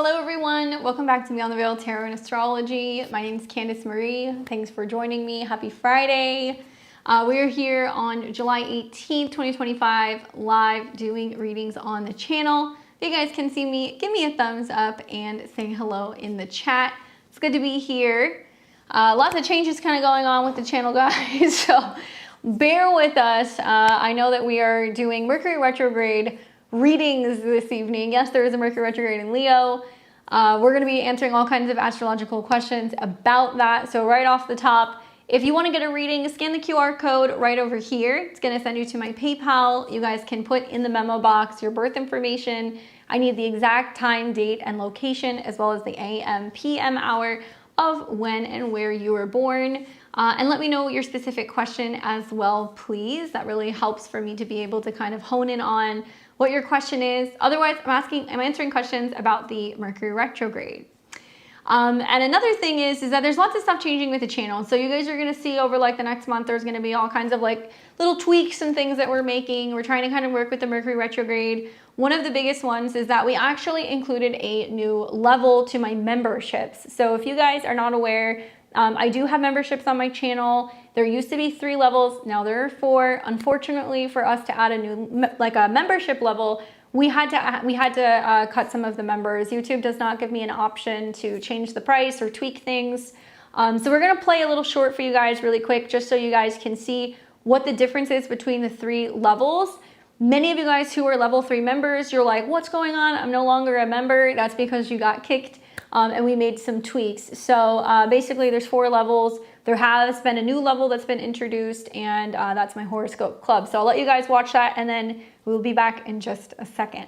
Hello everyone, welcome back to Beyond the Veil Tarot and Astrology. My name is Candice Marie. Thanks for joining me. Happy Friday. We are here on July 18th, 2025, live doing readings on the channel. If you guys can see me, give me a thumbs up and say hello in the chat. It's good to be here. Lots of changes kind of going on with the channel, guys, so bear with us. I know that we are doing Mercury Retrograde readings this evening. Yes, there is a Mercury Retrograde in Leo. We're going to be answering all kinds of astrological questions about that. So right off the top, if you want to get a reading, scan the QR code right over here. It's going to send you to my PayPal. You guys can put in the memo box your birth information. I need the exact time, date, and location, as well as the AM, PM hour of when and where you were born. And let me know your specific question as well, please. That really helps for me to be able to kind of hone in on what your question is. Otherwise, I'm answering questions about the Mercury Retrograde. And another thing is that there's lots of stuff changing with the channel. So you guys are going to see over like the next month, there's going to be all kinds of like little tweaks and things that we're making. We're trying to kind of work with the Mercury Retrograde. One of the biggest ones is that we actually included a new level to my memberships. So if you guys are not aware, I do have memberships on my channel. There used to be 3 levels, now there are 4. Unfortunately, for us to add a new, like a membership level, we had to cut some of the members. YouTube does not give me an option to change the price or tweak things. So we're gonna play a little short for you guys really quick, just so you guys can see what the difference is between the 3 levels. Many of you guys who are level 3 members, you're like, what's going on? I'm no longer a member. That's because you got kicked. And we made some tweaks. So basically there's 4 levels. There has been a new level that's been introduced, and that's my horoscope club. So I'll let you guys watch that, and then we'll be back in just a second.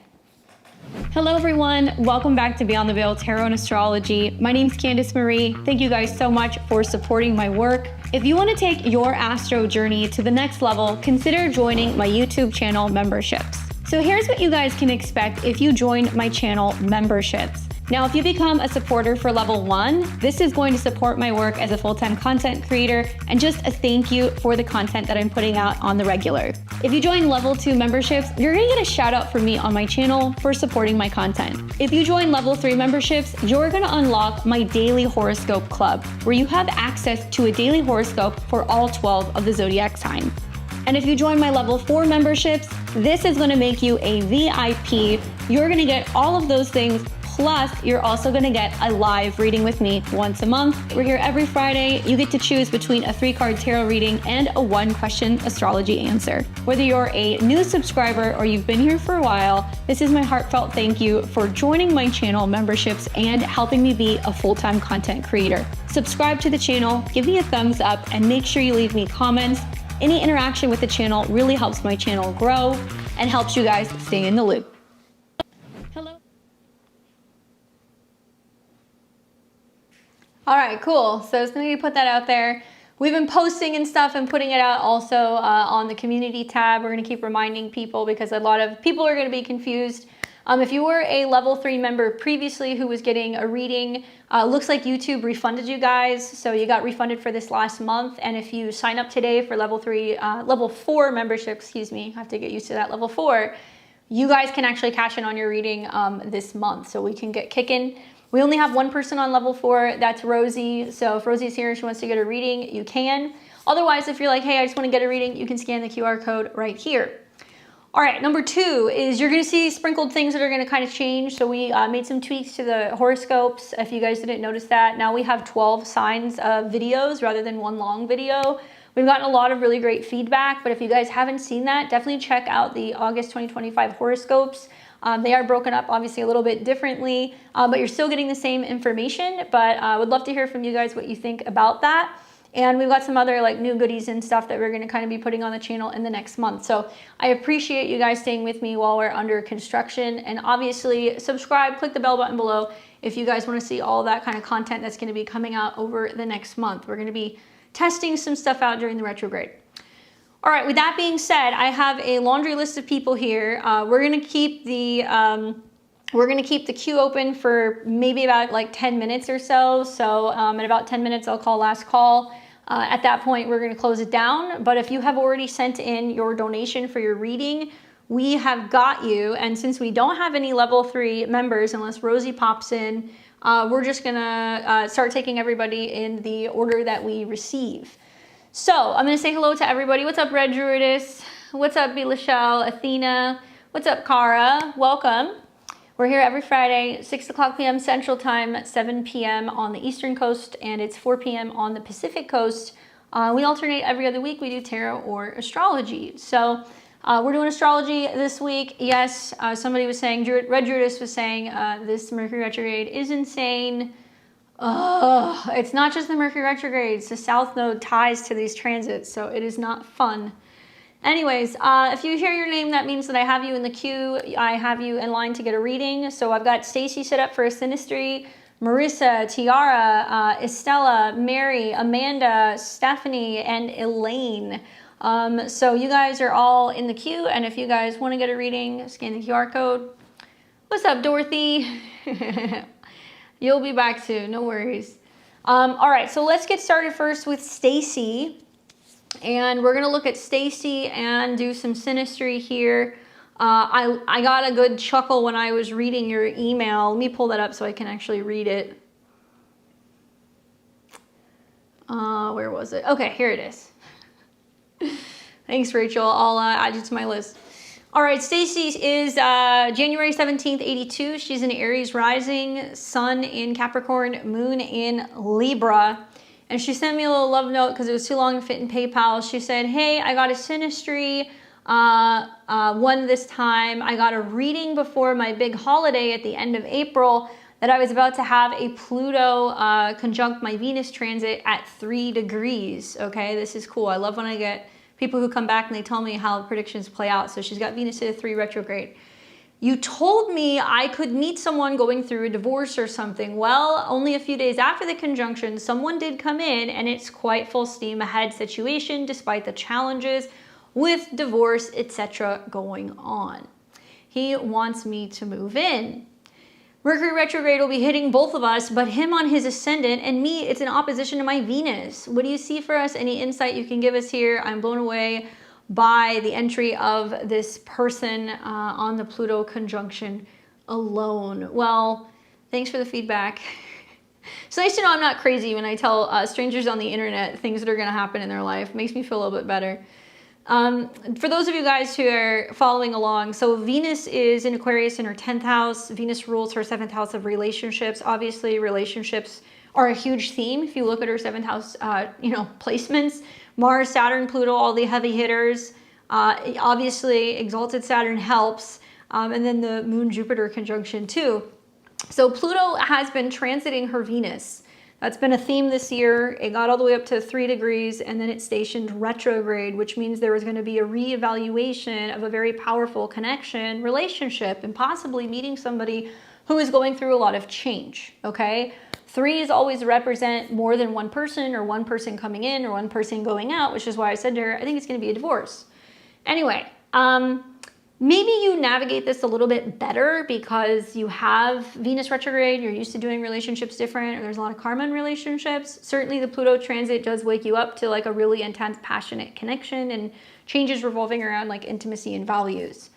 Hello everyone, welcome back to Beyond the Veil Tarot and Astrology. My name's Candice Marie. Thank you guys so much for supporting my work. If you want to take your astro journey to the next level, consider joining my YouTube channel memberships. So here's what you guys can expect if you join my channel memberships. Now, if you become a supporter for level 1, this is going to support my work as a full-time content creator and just a thank you for the content that I'm putting out on the regular. If you join level 2 memberships, you're gonna get a shout out from me on my channel for supporting my content. If you join level 3 memberships, you're gonna unlock my daily horoscope club, where you have access to a daily horoscope for all 12 of the zodiac sign. And if you join my level 4 memberships, this is gonna make you a VIP. You're gonna get all of those things. Plus, you're also gonna get a live reading with me once a month. We're here every Friday. You get to choose between a 3-card tarot reading and a 1-question astrology answer. Whether you're a new subscriber or you've been here for a while, this is my heartfelt thank you for joining my channel memberships and helping me be a full-time content creator. Subscribe to the channel, give me a thumbs up, and make sure you leave me comments. Any interaction with the channel really helps my channel grow and helps you guys stay in the loop. Hello. All right, cool. So just need to put that out there. We've been posting and stuff and putting it out also on the community tab. We're going to keep reminding people because a lot of people are going to be confused. If you were a level 3 member previously who was getting a reading, looks like YouTube refunded you guys. So you got refunded for this last month. And if you sign up today for level 4 membership, excuse me, I have to get used to that, level 4, you guys can actually cash in on your reading this month. So we can get kicking. We only have 1 person on level 4, that's Rosie. So if Rosie's here and she wants to get a reading, you can. Otherwise, if you're like, hey, I just want to get a reading, you can scan the QR code right here. All right, number 2 is you're gonna see sprinkled things that are gonna kind of change. So we made some tweaks to the horoscopes. If you guys didn't notice that, now we have 12 signs of videos rather than 1 long video. We've gotten a lot of really great feedback, but if you guys haven't seen that, definitely check out the August 2025 horoscopes. They are broken up obviously a little bit differently, but you're still getting the same information. But I would love to hear from you guys what you think about that. And we've got some other like new goodies and stuff that we're going to kind of be putting on the channel in the next month. So I appreciate you guys staying with me while we're under construction. And obviously subscribe, click the bell button below if you guys want to see all that kind of content that's going to be coming out over the next month. We're going to be testing some stuff out during the retrograde. All right, with that being said, I have a laundry list of people here. We're gonna keep the queue open for maybe about like 10 minutes or so. So in about 10 minutes, I'll call last call. At that point, we're gonna close it down. But if you have already sent in your donation for your reading, we have got you. And since we don't have any level 3 members, unless Rosie pops in, we're just gonna start taking everybody in the order that we receive. So I'm gonna say hello to everybody. What's up, Red Druidess? What's up, B. Lachelle, Athena? What's up, Cara? Welcome. We're here every Friday, 6 o'clock p.m. Central Time, 7 p.m. on the Eastern Coast, and it's 4 p.m. on the Pacific Coast. We alternate every other week. We do tarot or astrology. So we're doing astrology this week. Yes, somebody was saying, Red Druidess was saying, this Mercury retrograde is insane. It's not just the Mercury retrograde. It's the South Node ties to these transits, so it is not fun. Anyways, if you hear your name, that means that I have you in the queue. I have you in line to get a reading. So I've got Stacy set up for a synastry, Marissa, Tiara, Estella, Mary, Amanda, Stephanie, and Elaine. So you guys are all in the queue, and if you guys want to get a reading, scan the QR code. What's up, Dorothy? You'll be back soon, no worries. All right, so let's get started first with Stacy. And we're going to look at Stacy and do some synastry here. I got a good chuckle when I was reading your email. Let me pull that up so I can actually read it. Where was it? Okay, here it is. Thanks, Rachel. I'll add you to my list. All right, Stacy is January 17th, 82. She's an Aries rising, sun in Capricorn, moon in Libra. And she sent me a little love note because it was too long to fit in PayPal. She said, hey, I got a synastry one this time. I got a reading before my big holiday at the end of April that I was about to have a Pluto conjunct my Venus transit at 3 degrees. Okay, this is cool. I love when I get people who come back and they tell me how predictions play out. So she's got Venus at a 3 retrograde. You told me I could meet someone going through a divorce or something. Well, only a few days after the conjunction, someone did come in, and it's quite full steam ahead situation despite the challenges with divorce, etc. going on. He wants me to move in. Mercury retrograde will be hitting both of us, but him on his ascendant, and me, it's in opposition to my Venus. What do you see for us? Any insight you can give us here? I'm blown away by the entry of this person on the Pluto conjunction alone. Well, thanks for the feedback. It's nice to know I'm not crazy when I tell strangers on the internet things that are going to happen in their life. It makes me feel a little bit better. For those of you guys who are following along, so Venus is in Aquarius in her 10th house. Venus rules her 7th house of relationships. Obviously, relationships are a huge theme if you look at her 7th house placements. Mars, Saturn, Pluto, all the heavy hitters. Obviously, exalted Saturn helps. And then the Moon, Jupiter conjunction too. So Pluto has been transiting her Venus. That's been a theme this year. It got all the way up to 3 degrees and then it stationed retrograde, which means there was going to be a reevaluation of a very powerful connection, relationship, and possibly meeting somebody who is going through a lot of change, okay? 3s always represent more than one person, or one person coming in or one person going out, which is why I said to her, I think it's going to be a divorce. Anyway, maybe you navigate this a little bit better because you have Venus retrograde, you're used to doing relationships different, or there's a lot of karma in relationships. Certainly the Pluto transit does wake you up to like a really intense, passionate connection and changes revolving around like intimacy and values.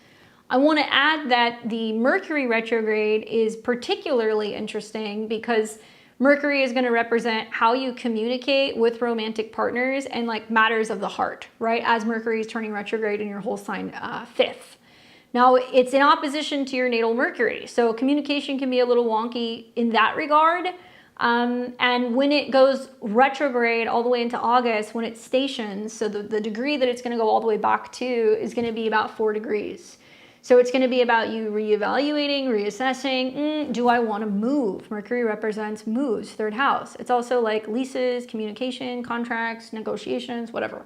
I want to add that the Mercury retrograde is particularly interesting because Mercury is going to represent how you communicate with romantic partners and like matters of the heart, right? As Mercury is turning retrograde in your whole sign 5th. Now, it's in opposition to your natal Mercury, so communication can be a little wonky in that regard. And when it goes retrograde all the way into August, when it stations, so the degree that it's going to go all the way back to is going to be about 4 degrees. So it's going to be about you reevaluating, reassessing, do I want to move? Mercury represents moves, 3rd house. It's also like leases, communication, contracts, negotiations, whatever.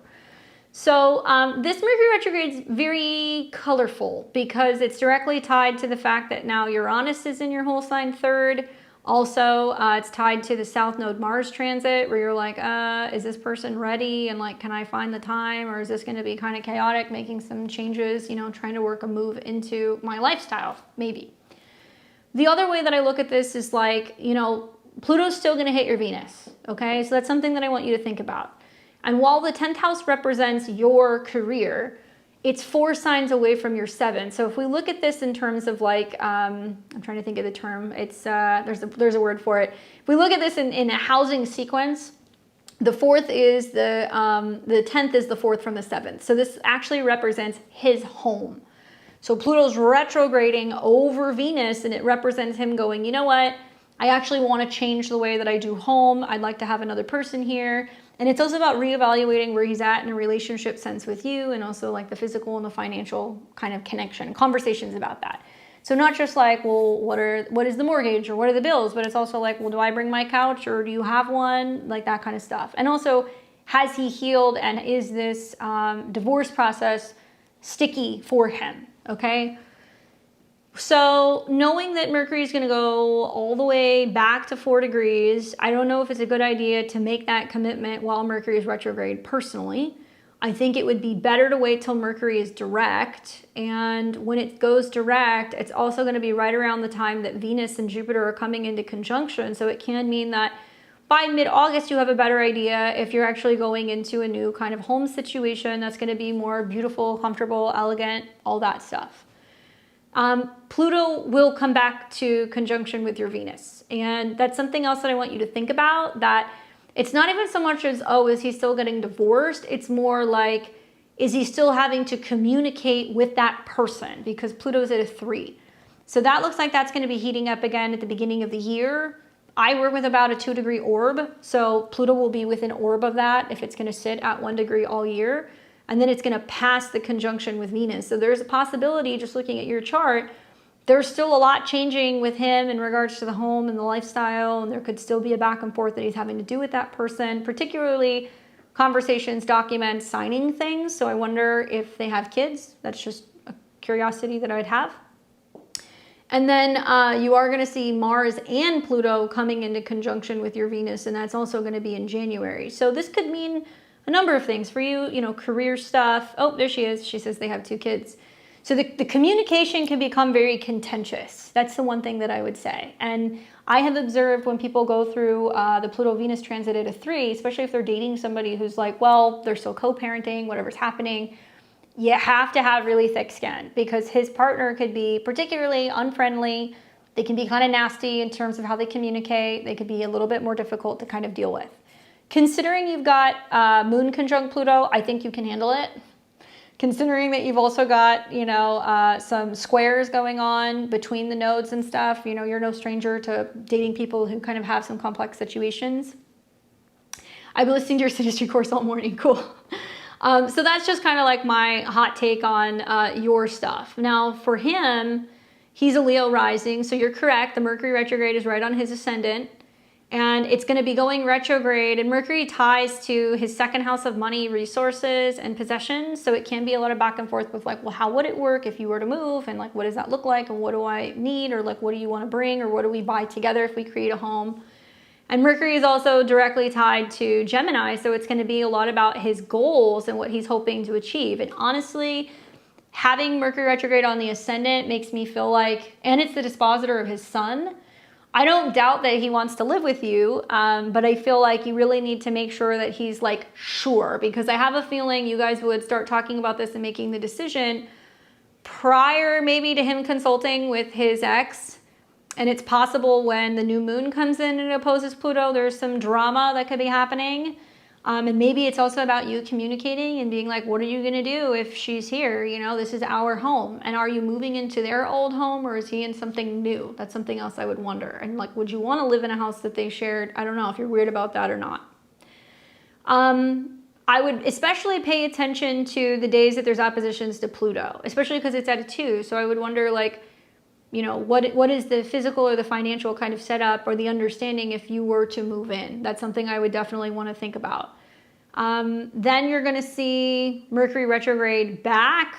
So this Mercury retrograde is very colorful because it's directly tied to the fact that now Uranus is in your whole sign 3rd. Also, it's tied to the South Node Mars transit where you're like, is this person ready? And like, can I find the time? Or is this going to be kind of chaotic, making some changes, trying to work a move into my lifestyle, maybe. The other way that I look at this is like, Pluto's still going to hit your Venus. Okay, so that's something that I want you to think about. And while the 10th house represents your career, it's 4 signs away from your 7. So if we look at this in terms of like, I'm trying to think of the term. It's there's a word for it. If we look at this in a housing sequence, the 4th is the 10th is the 4th from the 7th. So this actually represents his home. So Pluto's retrograding over Venus, and it represents him going, you know what? I actually want to change the way that I do home. I'd like to have another person here. And it's also about reevaluating where he's at in a relationship sense with you, and also like the physical and the financial kind of connection, conversations about that. So not just like, well, what is the mortgage or what are the bills, but it's also like, well, do I bring my couch or do you have one? Like that kind of stuff. And also, has he healed, and is this divorce process sticky for him? Okay. So knowing that Mercury is going to go all the way back to 4 degrees, I don't know if it's a good idea to make that commitment while Mercury is retrograde personally. I think it would be better to wait till Mercury is direct. And when it goes direct, it's also going to be right around the time that Venus and Jupiter are coming into conjunction. So it can mean that by mid-August, you have a better idea if you're actually going into a new kind of home situation that's going to be more beautiful, comfortable, elegant, all that stuff. Pluto will come back to conjunction with your Venus. And that's something else that I want you to think about, that it's not even so much as, oh, is he still getting divorced? It's more like, is he still having to communicate with that person? Because Pluto's at a 3. So that looks like that's going to be heating up again at the beginning of the year. I work with about a 2-degree orb. So Pluto will be within orb of that if it's going to sit at 1 degree all year. And then it's going to pass the conjunction with Venus. So there's a possibility, just looking at your chart, there's still a lot changing with him in regards to the home and the lifestyle. And there could still be a back and forth that he's having to do with that person, particularly conversations, documents, signing things. So I wonder if they have kids. That's just a curiosity that I'd have. And then you are going to see Mars and Pluto coming into conjunction with your Venus. And that's also going to be in January. So this could mean a number of things for you, you know, career stuff. Oh, there she is. She says they have 2 kids. So the communication can become very contentious. That's the one thing that I would say. And I have observed when people go through the Pluto-Venus transit at a 3, especially if they're dating somebody who's like, well, they're still co-parenting, whatever's happening, you have to have really thick skin, because his partner could be particularly unfriendly. They can be kind of nasty in terms of how they communicate. They could be a little bit more difficult to kind of deal with. Considering you've got Moon conjunct Pluto, I think you can handle it. Considering that you've also got, you know, some squares going on between the nodes and stuff, you know, you're no stranger to dating people who kind of have some complex situations. I've been listening to your synastry course all morning. Cool. So that's just kind of like my hot take on your stuff. Now for him, he's a Leo rising, so you're correct. The Mercury retrograde is right on his ascendant. And it's going to be going retrograde, and Mercury ties to his 2nd house of money, resources, and possessions. So it can be a lot of back and forth with like, well, how would it work if you were to move? And like, what does that look like? And what do I need? Or like, what do you want to bring? Or what do we buy together if we create a home? And Mercury is also directly tied to Gemini. So it's going to be a lot about his goals and what he's hoping to achieve. And honestly, having Mercury retrograde on the ascendant makes me feel like, and it's the dispositor of his sun, I don't doubt that he wants to live with you, but I feel like you really need to make sure that he's like sure, because I have a feeling you guys would start talking about this and making the decision prior maybe to him consulting with his ex. And it's possible when the new moon comes in and opposes Pluto, there's some drama that could be happening. And maybe it's also about you communicating and being like, what are you going to do if she's here? You know, this is our home. And are you moving into their old home, or is he in something new? That's something else I would wonder. And like, would you want to live in a house that they shared? I don't know if you're weird about that or not. I would especially pay attention to the days that there's oppositions to Pluto, especially because it's at a 2. So I would wonder, like, you know, what is the physical or the financial kind of setup or the understanding if you were to move in? That's something I would definitely want to think about. Then you're going to see Mercury retrograde back,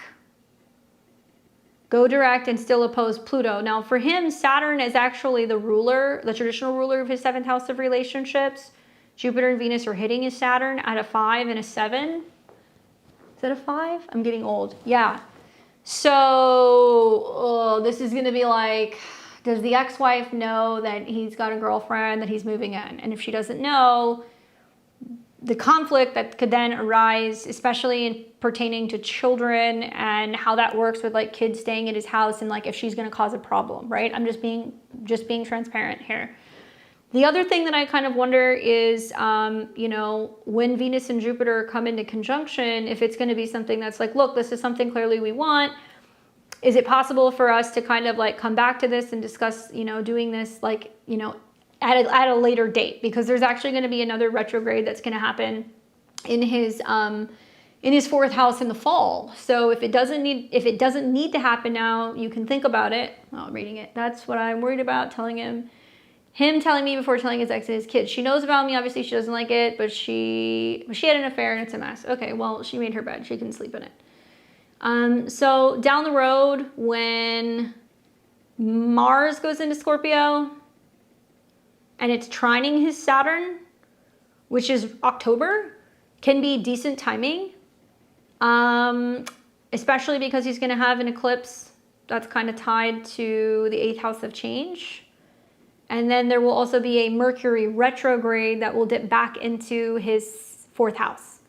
go direct, and still oppose Pluto. Now for him, Saturn is actually the ruler, the traditional ruler of his 7th house of relationships. Jupiter and Venus are hitting his Saturn at a 5 and a 7. Is that a 5? I'm getting old. Yeah. So this is going to be like, does the ex-wife know that he's got a girlfriend, that he's moving in? And if she doesn't know, the conflict that could then arise, especially in pertaining to children and how that works with like kids staying at his house and like if she's going to cause a problem, right? I'm just being transparent here. The other thing that I kind of wonder is, you know, when Venus and Jupiter come into conjunction, if it's going to be something that's like, look, this is something clearly we want. Is it possible for us to kind of like come back to this and discuss, you know, doing this like, you know, at a later date? Because there's actually going to be another retrograde that's going to happen in his fourth house in the fall. So if it doesn't need to happen now, you can think about it. Oh, reading it. That's what I'm worried about. Telling him telling me before telling his ex and his kids. She knows about me. Obviously, she doesn't like it, but she had an affair and it's a mess. Okay, well, she made her bed. She can sleep in it. So down the road, when Mars goes into Scorpio and it's trining his Saturn, which is October, can be decent timing. Especially because he's going to have an eclipse that's kind of tied to the 8th house of change. And then there will also be a Mercury retrograde that will dip back into his 4th house.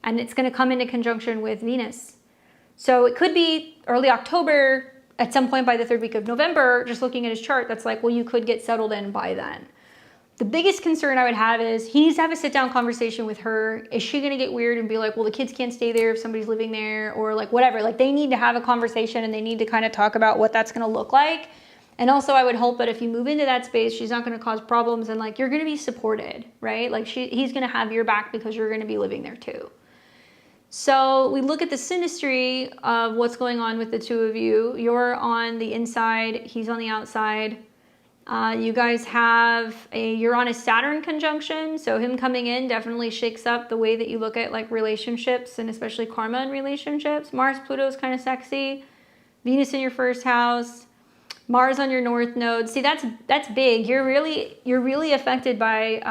And it's going to come into conjunction with Venus. So it could be early October, at some point by the 3rd week of November, just looking at his chart, that's like, well, you could get settled in by then. The biggest concern I would have is he needs to have a sit-down conversation with her. Is she going to get weird and be like, well, the kids can't stay there if somebody's living there, or like whatever. Like they need to have a conversation and they need to kind of talk about what that's going to look like. And also I would hope that if you move into that space, she's not going to cause problems and like you're going to be supported, right? Like he's going to have your back because you're going to be living there too. So we look at the synastry of what's going on with the two of you. You're on the inside, he's on the outside. You guys have a Uranus-Saturn conjunction, so him coming in definitely shakes up the way that you look at like relationships and especially karma and relationships. Mars-Pluto is kind of sexy. Venus in your 1st house. Mars on your north node. See, that's big. You're really affected by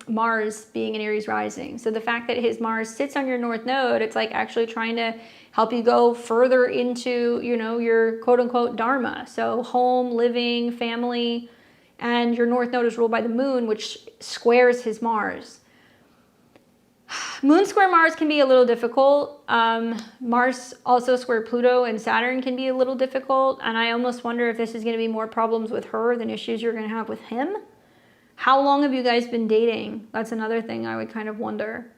Mars being in Aries rising. So the fact that his Mars sits on your north node, it's like actually trying to help you go further into, you know, your quote unquote dharma. So home, living, family, and your north node is ruled by the moon, which squares his Mars. Moon square Mars can be a little difficult. Mars also square Pluto and Saturn can be a little difficult. And I almost wonder if this is going to be more problems with her than issues you're going to have with him. How long have you guys been dating? That's another thing I would kind of wonder.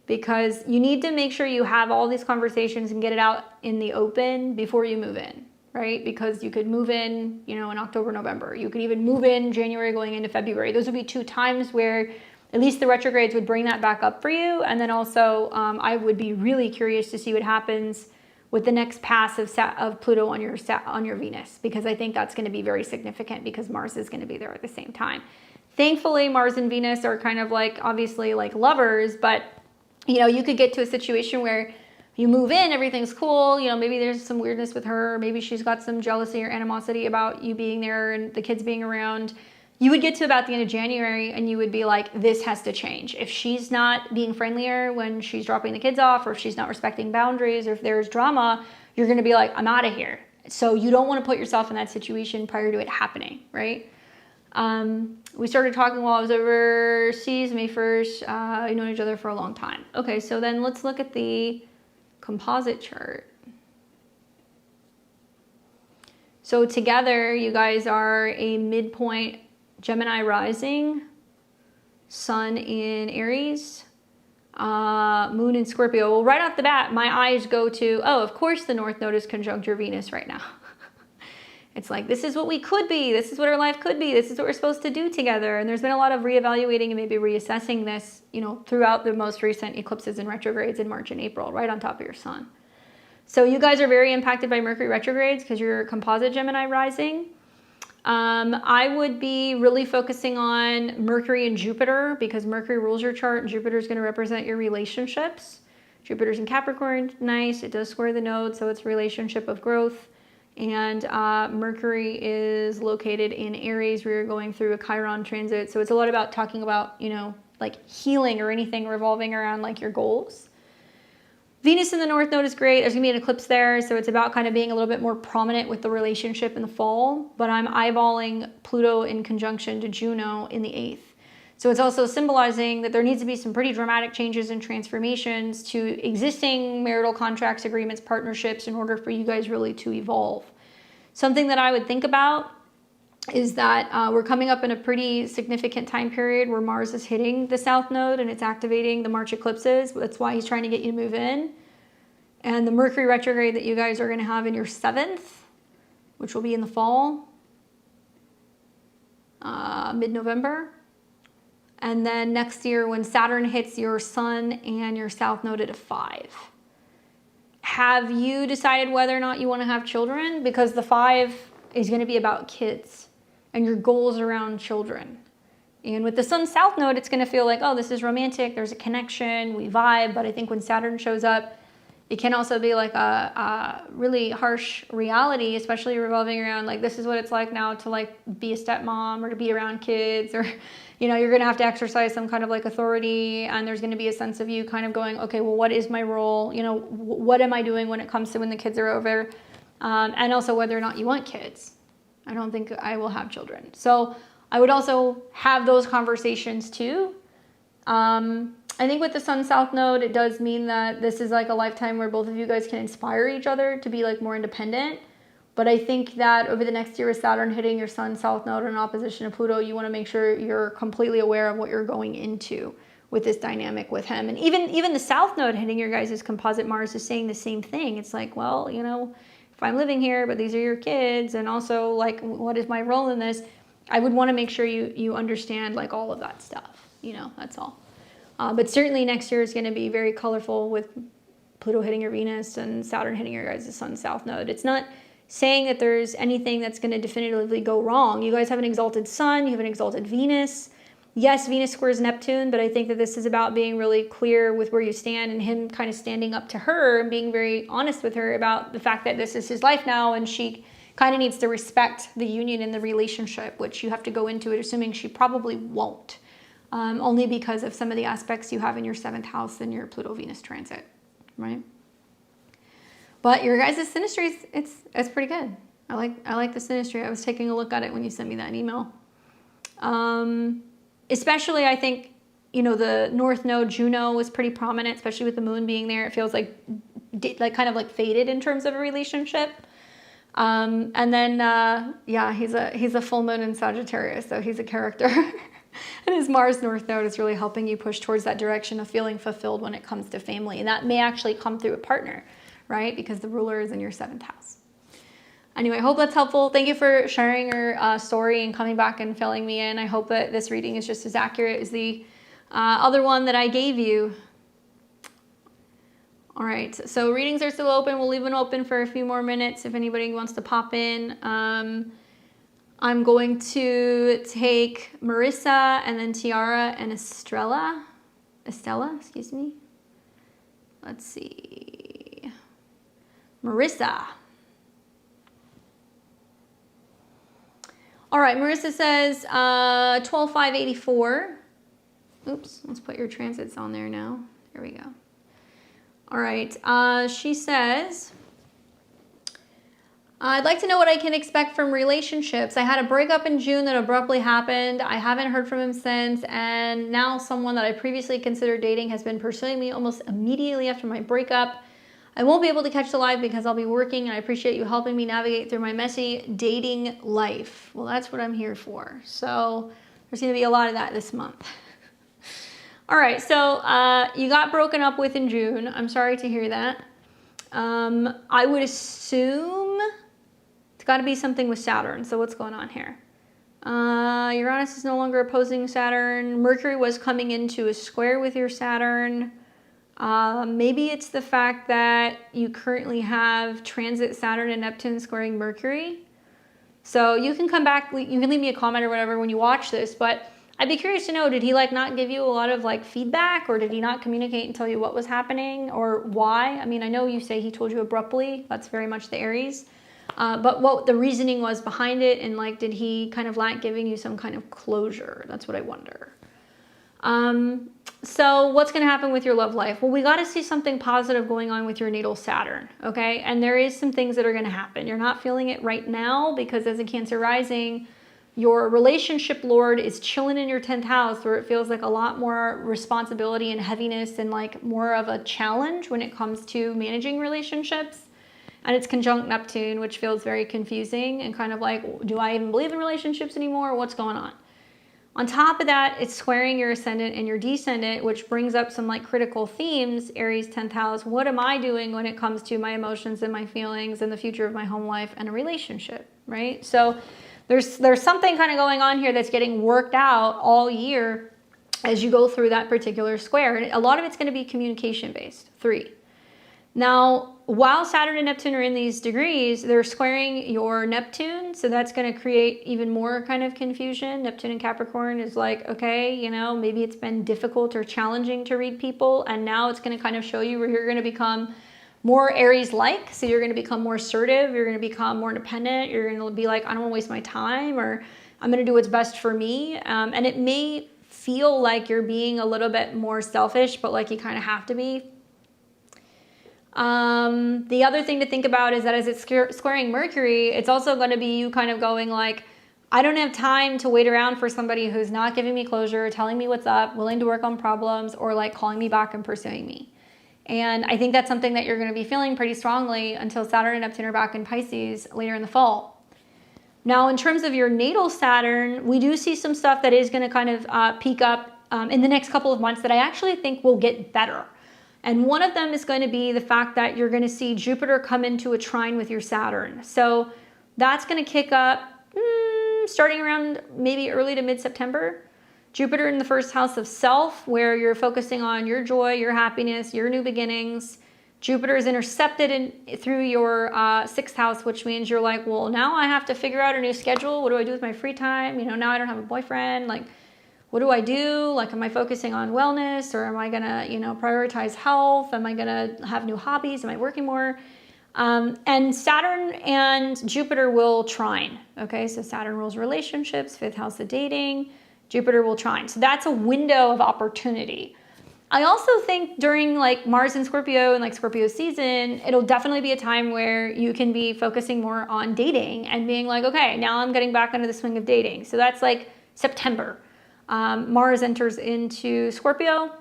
Because you need to make sure you have all these conversations and get it out in the open before you move in, right? Because you could move in, you know, in October, November. You could even move in January going into February. Those would be 2 times where at least the retrogrades would bring that back up for you. And then also I would be really curious to see what happens with the next pass of Pluto on your Venus, because I think that's going to be very significant because Mars is going to be there at the same time. Thankfully, Mars and Venus are kind of like obviously like lovers, but you know, you could get to a situation where you move in, everything's cool, you know, maybe there's some weirdness with her, maybe she's got some jealousy or animosity about you being there and the kids being around. You would get to about the end of January and you would be like, this has to change. If she's not being friendlier when she's dropping the kids off, or if she's not respecting boundaries, or if there's drama, you're going to be like, I'm out of here. So you don't want to put yourself in that situation prior to it happening, right? We started talking while I was overseas, May 1st. We've known each other for a long time. Okay, so then let's look at the composite chart. So together, you guys are a midpoint Gemini rising, Sun in Aries, Moon in Scorpio. Well, right off the bat, my eyes go to, oh, of course the North Node is conjunct your Venus right now. It's like, this is what we could be. This is what our life could be. This is what we're supposed to do together. And there's been a lot of reevaluating and maybe reassessing this, you know, throughout the most recent eclipses and retrogrades in March and April, right on top of your Sun. So you guys are very impacted by Mercury retrogrades because you're composite Gemini rising. I would be really focusing on Mercury and Jupiter because Mercury rules your chart and Jupiter is going to represent your relationships. Jupiter's in Capricorn, nice. It does square the node, so it's relationship of growth. And Mercury is located in Aries where you're going through a Chiron transit. So it's a lot about talking about, you know, like healing or anything revolving around like your goals. Venus in the North Node is great. There's going to be an eclipse there, so it's about kind of being a little bit more prominent with the relationship in the fall. But I'm eyeballing Pluto in conjunction to Juno in the 8th. So it's also symbolizing that there needs to be some pretty dramatic changes and transformations to existing marital contracts, agreements, partnerships in order for you guys really to evolve. Something that I would think about is that we're coming up in a pretty significant time period where Mars is hitting the South Node and it's activating the March eclipses. That's why he's trying to get you to move in. And the Mercury retrograde that you guys are going to have in your 7th, which will be in the fall, mid-November. And then next year when Saturn hits your Sun and your South Node at a 5. Have you decided whether or not you want to have children? Because the 5 is going to be about kids and your goals around children. And with the Sun South Node, it's going to feel like, oh, this is romantic. There's a connection. We vibe. But I think when Saturn shows up, it can also be like a really harsh reality, especially revolving around like, this is what it's like now to like be a stepmom or to be around kids, or, you know, you're going to have to exercise some kind of like authority, and there's going to be a sense of you kind of going, okay, well, what is my role? You know, what am I doing when it comes to when the kids are over? And also whether or not you want kids. I don't think I will have children. So I would also have those conversations too. I think with the Sun South Node, it does mean that this is like a lifetime where both of you guys can inspire each other to be like more independent. But I think that over the next year with Saturn hitting your Sun South Node in opposition to Pluto, you want to make sure you're completely aware of what you're going into with this dynamic with him. And even the South Node hitting your guys' composite Mars is saying the same thing. It's like, well, you know, if I'm living here, but these are your kids, and also like, what is my role in this? I would want to make sure you understand like all of that stuff, you know, that's all. But certainly next year is going to be very colorful with Pluto hitting your Venus and Saturn hitting your guys' Sun South Node. It's not saying that there's anything that's going to definitively go wrong. You guys have an exalted Sun, you have an exalted Venus. Yes, Venus squares Neptune, but I think that this is about being really clear with where you stand and him kind of standing up to her and being very honest with her about the fact that this is his life now, and she kind of needs to respect the union and the relationship, which you have to go into it assuming she probably won't. Only because of some of the aspects you have in your 7th house and your Pluto-Venus transit, right? But your guys' synastry, it's pretty good. I like the synastry. I was taking a look at it when you sent me that email. Especially, I think, you know, the North Node, Juno, was pretty prominent, especially with the moon being there. It feels like kind of like faded in terms of a relationship. And then, yeah, he's a full moon in Sagittarius, so he's a character. And his Mars North Node is really helping you push towards that direction of feeling fulfilled when it comes to family. And that may actually come through a partner, right? Because the ruler is in your 7th house. Anyway, I hope that's helpful. Thank you for sharing your story and coming back and filling me in. I hope that this reading is just as accurate as the other one that I gave you. All right, so readings are still open. We'll leave them open for a few more minutes if anybody wants to pop in. I'm going to take Marissa and then Tiara and Estella, excuse me. Let's see. Marissa. All right, Marissa says 12/5/84. Oops, let's put your transits on there now. There we go. All right, she says, I'd like to know what I can expect from relationships. I had a breakup in June that abruptly happened. I haven't heard from him since, and now someone that I previously considered dating has been pursuing me almost immediately after my breakup. I won't be able to catch the live because I'll be working, and I appreciate you helping me navigate through my messy dating life. Well, that's what I'm here for. So there's going to be a lot of that this month. All right, so you got broken up with in June. I'm sorry to hear that. I would assume it's got to be something with Saturn. So what's going on here? Uranus is no longer opposing Saturn. Mercury was coming into a square with your Saturn. Maybe it's the fact that you currently have transit Saturn and Neptune squaring Mercury. So you can come back, you can leave me a comment or whatever when you watch this, but I'd be curious to know, did he like not give you a lot of like feedback, or did he not communicate and tell you what was happening or why? I mean, I know you say he told you abruptly. That's very much the Aries. But what the reasoning was behind it, and like, did he kind of lack giving you some kind of closure? That's what I wonder. So what's going to happen with your love life? Well, we got to see something positive going on with your natal Saturn, okay? And there is some things that are going to happen. You're not feeling it right now because as a Cancer rising, Your relationship lord is chilling in your 10th house, where it feels like a lot more responsibility and heaviness and like more of a challenge when it comes to managing relationships. And it's conjunct Neptune, which feels very confusing and kind of like, do I even believe in relationships anymore? What's going on? On top of that, it's squaring your ascendant and your descendant, which brings up some like critical themes. Aries 10th house, what am I doing when it comes to my emotions and my feelings and the future of my home life and a relationship, right? So there's something kind of going on here that's getting worked out all year as you go through that particular square. And a lot of it's going to be communication based. 3. Now, while Saturn and Neptune are in these degrees, they're squaring your Neptune. So that's going to create even more kind of confusion. Neptune and Capricorn is like, okay, you know, maybe it's been difficult or challenging to read people. And now it's going to kind of show you where you're going to become more Aries-like. So you're going to become more assertive. You're going to become more independent. You're going to be like, I don't want to waste my time, or I'm going to do what's best for me. And it may feel like you're being a little bit more selfish, but like you kind of have to be. The other thing to think about is that as it's squaring Mercury, it's also going to be you kind of going like, I don't have time to wait around for somebody who's not giving me closure, telling me what's up, willing to work on problems, or like calling me back and pursuing me. And I think that's something that you're going to be feeling pretty strongly until Saturn and Neptune are back in Pisces later in the fall. Now, in terms of your natal Saturn, we do see some stuff that is going to kind of peak up in the next couple of months that I actually think will get better. And one of them is going to be the fact that you're going to see Jupiter come into a trine with your Saturn. So that's going to kick up starting around maybe early to mid-September. Jupiter in the first house of self, where you're focusing on your joy, your happiness, your new beginnings. Jupiter is intercepted through your 6th house, which means you're like, well, now I have to figure out a new schedule. What do I do with my free time? You know, now I don't have a boyfriend. Like, what do I do? Like, am I focusing on wellness, or am I going to, you know, prioritize health? Am I going to have new hobbies? Am I working more? And Saturn and Jupiter will trine. Okay, so Saturn rules relationships, 5th house of dating. Jupiter will trine. So that's a window of opportunity. I also think during like Mars in Scorpio and like Scorpio season, it'll definitely be a time where you can be focusing more on dating and being like, okay, now I'm getting back into the swing of dating. So that's like September. Mars enters into Scorpio,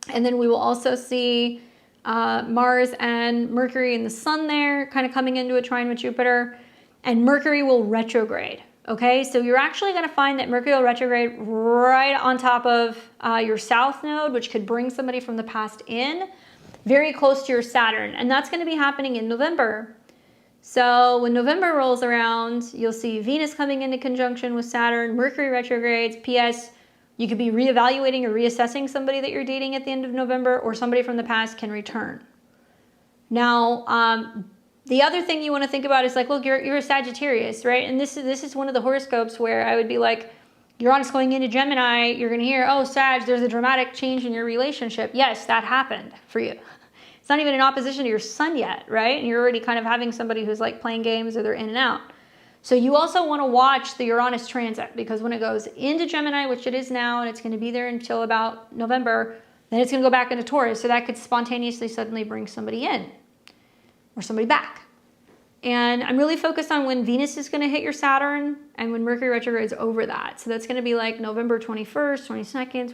and then we will also see Mars and Mercury and the Sun there kind of coming into a trine with Jupiter, and Mercury will retrograde. Okay, so you're actually going to find that Mercury will retrograde right on top of your South node, which could bring somebody from the past in, very close to your Saturn, and that's going to be happening in November. So when November rolls around, you'll see Venus coming into conjunction with Saturn, Mercury retrogrades. P.S. You could be reevaluating or reassessing somebody that you're dating at the end of November, or somebody from the past can return. Now, the other thing you want to think about is like, look, you're a Sagittarius, right? And this is one of the horoscopes where I would be like, Uranus going into Gemini, you're going to hear, oh, Sag, there's a dramatic change in your relationship. Yes, that happened for you. It's not even in opposition to your sun yet, right? And you're already kind of having somebody who's like playing games, or they're in and out. So you also want to watch the Uranus transit, because when it goes into Gemini, which it is now, and it's going to be there until about November, then it's going to go back into Taurus. So that could spontaneously suddenly bring somebody in or somebody back. And I'm really focused on when Venus is going to hit your Saturn and when Mercury retrograde is over that. So that's going to be like November 21st, 22nd,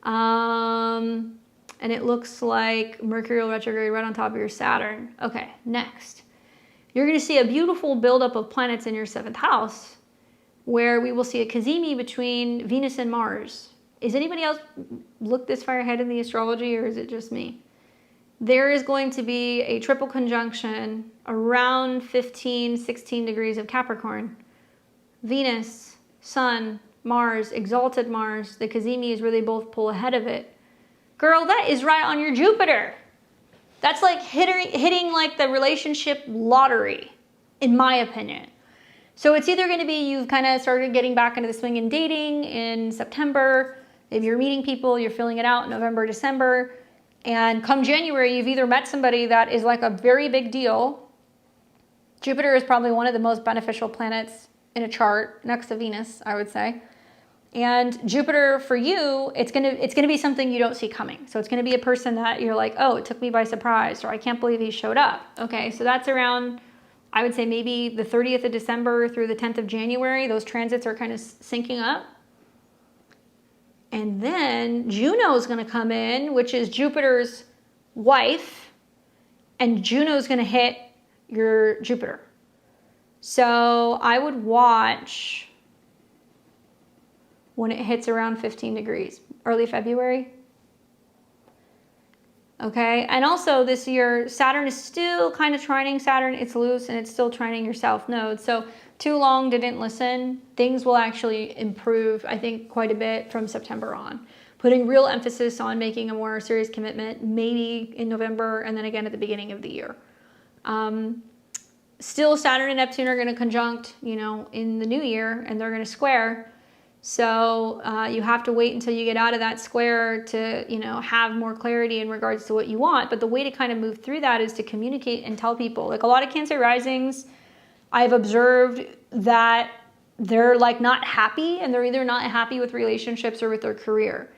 23rd. And it looks like Mercury will retrograde right on top of your Saturn. Okay, next. You're going to see a beautiful buildup of planets in your 7th house, where we will see a cazimi between Venus and Mars. Is anybody else look this far ahead in the astrology, or is it just me? There is going to be a triple conjunction around 15, 16 degrees of Capricorn. Venus, Sun, Mars, exalted Mars, the cazimi is where they both pull ahead of it. Girl, that is right on your Jupiter. That's like hitting like the relationship lottery, in my opinion. So it's either going to be you've kind of started getting back into the swing in dating in September. If you're meeting people, you're feeling it out in November, December. And come January, you've either met somebody that is like a very big deal. Jupiter is probably one of the most beneficial planets in a chart, next to Venus, I would say. And Jupiter for you, it's gonna be something you don't see coming. So it's gonna be a person that you're like, oh, it took me by surprise, or I can't believe he showed up. Okay, so that's around I would say maybe the 30th of December through the 10th of January, those transits are kind of syncing up. And then Juno is going to come in, which is Jupiter's wife, and Juno is going to hit your Jupiter. So I would watch when it hits around 15 degrees, early February. Okay, and also this year, Saturn is still kind of trining Saturn. It's loose and it's still trining your south node. So too long, didn't listen. Things will actually improve, I think, quite a bit from September on. Putting real emphasis on making a more serious commitment, maybe in November and then again at the beginning of the year. Still, Saturn and Neptune are going to conjunct, you know, in the new year, and they're going to square. So you have to wait until you get out of that square to, you know, have more clarity in regards to what you want. But the way to kind of move through that is to communicate and tell people. Like a lot of Cancer risings, I've observed that they're like not happy, and they're either not happy with relationships or with their career.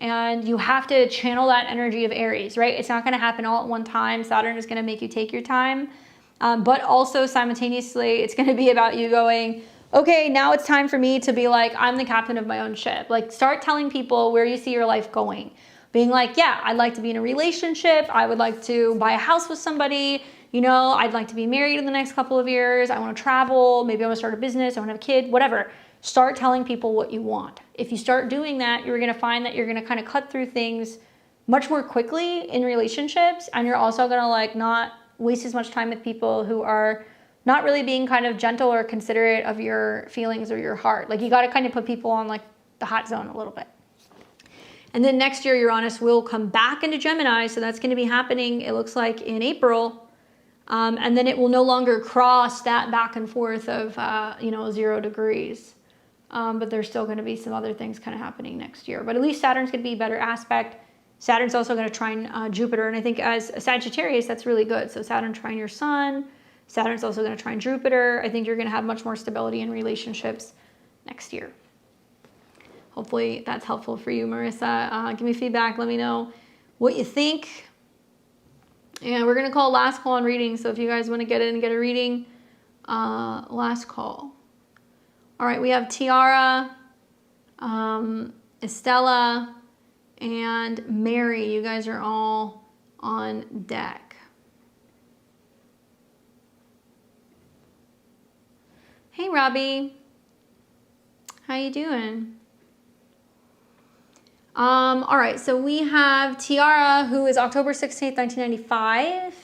And you have to channel that energy of Aries, right? It's not going to happen all at one time. Saturn is going to make you take your time. But also simultaneously, it's going to be about you going, okay, now it's time for me to be like, I'm the captain of my own ship. Like, start telling people where you see your life going. Being like, yeah, I'd like to be in a relationship. I would like to buy a house with somebody. You know, I'd like to be married in the next couple of years. I want to travel. Maybe I want to start a business. I want to have a kid, whatever. Start telling people what you want. If you start doing that, you're going to find that you're going to kind of cut through things much more quickly in relationships. And you're also going to like not waste as much time with people who are not really being kind of gentle or considerate of your feelings or your heart. Like you got to kind of put people on like the hot zone a little bit. And then next year, Uranus will come back into Gemini. So that's going to be happening, it looks like, in April. And then it will no longer cross that back and forth of, 0 degrees. But there's still going to be some other things kind of happening next year. But at least Saturn's going to be a better aspect. Saturn's also going to trine Jupiter. And I think as a Sagittarius, that's really good. So Saturn trine your sun. Saturn's also going to trine Jupiter. I think you're going to have much more stability in relationships next year. Hopefully that's helpful for you, Marissa. Give me feedback. Let me know what you think. And we're going to call last call on reading. So if you guys want to get in and get a reading, last call. All right, we have Tiara, Estella, and Mary. You guys are all on deck. Hey, Robbie. How you doing? All right, so we have Tiara, who is October 16th, 1995.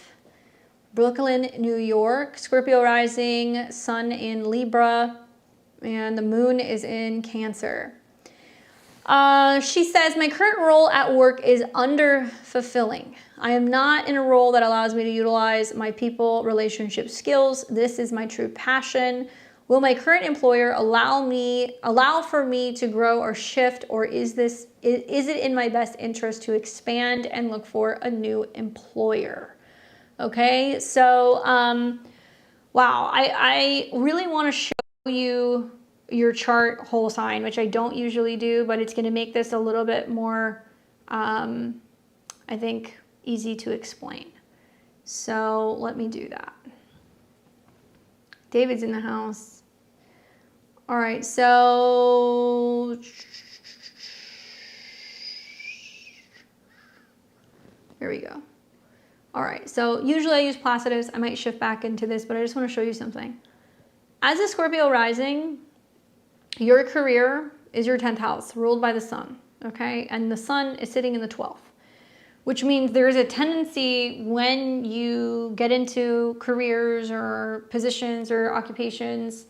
Brooklyn, New York. Scorpio rising, sun in Libra, and the moon is in Cancer. She says, my current role at work is under-fulfilling. I am not in a role that allows me to utilize my people relationship skills. This is my true passion. Will my current employer allow for me to grow or shift, or is it in my best interest to expand and look for a new employer? Okay, so wow, I really want to show you your chart whole sign, which I don't usually do, but it's going to make this a little bit more, I think, easy to explain. So let me do that. David's in the house. All right, so here we go. All right, so usually I use Placidus. I might shift back into this, but I just want to show you something. As a Scorpio rising, your career is your 10th house, ruled by the sun, okay? And the sun is sitting in the 12th, which means there's a tendency when you get into careers or positions or occupations,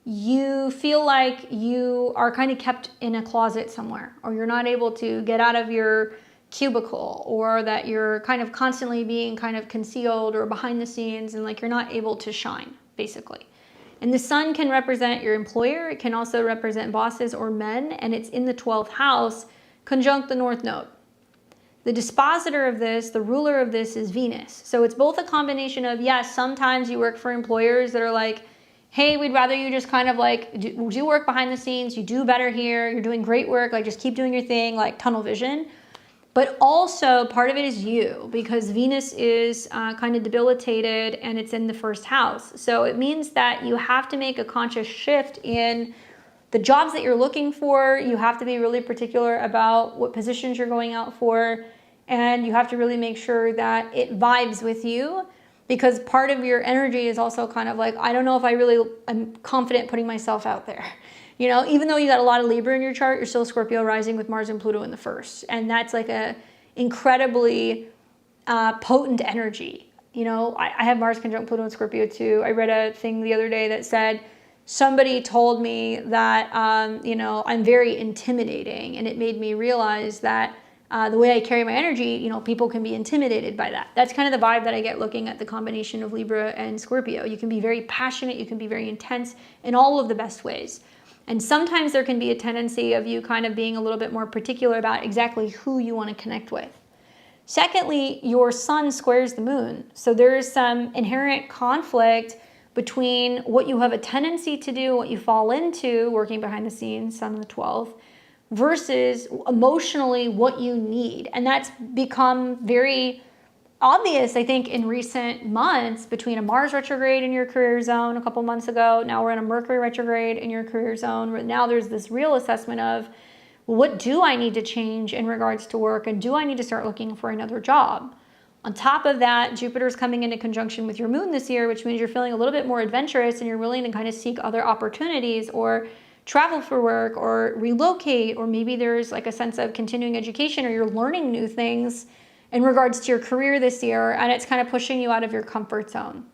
you feel like you are kind of kept in a closet somewhere, or you're not able to get out of your cubicle, or that you're kind of constantly being kind of concealed or behind the scenes, and like you're not able to shine, basically. And the sun can represent your employer. It can also represent bosses or men, and it's in the 12th house, conjunct the North Node. The dispositor of this, the ruler of this, is Venus. So it's both a combination of, yes, sometimes you work for employers that are like, hey, we'd rather you just kind of like do work behind the scenes. You do better here. You're doing great work. Like just keep doing your thing, like tunnel vision. But also part of it is you, because Venus is kind of debilitated and it's in the first house. So it means that you have to make a conscious shift in the jobs that you're looking for. You have to be really particular about what positions you're going out for. And you have to really make sure that it vibes with you, because part of your energy is also kind of like, I don't know if I really am confident putting myself out there. You know, even though you got a lot of Libra in your chart, you're still Scorpio rising with Mars and Pluto in the first. And that's like a incredibly potent energy. You know, I have Mars conjunct Pluto in Scorpio too. I read a thing the other day that said, somebody told me that, you know, I'm very intimidating. And it made me realize that the way I carry my energy, you know, people can be intimidated by that. That's kind of the vibe that I get looking at the combination of Libra and Scorpio. You can be very passionate. You can be very intense in all of the best ways. And sometimes there can be a tendency of you kind of being a little bit more particular about exactly who you want to connect with. Secondly, your sun squares the moon. So there is some inherent conflict between what you have a tendency to do, what you fall into, working behind the scenes, sun in the 12th, versus emotionally what you need. And that's become very obvious, I think, in recent months, between a Mars retrograde in your career zone a couple months ago. Now we're in a Mercury retrograde in your career zone. Now there's this real assessment of, well, what do I need to change in regards to work? And do I need to start looking for another job? On top of that, Jupiter's coming into conjunction with your moon this year, which means you're feeling a little bit more adventurous and you're willing to kind of seek other opportunities or travel for work or relocate, or maybe there's like a sense of continuing education, or you're learning new things in regards to your career this year, and it's kind of pushing you out of your comfort zone,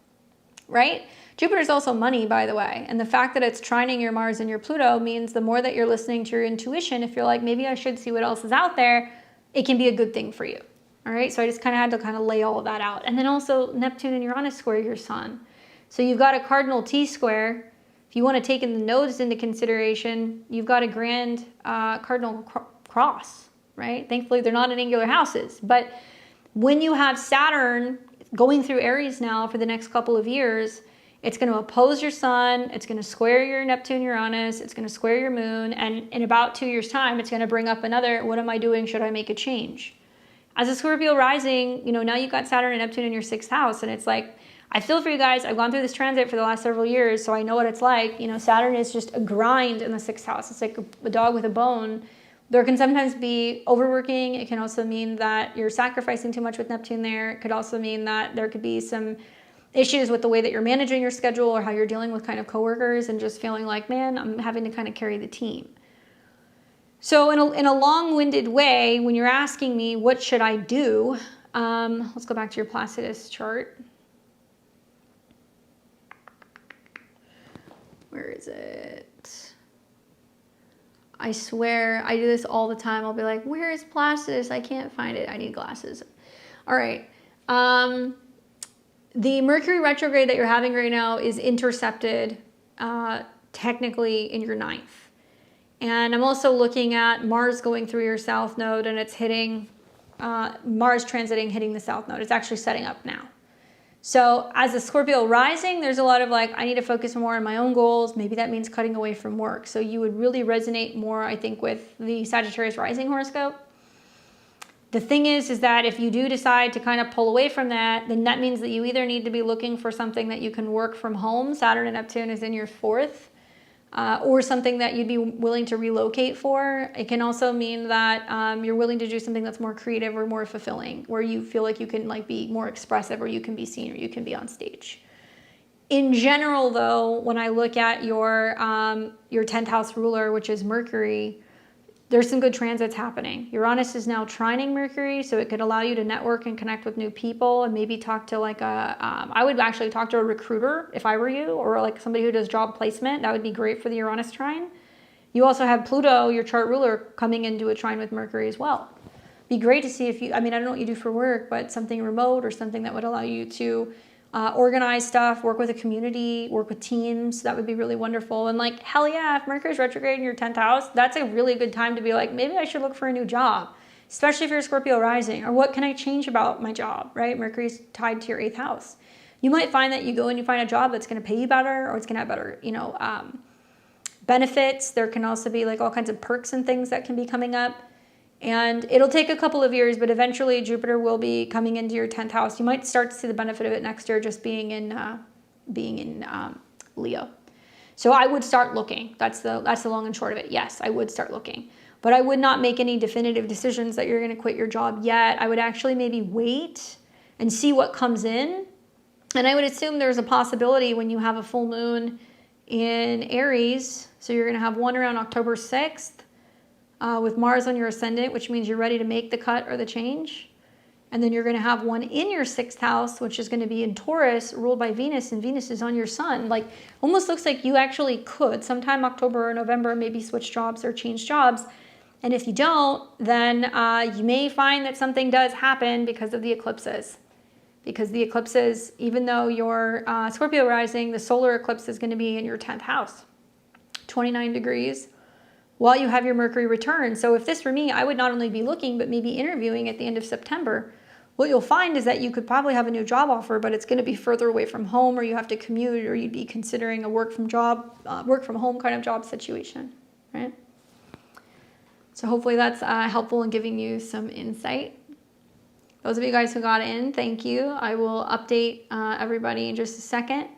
right? Jupiter's also money, by the way, and the fact that it's trining your Mars and your Pluto means the more that you're listening to your intuition, if you're like, maybe I should see what else is out there, it can be a good thing for you, all right? So I just kind of had to kind of lay all of that out. And then also Neptune and Uranus square your sun. So you've got a cardinal T-square. If you want to take in the nodes into consideration, you've got a grand cardinal cross, right? Thankfully, they're not in angular houses. But when you have Saturn going through Aries now for the next couple of years, it's going to oppose your sun. It's going to square your Neptune, Uranus. It's going to square your moon. And in about 2 years' time, it's going to bring up another, what am I doing? Should I make a change? As a Scorpio rising, you know, now you've got Saturn and Neptune in your 6th house. And it's like, I feel for you guys. I've gone through this transit for the last several years, so I know what it's like. You know, Saturn is just a grind in the 6th house. It's like a dog with a bone. There can sometimes be overworking. It can also mean that you're sacrificing too much with Neptune there. It could also mean that there could be some issues with the way that you're managing your schedule or how you're dealing with kind of coworkers and just feeling like, man, I'm having to kind of carry the team. So in a long-winded way, when you're asking me, what should I do? Let's go back to your Placidus chart. Where is it? I swear, I do this all the time. I'll be like, where is Placidus? I can't find it. I need glasses. All right. The Mercury retrograde that you're having right now is intercepted technically in your 9th. And I'm also looking at Mars going through your south node, and it's hitting, Mars transiting, hitting the south node. It's actually setting up now. So as a Scorpio rising, there's a lot of like, I need to focus more on my own goals. Maybe that means cutting away from work. So you would really resonate more, I think, with the Sagittarius rising horoscope. The thing is that if you do decide to kind of pull away from that, then that means that you either need to be looking for something that you can work from home. Saturn and Neptune is in your 4th. Or something that you'd be willing to relocate for. It can also mean that you're willing to do something that's more creative or more fulfilling, where you feel like you can like be more expressive, or you can be seen, or you can be on stage. In general, though, when I look at your 10th house ruler, which is Mercury, there's some good transits happening. Uranus is now trining Mercury, so it could allow you to network and connect with new people, and maybe talk to like I would actually talk to a recruiter if I were you, or like somebody who does job placement. That would be great for the Uranus trine. You also have Pluto, your chart ruler, coming into a trine with Mercury as well. Be great to see if you, I mean, I don't know what you do for work, but something remote or something that would allow you to organize stuff, work with a community, work with teams. That would be really wonderful. And like, hell yeah, if Mercury's retrograde in your 10th house, that's a really good time to be like, maybe I should look for a new job, especially if you're a Scorpio rising, or what can I change about my job, right? Mercury's tied to your 8th house. You might find that you go and you find a job that's going to pay you better, or it's going to have better, you know, benefits. There can also be like all kinds of perks and things that can be coming up. And it'll take a couple of years, but eventually Jupiter will be coming into your 10th house. You might start to see the benefit of it next year, just being in Leo. So I would start looking. That's the long and short of it. Yes, I would start looking. But I would not make any definitive decisions that you're going to quit your job yet. I would actually maybe wait and see what comes in. And I would assume there's a possibility when you have a full moon in Aries. So you're going to have one around October 6th with Mars on your ascendant, which means you're ready to make the cut or the change. And then you're going to have one in your 6th house, which is going to be in Taurus, ruled by Venus, and Venus is on your sun. Like, almost looks like you actually could sometime October or November maybe switch jobs or change jobs. And if you don't, then you may find that something does happen because of the eclipses. Because the eclipses, even though you're Scorpio rising, the solar eclipse is going to be in your 10th house, 29 degrees, while you have your Mercury return. So if this were me, I would not only be looking, but maybe interviewing at the end of September. What you'll find is that you could probably have a new job offer, but it's going to be further away from home, or you have to commute, or you'd be considering a work from home kind of job situation, right? So hopefully that's helpful in giving you some insight. Those of you guys who got in, thank you. I will update everybody in just a second.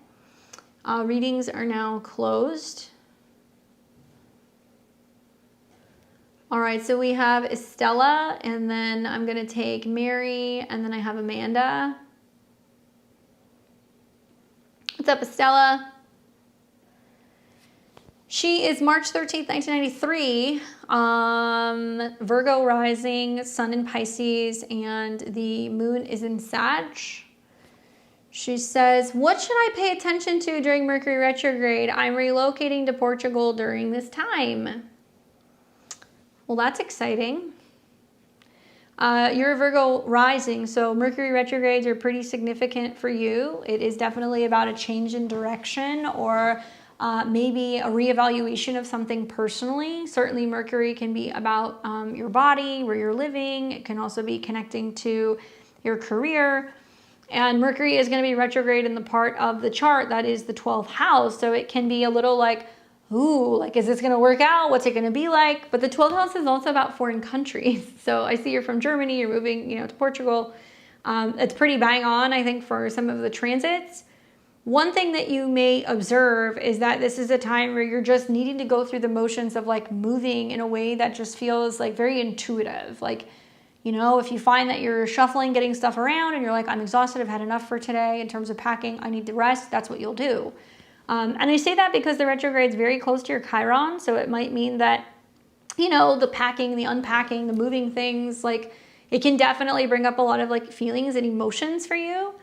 Readings are now closed. All right, so we have Estella, and then I'm going to take Mary, and then I have Amanda. What's up, Estella? She is March 13th, 1993, Virgo rising, sun in Pisces, and the moon is in Sag. She says, what should I pay attention to during Mercury retrograde? I'm relocating to Portugal during this time. Well, that's exciting. You're a Virgo rising, so Mercury retrogrades are pretty significant for you. It is definitely about a change in direction, or maybe a reevaluation of something personally. Certainly Mercury can be about your body, where you're living. It can also be connecting to your career. And Mercury is going to be retrograde in the part of the chart that is the 12th house. So it can be a little like, ooh, like, is this going to work out? What's it going to be like? But the 12th house is also about foreign countries. So I see you're from Germany, you're moving, to Portugal. It's pretty bang on, I think, for some of the transits. One thing that you may observe is that this is a time where you're just needing to go through the motions of like moving in a way that just feels like very intuitive. Like, if you find that you're shuffling, getting stuff around, and you're like, I'm exhausted, I've had enough for today in terms of packing, I need to rest, that's what you'll do. And I say that because the retrograde is very close to your Chiron, so it might mean that, the packing, the unpacking, the moving things, like, it can definitely bring up a lot of like feelings and emotions for you.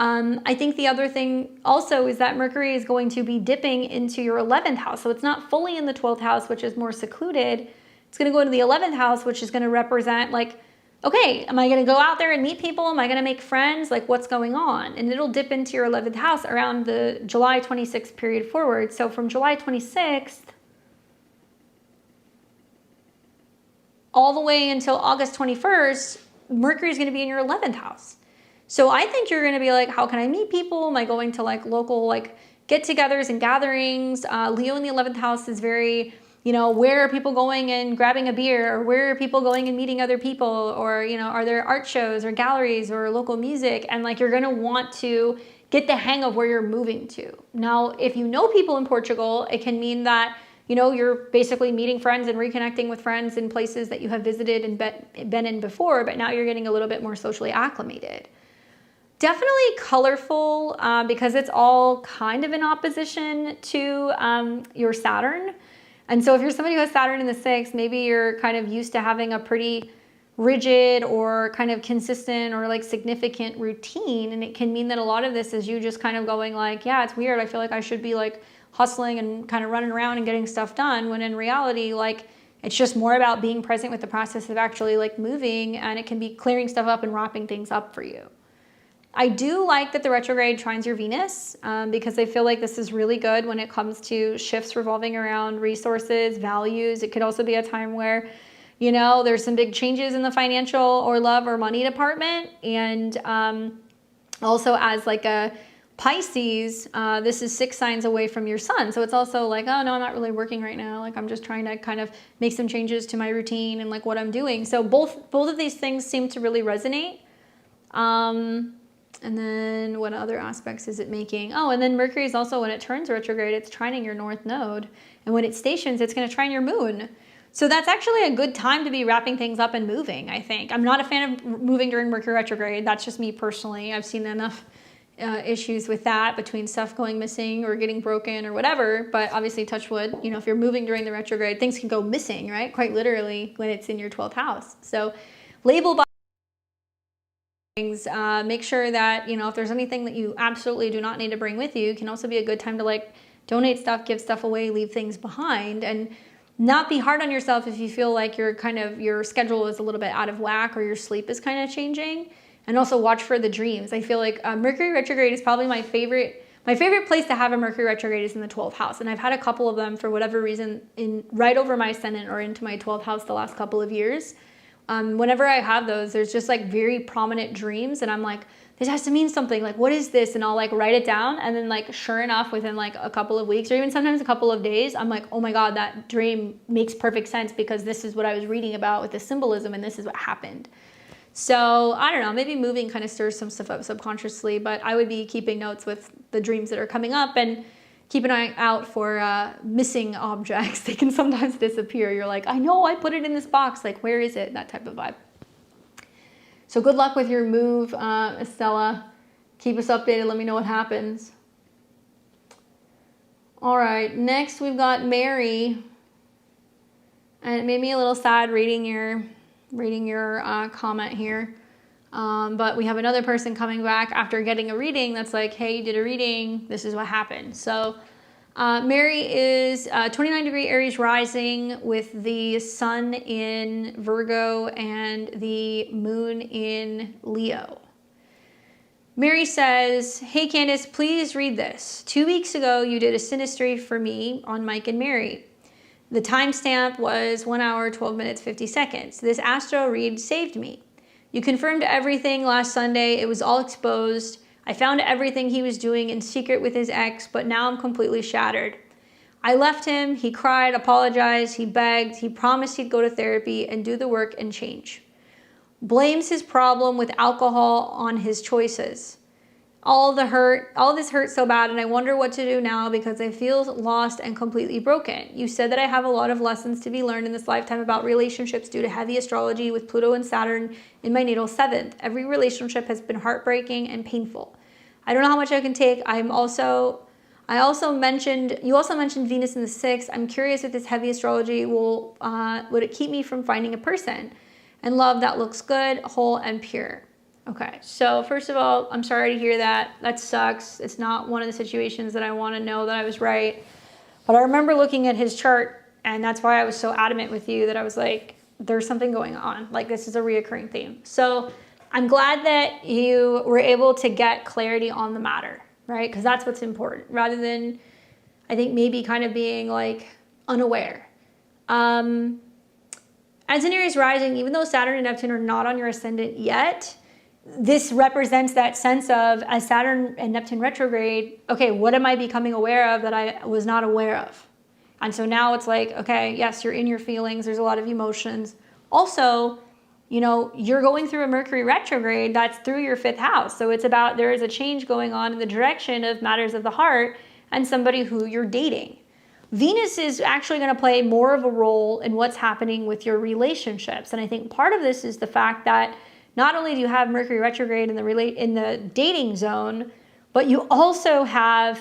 I think the other thing also is that Mercury is going to be dipping into your 11th house. So it's not fully in the 12th house, which is more secluded. It's going to go into the 11th house, which is going to represent like, okay, am I going to go out there and meet people? Am I going to make friends? Like, what's going on? And it'll dip into your 11th house around the July 26th period forward. So from July 26th all the way until August 21st, Mercury is going to be in your 11th house. So I think you're going to be like, how can I meet people? Am I going to like local like get-togethers and gatherings? Leo in the 11th house is very, where are people going and grabbing a beer? Or where are people going and meeting other people? Or, are there art shows or galleries or local music? And like, you're going to want to get the hang of where you're moving to. Now, if you know people in Portugal, it can mean that, you're basically meeting friends and reconnecting with friends in places that you have visited and been in before, but now you're getting a little bit more socially acclimated. Definitely colorful because it's all kind of in opposition to your Saturn. And so if you're somebody who has Saturn in the 6th, maybe you're kind of used to having a pretty rigid or kind of consistent or like significant routine. And it can mean that a lot of this is you just kind of going like, yeah, it's weird. I feel like I should be like hustling and kind of running around and getting stuff done, when in reality, like, it's just more about being present with the process of actually like moving, and it can be clearing stuff up and wrapping things up for you. I do like that the retrograde trines your Venus because I feel like this is really good when it comes to shifts revolving around resources, values. It could also be a time where, there's some big changes in the financial or love or money department. And also as like a Pisces, this is 6 signs away from your sun. So it's also like, oh no, I'm not really working right now. Like I'm just trying to kind of make some changes to my routine and like what I'm doing. So both of these things seem to really resonate. And then what other aspects is it making? Oh, and then Mercury is also, when it turns retrograde, it's trining your north node. And when it stations, it's going to trine your moon. So that's actually a good time to be wrapping things up and moving, I think. I'm not a fan of moving during Mercury retrograde. That's just me personally. I've seen enough issues with that, between stuff going missing or getting broken or whatever. But obviously, touch wood, you know, if you're moving during the retrograde, things can go missing, right? Quite literally when it's in your 12th house. So label by things, make sure that, you know, if there's anything that you absolutely do not need to bring with you, can also be a good time to like donate stuff, give stuff away, leave things behind, and not be hard on yourself if you feel like your schedule is a little bit out of whack or your sleep is kind of changing. And also watch for the dreams. I feel like Mercury retrograde is probably my favorite place to have a Mercury retrograde is in the 12th house. And I've had a couple of them for whatever reason right over my ascendant or into my 12th house the last couple of years. Whenever I have those, there's just like very prominent dreams and I'm like, this has to mean something. Like, what is this? And I'll like write it down. And then like, sure enough, within like a couple of weeks or even sometimes a couple of days, I'm like, oh my God, that dream makes perfect sense because this is what I was reading about with the symbolism and this is what happened. So I don't know, maybe moving kind of stirs some stuff up subconsciously, but I would be keeping notes with the dreams that are coming up and keep an eye out for missing objects. They can sometimes disappear. You're like, I know I put it in this box. Like, where is it? That type of vibe. So good luck with your move, Estella. Keep us updated. Let me know what happens. All right, next we've got Mary. And it made me a little sad reading your comment here. But we have another person coming back after getting a reading that's like, hey, you did a reading. This is what happened. So Mary is 29-degree Aries rising with the sun in Virgo and the moon in Leo. Mary says, hey, Candace, please read this. 2 weeks ago, you did a synastry for me on Mike and Mary. The timestamp was 1 hour, 12 minutes, 50 seconds. This astro read saved me. You confirmed everything last Sunday. It was all exposed. I found everything he was doing in secret with his ex, but now I'm completely shattered. I left him. He cried, apologized, he begged, he promised he'd go to therapy and do the work and change. Blames his problem with alcohol on his choices. All this hurt so bad, and I wonder what to do now because I feel lost and completely broken. You said that I have a lot of lessons to be learned in this lifetime about relationships due to heavy astrology with Pluto and Saturn in my natal 7th. Every relationship has been heartbreaking and painful. I don't know how much I can take. You also mentioned Venus in the 6th. I'm curious if this heavy astrology would it keep me from finding a person and love that looks good, whole, and pure. Okay, so first of all, I'm sorry to hear that. That sucks. It's not one of the situations that I want to know that I was right. But I remember looking at his chart, and that's why I was so adamant with you that I was like, there's something going on. Like, this is a reoccurring theme. So I'm glad that you were able to get clarity on the matter, right? Because that's what's important, rather than, I think, maybe kind of being like unaware. As an Aries rising, even though Saturn and Neptune are not on your ascendant yet, this represents that sense of, as Saturn and Neptune retrograde, okay, what am I becoming aware of that I was not aware of? And so now it's like, okay, yes, you're in your feelings. There's a lot of emotions. Also, you know, you're going through a Mercury retrograde that's through your 5th house. So it's about, there is a change going on in the direction of matters of the heart and somebody who you're dating. Venus is actually going to play more of a role in what's happening with your relationships. And I think part of this is the fact that not only do you have Mercury retrograde in the dating zone, but you also have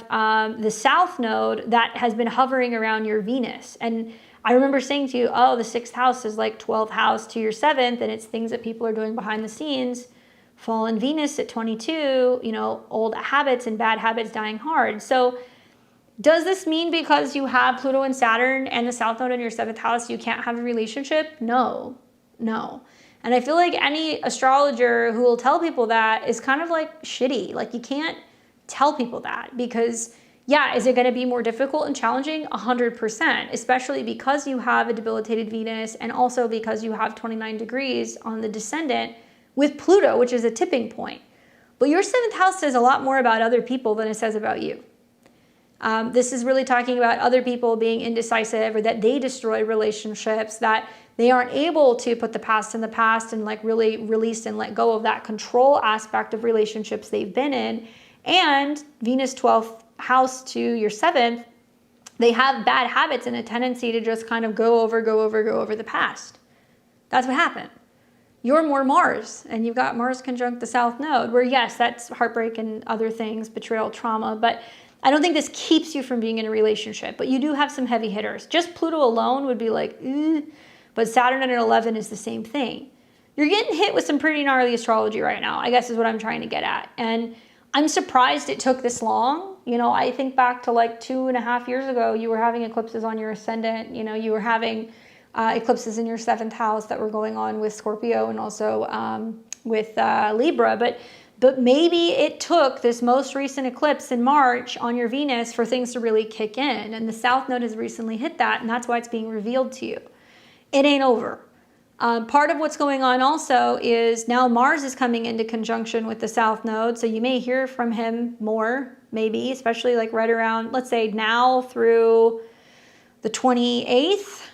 the South Node that has been hovering around your Venus. And I remember saying to you, oh, the 6th house is like 12th house to your 7th, and it's things that people are doing behind the scenes. Fallen Venus at 22, you know, old habits and bad habits dying hard. So does this mean because you have Pluto and Saturn and the South Node in your 7th house, you can't have a relationship? No. And I feel like any astrologer who will tell people that is kind of like shitty. Like, you can't tell people that because, yeah, is it going to be more difficult and challenging? 100%, especially because you have a debilitated Venus and also because you have 29 degrees on the descendant with Pluto, which is a tipping point. But your 7th house says a lot more about other people than it says about you. This is really talking about other people being indecisive, or that they destroy relationships, that they aren't able to put the past in the past and like really release and let go of that control aspect of relationships they've been in. And Venus 12th house to your 7th, they have bad habits and a tendency to just kind of go over the past. That's what happened. You're more Mars, and you've got Mars conjunct the South Node, where yes, that's heartbreak and other things, betrayal, trauma, but I don't think this keeps you from being in a relationship, but you do have some heavy hitters. Just Pluto alone would be like, but Saturn at an 11 is the same thing. You're getting hit with some pretty gnarly astrology right now, I guess is what I'm trying to get at. And I'm surprised it took this long. You know, I think back to like 2.5 years ago, you were having eclipses on your ascendant, you know, you were having eclipses in your 7th house that were going on with Scorpio and also with Libra, but maybe it took this most recent eclipse in March on your Venus for things to really kick in. And the South Node has recently hit that, and that's why it's being revealed to you. It ain't over. Part of what's going on also is now Mars is coming into conjunction with the South Node, so you may hear from him more, maybe, especially like right around, let's say now through the 28th.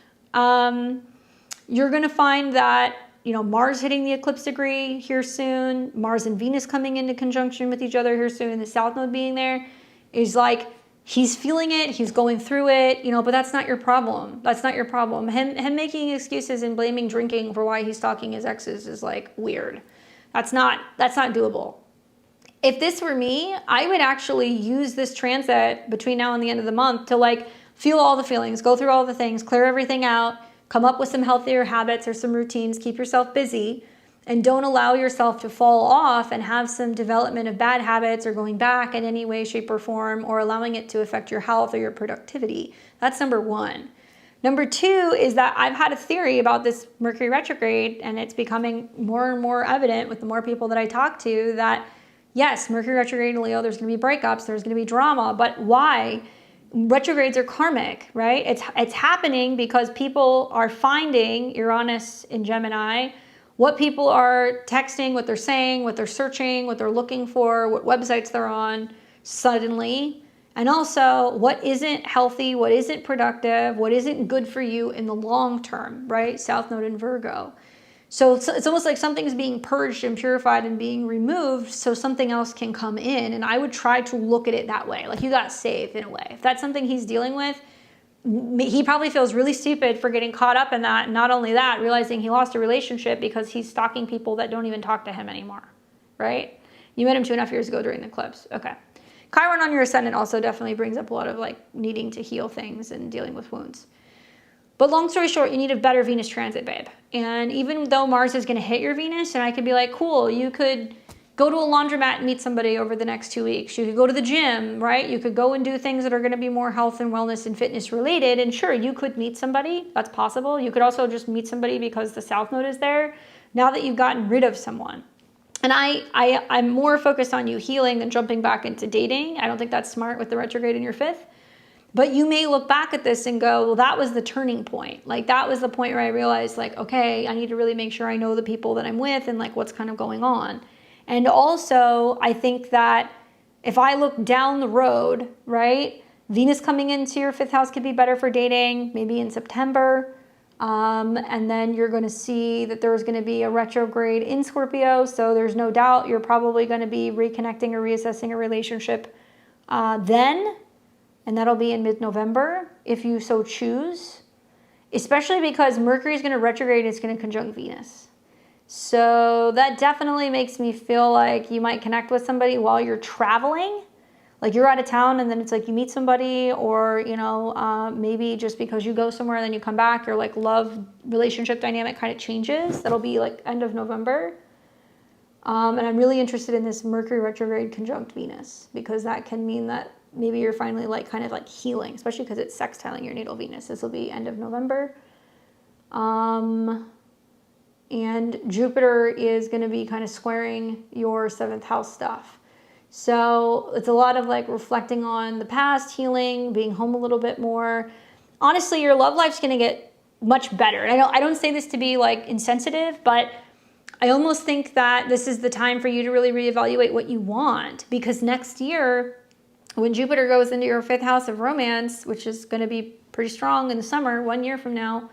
You're going to find that, you know, Mars hitting the eclipse degree here soon, Mars and Venus coming into conjunction with each other here soon, and the South Node being there is like, he's feeling it, he's going through it, you know, but that's not your problem. That's not your problem. Him making excuses and blaming drinking for why he's stalking his exes is like weird. That's not doable. If this were me, I would actually use this transit between now and the end of the month to like feel all the feelings, go through all the things, clear everything out, come up with some healthier habits or some routines, keep yourself busy, and don't allow yourself to fall off and have some development of bad habits or going back in any way, shape, or form, or allowing it to affect your health or your productivity. That's number one. Number two is that I've had a theory about this Mercury retrograde, and it's becoming more and more evident with the more people that I talk to that, yes, Mercury retrograde in Leo, there's going to be breakups, there's going to be drama, but why? Retrogrades are karmic, right? It's happening because people are finding Uranus in Gemini, what people are texting, what they're saying, what they're searching, what they're looking for, what websites they're on suddenly, and also what isn't healthy, what isn't productive, what isn't good for you in the long term, right? South Node in Virgo. So it's almost like something's being purged and purified and being removed so something else can come in. And I would try to look at it that way. Like you got saved in a way. If that's something he's dealing with, he probably feels really stupid for getting caught up in that. And not only that, realizing he lost a relationship because he's stalking people that don't even talk to him anymore, right? You met him 2.5 years ago during the eclipse. Okay. Chiron on your ascendant also definitely brings up a lot of like needing to heal things and dealing with wounds. But long story short, you need a better Venus transit, babe. And even though Mars is going to hit your Venus, and I could be like, cool, you could go to a laundromat and meet somebody over the next 2 weeks. You could go to the gym, right? You could go and do things that are going to be more health and wellness and fitness related. And sure, you could meet somebody. That's possible. You could also just meet somebody because the South Node is there now that you've gotten rid of someone. And I'm more focused on you healing than jumping back into dating. I don't think that's smart with the retrograde in your 5th. But you may look back at this and go, well, that was the turning point. Like that was the point where I realized like, okay, I need to really make sure I know the people that I'm with and like what's kind of going on. And also I think that if I look down the road, right, Venus coming into your 5th house could be better for dating, maybe in September. And then you're going to see that there's going to be a retrograde in Scorpio. So there's no doubt you're probably going to be reconnecting or reassessing a relationship then. And that'll be in mid-November if you so choose, especially because Mercury is going to retrograde and it's going to conjunct Venus. So that definitely makes me feel like you might connect with somebody while you're traveling. Like you're out of town and then it's like you meet somebody, or, you know, maybe just because you go somewhere and then you come back, your like love relationship dynamic kind of changes. That'll be like end of November. And I'm really interested in this Mercury retrograde conjunct Venus because that can mean that maybe you're finally like kind of like healing, especially because it's sextiling your natal Venus. This will be end of November. And Jupiter is going to be kind of squaring your 7th house stuff. So it's a lot of like reflecting on the past, healing, being home a little bit more. Honestly, your love life's going to get much better. And I don't say this to be like insensitive, but I almost think that this is the time for you to really reevaluate what you want, because next year, when Jupiter goes into your 5th house of romance, which is going to be pretty strong in the summer, 1 year from now,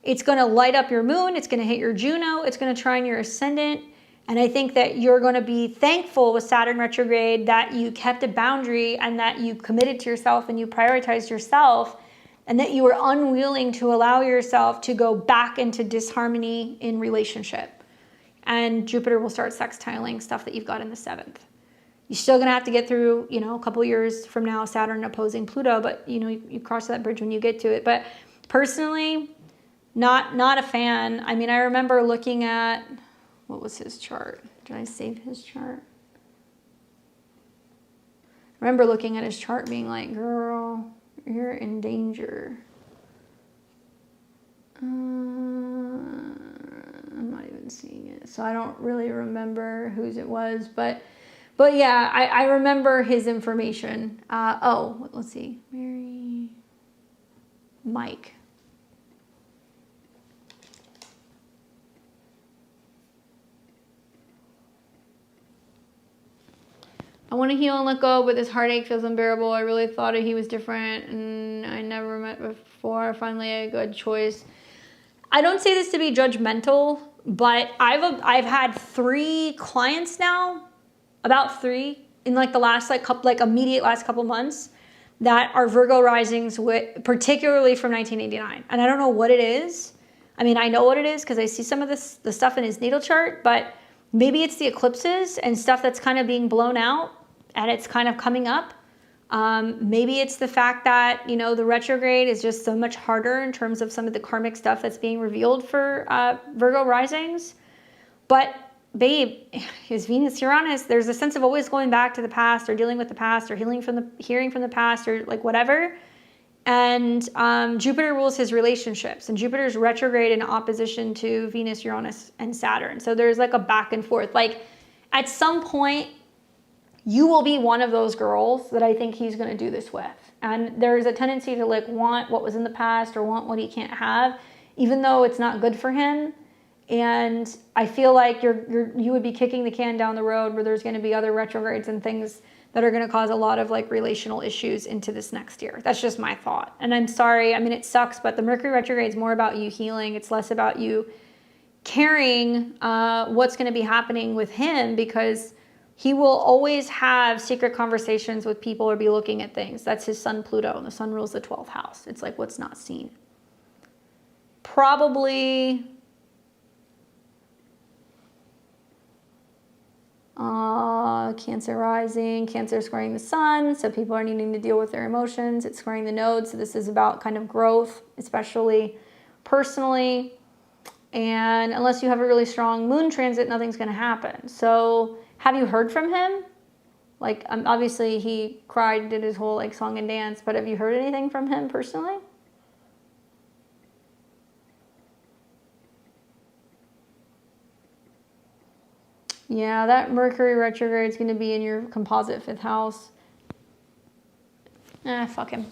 it's going to light up your moon. It's going to hit your Juno. It's going to trine your ascendant. And I think that you're going to be thankful with Saturn retrograde that you kept a boundary and that you committed to yourself and you prioritized yourself, and that you were unwilling to allow yourself to go back into disharmony in relationship. And Jupiter will start sextiling stuff that you've got in the 7th. You're still going to have to get through, you know, a couple years from now, Saturn opposing Pluto, but, you know, you cross that bridge when you get to it. But personally, not a fan. I mean, I remember looking at, what was his chart? Did I save his chart? I remember looking at his chart being like, girl, you're in danger. I'm not even seeing it, so I don't really remember whose it was, but yeah, I remember his information. Let's see, Mike. I want to heal and let go, but this heartache feels unbearable. I really thought he was different, and I never met before. Finally, a good choice. I don't say this to be judgmental, but I've had 3 clients now, about 3 in like the last immediate last couple months, that are Virgo risings, particularly from 1989, and I don't know what it is. I mean, I know what it is because I see some of the stuff in his natal chart, but maybe it's the eclipses and stuff that's kind of being blown out and it's kind of coming up. Maybe it's the fact that, you know, the retrograde is just so much harder in terms of some of the karmic stuff that's being revealed for Virgo risings. But babe, his Venus Uranus, there's a sense of always going back to the past or dealing with the past or hearing from the past or like whatever. And Jupiter rules his relationships, and Jupiter's retrograde in opposition to Venus, Uranus, and Saturn. So there's like a back and forth. Like at some point, you will be one of those girls that I think he's going to do this with. And there's a tendency to like want what was in the past or want what he can't have, even though it's not good for him. And I feel like you would be kicking the can down the road where there's going to be other retrogrades and things that are going to cause a lot of like relational issues into this next year. That's just my thought. And I'm sorry. I mean, it sucks, but the Mercury retrograde is more about you healing. It's less about you caring what's going to be happening with him, because he will always have secret conversations with people or be looking at things. That's his sun Pluto, and the sun rules the 12th house. It's like what's not seen. Probably Cancer rising, Cancer squaring the sun, so people are needing to deal with their emotions. It's squaring the nodes, so this is about kind of growth, especially personally. And unless you have a really strong moon transit, nothing's going to happen. So have you heard from him? Like, obviously he cried, did his whole like song and dance, but have you heard anything from him personally? Yeah, that Mercury retrograde is going to be in your composite 5th house. Fuck him.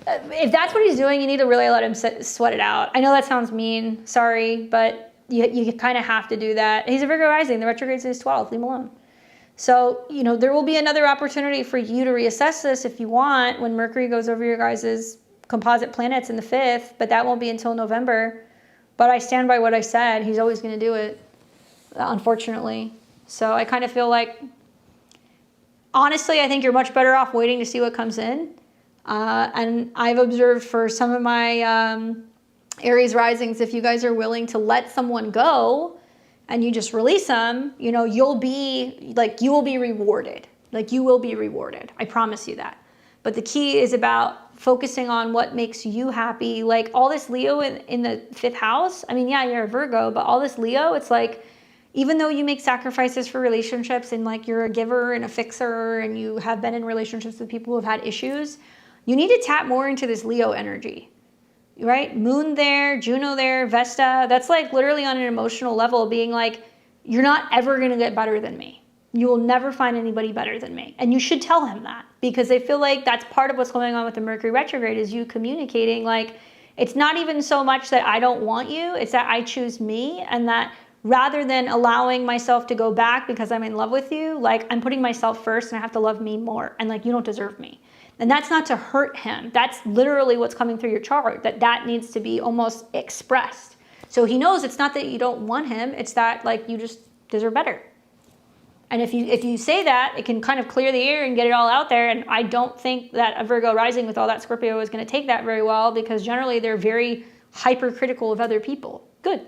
If that's what he's doing, you need to really let him sweat it out. I know that sounds mean. Sorry, but you kind of have to do that. He's a Virgo rising. The retrograde's in his 12th. Leave him alone. So, you know, there will be another opportunity for you to reassess this if you want when Mercury goes over your guys' composite planets in the 5th, but that won't be until November. But I stand by what I said. He's always going to do it, unfortunately. So I kind of feel like, honestly, I think you're much better off waiting to see what comes in. And I've observed for some of my Aries risings, if you guys are willing to let someone go and you just release them, you know, you will be rewarded. Like, you will be rewarded. I promise you that. But the key is about focusing on what makes you happy. Like, all this Leo in the 5th house, I mean, yeah, you're a Virgo, but all this Leo, it's like, even though you make sacrifices for relationships and like you're a giver and a fixer and you have been in relationships with people who have had issues, you need to tap more into this Leo energy, right? Moon there, Juno there, Vesta. That's like literally on an emotional level being like, you're not ever going to get better than me. You will never find anybody better than me. And you should tell him that, because I feel like that's part of what's going on with the Mercury retrograde is you communicating like, it's not even so much that I don't want you, it's that I choose me, and that rather than allowing myself to go back because I'm in love with you, like I'm putting myself first and I have to love me more. And like, you don't deserve me. And that's not to hurt him. That's literally what's coming through your chart, that needs to be almost expressed. So he knows it's not that you don't want him. It's that like, you just deserve better. And if you say that, it can kind of clear the air and get it all out there. And I don't think that a Virgo rising with all that Scorpio is going to take that very well, because generally they're very hypercritical of other people. Good.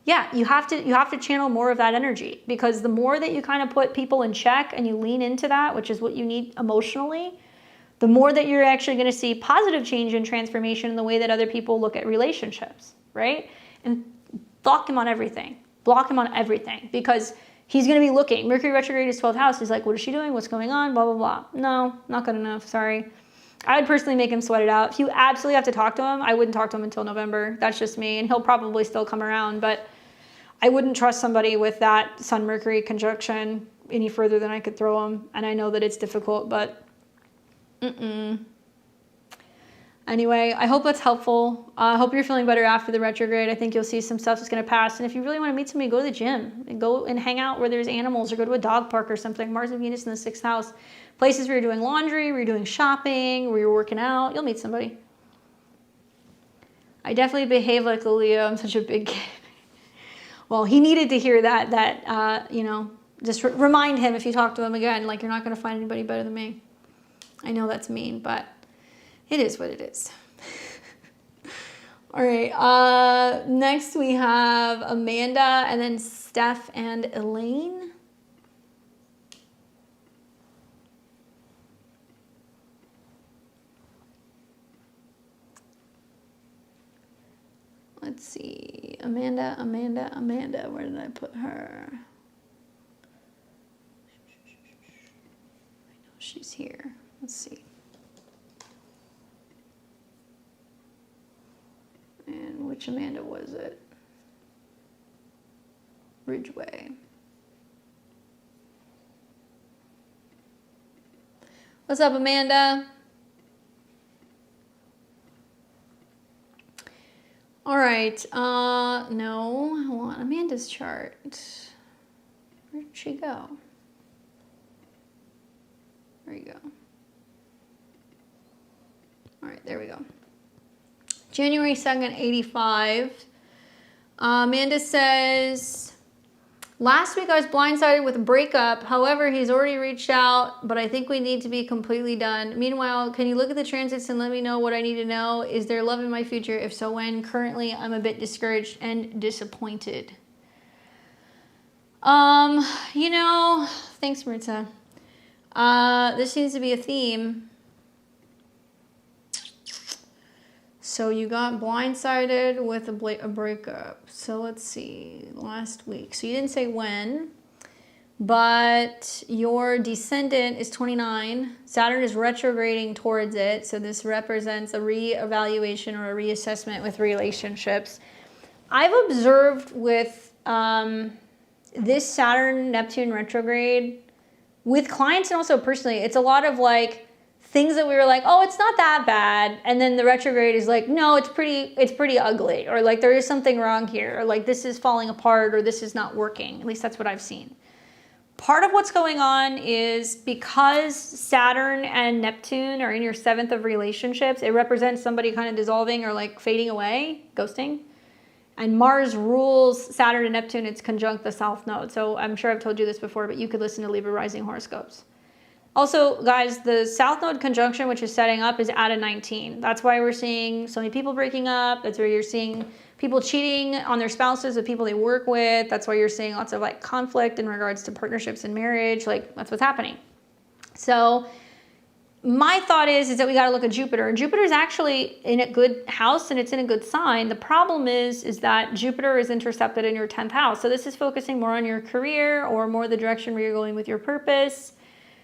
Yeah, you have to channel more of that energy, because the more that you kind of put people in check and you lean into that, which is what you need emotionally, the more that you're actually going to see positive change and transformation in the way that other people look at relationships, right? And block him on everything. Block him on everything, because he's going to be looking. Mercury retrograde is 12th house. He's like, what is she doing? What's going on? Blah, blah, blah. No, not good enough. Sorry. I would personally make him sweat it out. If you absolutely have to talk to him, I wouldn't talk to him until November. That's just me. And he'll probably still come around. But I wouldn't trust somebody with that Sun-Mercury conjunction any further than I could throw him. And I know that it's difficult, but Anyway, I hope that's helpful. I hope you're feeling better after the retrograde. I think you'll see some stuff that's going to pass. And if you really want to meet somebody, go to the gym and go and hang out where there's animals, or go to a dog park or something. Mars and Venus in the 6th house. Places where you're doing laundry, where you're doing shopping, where you're working out. You'll meet somebody. I definitely behave like a Leo. I'm such a big kid. Well, he needed to hear that, you know, just remind him if you talk to him again, like, you're not going to find anybody better than me. I know that's mean, but it is what it is. All right. Next we have Amanda, and then Steph and Elaine. Let's see. Amanda. Where did I put her? I know she's here. Let's see. And which Amanda was it? Ridgeway. What's up, Amanda? All right. No, I want Amanda's chart. Where did she go? There you go. All right, there we go. January 2nd, 85. Amanda says, last week I was blindsided with a breakup. However, he's already reached out, but I think we need to be completely done. Meanwhile, can you look at the transits and let me know what I need to know? Is there love in my future? If so, when? Currently, I'm a bit discouraged and disappointed. You know, thanks, Marissa. This seems to be a theme. So you got blindsided with a breakup. So let's see, last week. So you didn't say when, but your descendant is 29. Saturn is retrograding towards it. So this represents a reevaluation or a reassessment with relationships. I've observed with this Saturn-Neptune retrograde with clients and also personally, it's a lot of like, things that we were like, oh, it's not that bad. And then the retrograde is like, no, it's pretty ugly. Or like, there is something wrong here. Or like, this is falling apart, or this is not working. At least that's what I've seen. Part of what's going on is because Saturn and Neptune are in your 7th of relationships, it represents somebody kind of dissolving or like fading away, ghosting. And Mars rules Saturn and Neptune. It's conjunct the South Node. So I'm sure I've told you this before, but you could listen to Libra rising horoscopes. Also, guys, the South Node conjunction, which is setting up, is at a 19. That's why we're seeing so many people breaking up. That's where you're seeing people cheating on their spouses with people they work with. That's why you're seeing lots of like conflict in regards to partnerships and marriage. Like, that's what's happening. So my thought is that we got to look at Jupiter. And Jupiter is actually in a good house and it's in a good sign. The problem is that Jupiter is intercepted in your 10th house. So this is focusing more on your career or more the direction where you're going with your purpose.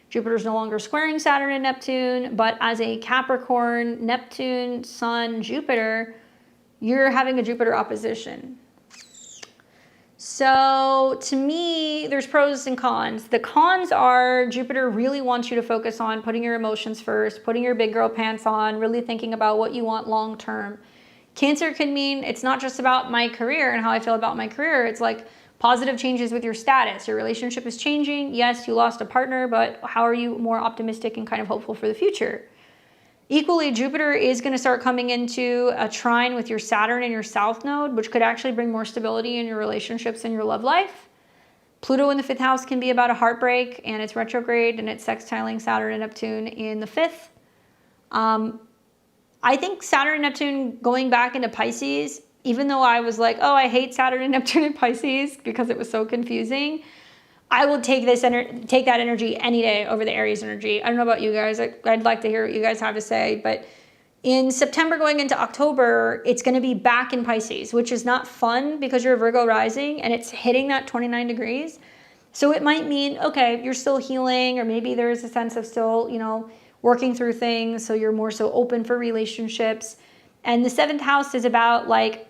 Jupiter's no longer squaring Saturn and Neptune, but as a Capricorn, Neptune, Sun, Jupiter, you're having a Jupiter opposition. So to me, there's pros and cons. The cons are Jupiter really wants you to focus on putting your emotions first, putting your big girl pants on, really thinking about what you want long term. Cancer can mean it's not just about my career and how I feel about my career. It's like, Positive changes with your status. Your relationship is changing. Yes, you lost a partner, but how are you more optimistic and kind of hopeful for the future? Equally, Jupiter is going to start coming into a trine with your Saturn and your South Node, which could actually bring more stability in your relationships and your love life. Pluto in the 5th house can be about a heartbreak, and it's retrograde, and it's sextiling Saturn and Neptune in the 5th. I think Saturn and Neptune going back into Pisces, even though I was like, oh, I hate Saturn and Neptune in Pisces because it was so confusing, I will take that energy any day over the Aries energy. I don't know about you guys. I'd like to hear what you guys have to say. But in September going into October, it's going to be back in Pisces, which is not fun because you're a Virgo rising and it's hitting that 29 degrees. So it might mean, okay, you're still healing, or maybe there's a sense of still, working through things. So you're more so open for relationships. And the 7th house is about like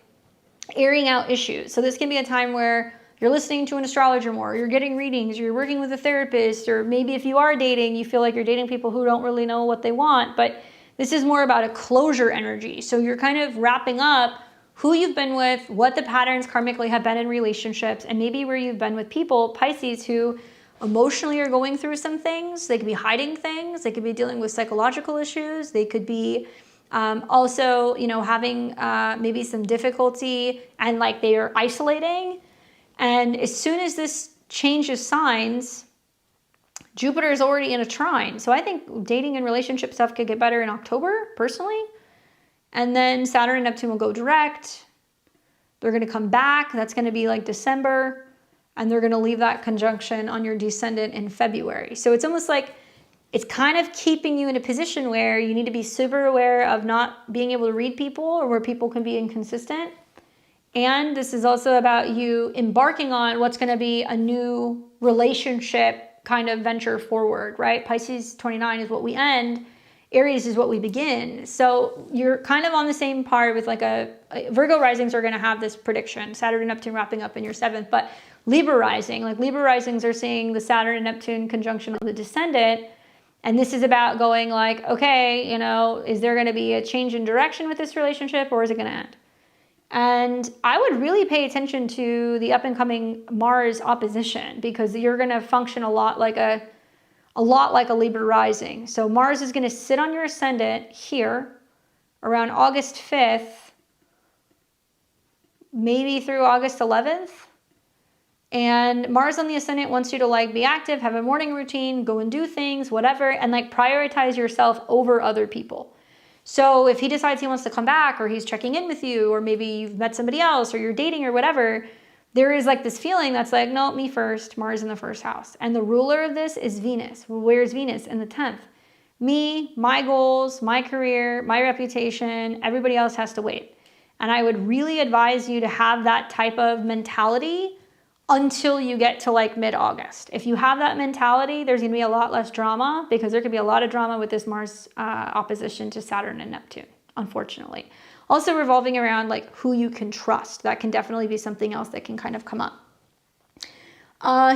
airing out issues. So this can be a time where you're listening to an astrologer more, you're getting readings, you're working with a therapist, or maybe if you are dating, you feel like you're dating people who don't really know what they want. But this is more about a closure energy. So you're kind of wrapping up who you've been with, what the patterns karmically have been in relationships, and maybe where you've been with people, Pisces, who emotionally are going through some things. They could be hiding things. They could be dealing with psychological issues. They could be also, having maybe some difficulty and like they are isolating. And as soon as this changes signs, Jupiter is already in a trine. So I think dating and relationship stuff could get better in October, personally. And then Saturn and Neptune will go direct. They're going to come back. That's going to be like December. And they're going to leave that conjunction on your descendant in February. So it's almost like it's kind of keeping you in a position where you need to be super aware of not being able to read people, or where people can be inconsistent. And this is also about you embarking on what's going to be a new relationship kind of venture forward, right? Pisces 29 is what we end. Aries is what we begin. So you're kind of on the same par with like Virgo risings are going to have this prediction. Saturn and Neptune wrapping up in your 7th. But Libra risings are seeing the Saturn and Neptune conjunction on the descendant. And this is about going like, okay, is there going to be a change in direction with this relationship, or is it going to end? And I would really pay attention to the up and coming Mars opposition, because you're going to function a lot like a Libra rising. So Mars is going to sit on your ascendant here around August 5th, maybe through August 11th. And Mars on the ascendant wants you to like be active, have a morning routine, go and do things, whatever, and like prioritize yourself over other people. So if he decides he wants to come back, or he's checking in with you, or maybe you've met somebody else, or you're dating or whatever, there is like this feeling that's like, no, me first, Mars in the 1st house. And the ruler of this is Venus. Well, where's Venus? In the 10th. Me, my goals, my career, my reputation, everybody else has to wait. And I would really advise you to have that type of mentality until you get to like mid-August. If you have that mentality, there's going to be a lot less drama, because there could be a lot of drama with this Mars opposition to Saturn and Neptune, unfortunately. Also revolving around like who you can trust. That can definitely be something else that can kind of come up.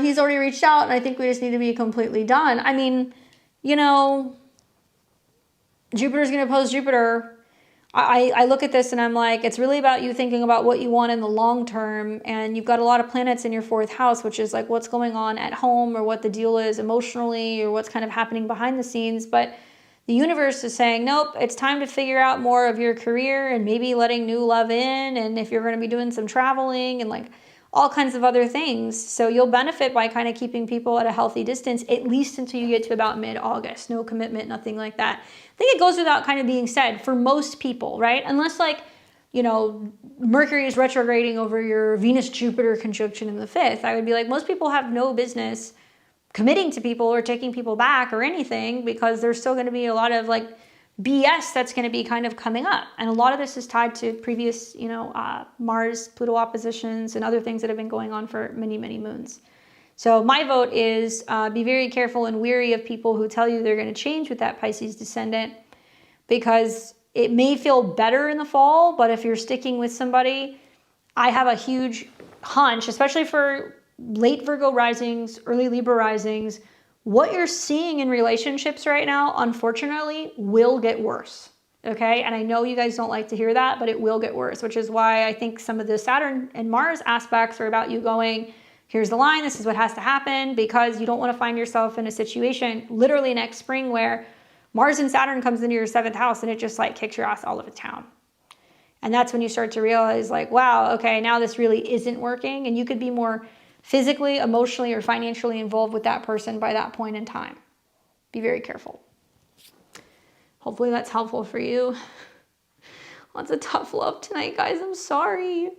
He's already reached out, and I think we just need to be completely done. I mean, Jupiter's going to oppose Jupiter. I look at this and I'm like, it's really about you thinking about what you want in the long term. And you've got a lot of planets in your 4th house, which is like what's going on at home, or what the deal is emotionally, or what's kind of happening behind the scenes. But the universe is saying, nope, it's time to figure out more of your career, and maybe letting new love in. And if you're going to be doing some traveling and like all kinds of other things. So you'll benefit by kind of keeping people at a healthy distance, at least until you get to about mid-August. No commitment, nothing like that. I think it goes without kind of being said for most people, right? Unless like, Mercury is retrograding over your Venus-Jupiter conjunction in the 5th. I would be like, most people have no business committing to people or taking people back or anything, because there's still going to be a lot of like BS that's going to be kind of coming up. And a lot of this is tied to previous, Mars-Pluto oppositions and other things that have been going on for many, many moons. So my vote is be very careful and wary of people who tell you they're going to change with that Pisces descendant, because it may feel better in the fall, but if you're sticking with somebody, I have a huge hunch, especially for late Virgo risings, early Libra risings, what you're seeing in relationships right now, unfortunately, will get worse, okay? And I know you guys don't like to hear that, but it will get worse, which is why I think some of the Saturn and Mars aspects are about you going, Here's the line. This is what has to happen, because you don't want to find yourself in a situation literally next spring where Mars and Saturn comes into your 7th house and it just like kicks your ass all over town. And that's when you start to realize like, wow, okay, now this really isn't working. And you could be more physically, emotionally, or financially involved with that person by that point in time. Be very careful. Hopefully that's helpful for you. Lots of tough love tonight, guys. I'm sorry.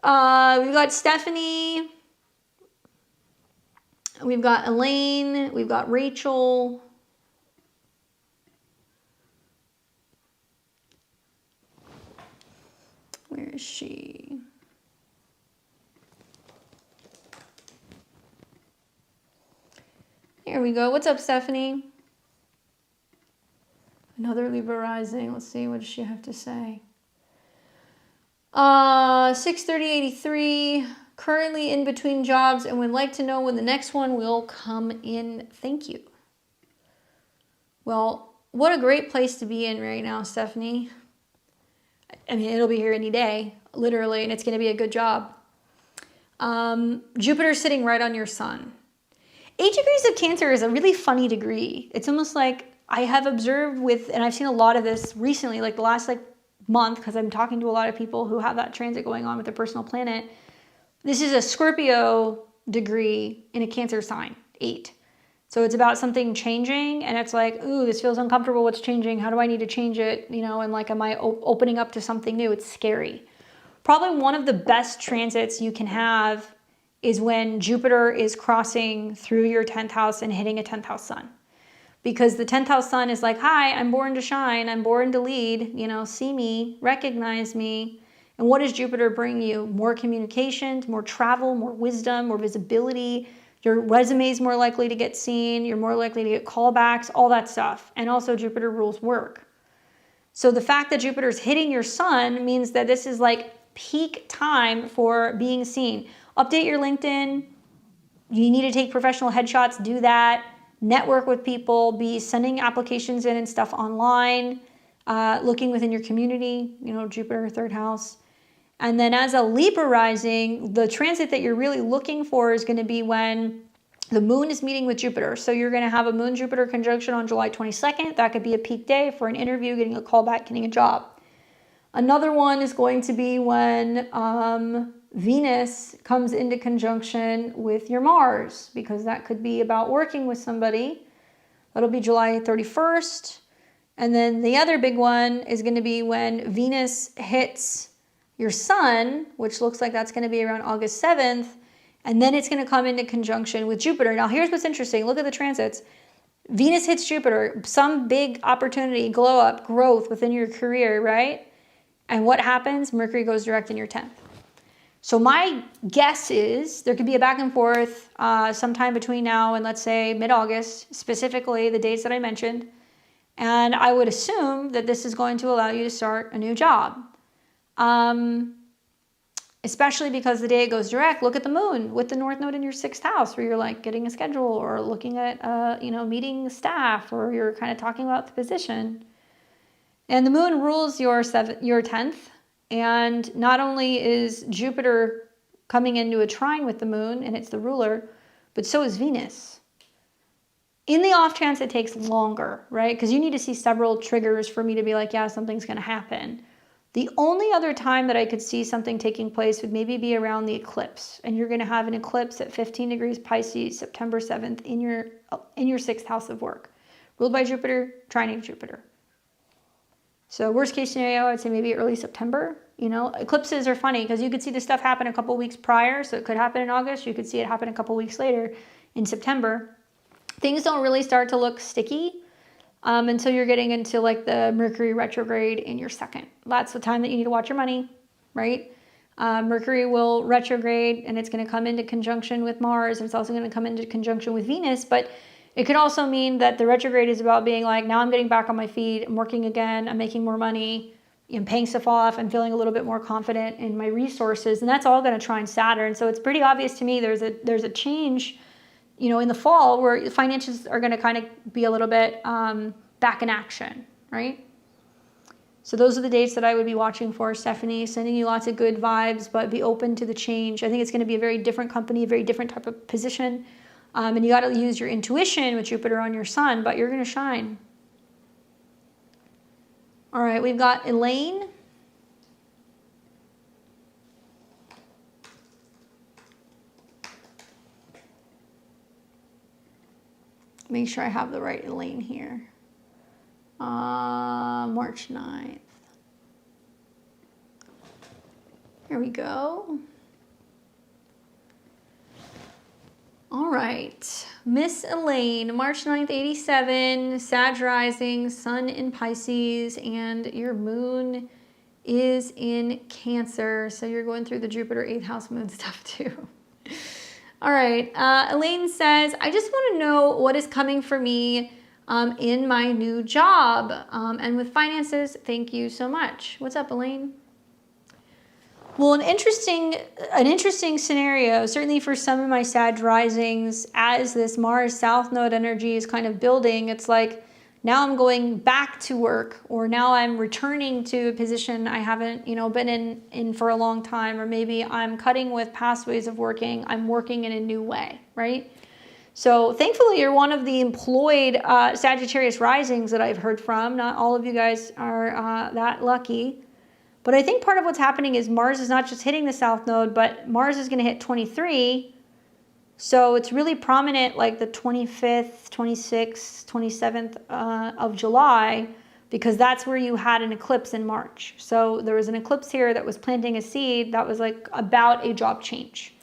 We've got Stephanie. We've got Elaine. We've got Rachel. Where is she? Here we go. What's up, Stephanie? Another Libra rising. Let's see, what does she have to say? 6/30/83. Currently in between jobs and would like to know when the next one will come in. Thank you. Well, what a great place to be in right now, Stephanie. I mean, it'll be here any day, literally, and it's going to be a good job. Jupiter's sitting right on your sun. 8 degrees of Cancer is a really funny degree. It's almost like I have observed with, and I've seen a lot of this recently, like the last month, because I'm talking to a lot of people who have that transit going on with their personal planet. This is a Scorpio degree in a Cancer sign, 8. So it's about something changing, and it's like, ooh, this feels uncomfortable. What's changing? How do I need to change it? You know, and like, am I opening up to something new? It's scary. Probably one of the best transits you can have is when Jupiter is crossing through your 10th house and hitting a 10th house sun. Because the 10th house sun is like, hi, I'm born to shine. I'm born to lead. You know, see me, recognize me. And what does Jupiter bring you? More communications, more travel, more wisdom, more visibility. Your resume is more likely to get seen. You're more likely to get callbacks, all that stuff. And also Jupiter rules work. So the fact that Jupiter's hitting your sun means that this is like peak time for being seen. Update your LinkedIn. You need to take professional headshots, do that. Network with people, be sending applications in and stuff online, looking within your community, you know, Jupiter, 3rd house. And then as a Libra rising, the transit that you're really looking for is going to be when the moon is meeting with Jupiter. So you're going to have a moon-Jupiter conjunction on July 22nd. That could be a peak day for an interview, getting a call back, getting a job. Another one is going to be when Venus comes into conjunction with your Mars, because that could be about working with somebody. That'll be July 31st. And then the other big one is going to be when Venus hits your sun, which looks like that's going to be around August 7th. And then it's going to come into conjunction with Jupiter. Now, here's what's interesting. Look at the transits. Venus hits Jupiter, some big opportunity, glow up, growth within your career, right? And what happens? Mercury goes direct in your 10th. So my guess is there could be a back and forth sometime between now and, let's say, mid-August, specifically the dates that I mentioned. And I would assume that this is going to allow you to start a new job. Especially because the day it goes direct, look at the moon with the North Node in your 6th house, where you're like getting a schedule or looking at, meeting staff, or you're kind of talking about the position. And the moon rules your 10th. And not only is Jupiter coming into a trine with the moon, and it's the ruler, but so is Venus. In the off chance it takes longer, right? Because you need to see several triggers for me to be like, yeah, something's going to happen. The only other time that I could see something taking place would maybe be around the eclipse. And you're going to have an eclipse at 15 degrees Pisces, September 7th, in your 6th house of work. Ruled by Jupiter, trining Jupiter. So worst case scenario, I'd say maybe early September. You know, eclipses are funny because you could see this stuff happen a couple weeks prior. So it could happen in August. You could see it happen a couple weeks later in September. Things don't really start to look sticky until you're getting into like the Mercury retrograde in your 2nd. That's the time that you need to watch your money, right? Mercury will retrograde, and it's going to come into conjunction with Mars. And it's also going to come into conjunction with Venus. But it could also mean that the retrograde is about being like, now I'm getting back on my feet. I'm working again. I'm making more money. I'm paying stuff off. I'm feeling a little bit more confident in my resources. And that's all going to trine Saturn. So it's pretty obvious to me there's a change, you know, in the fall where finances are going to kind of be a little bit back in action, right? So those are the dates that I would be watching for, Stephanie. Sending you lots of good vibes, but be open to the change. I think it's going to be a very different company, a very different type of position. And you got to use your intuition with Jupiter on your sun, but you're going to shine. All right, we've got Elaine. Make sure I have the right Elaine here. March 9th. Here we go. All right. Miss Elaine, March 9th, 87, Sag rising, sun in Pisces, and your moon is in Cancer. So you're going through the Jupiter 8th house moon stuff too. All right. Elaine says, I just want to know what is coming for me in my new job and with finances. Thank you so much. What's up, Elaine? Well, an interesting scenario, certainly for some of my Sag risings, as this Mars South Node energy is kind of building, it's like now I'm going back to work, or now I'm returning to a position I haven't, been in for a long time, or maybe I'm cutting with past ways of working. I'm working in a new way, right? So thankfully, you're one of the employed Sagittarius risings that I've heard from. Not all of you guys are that lucky. But I think part of what's happening is Mars is not just hitting the South Node, but Mars is going to hit 23. So it's really prominent like the 25th, 26th, 27th of July, because that's where you had an eclipse in March. So there was an eclipse here that was planting a seed that was like about a job change.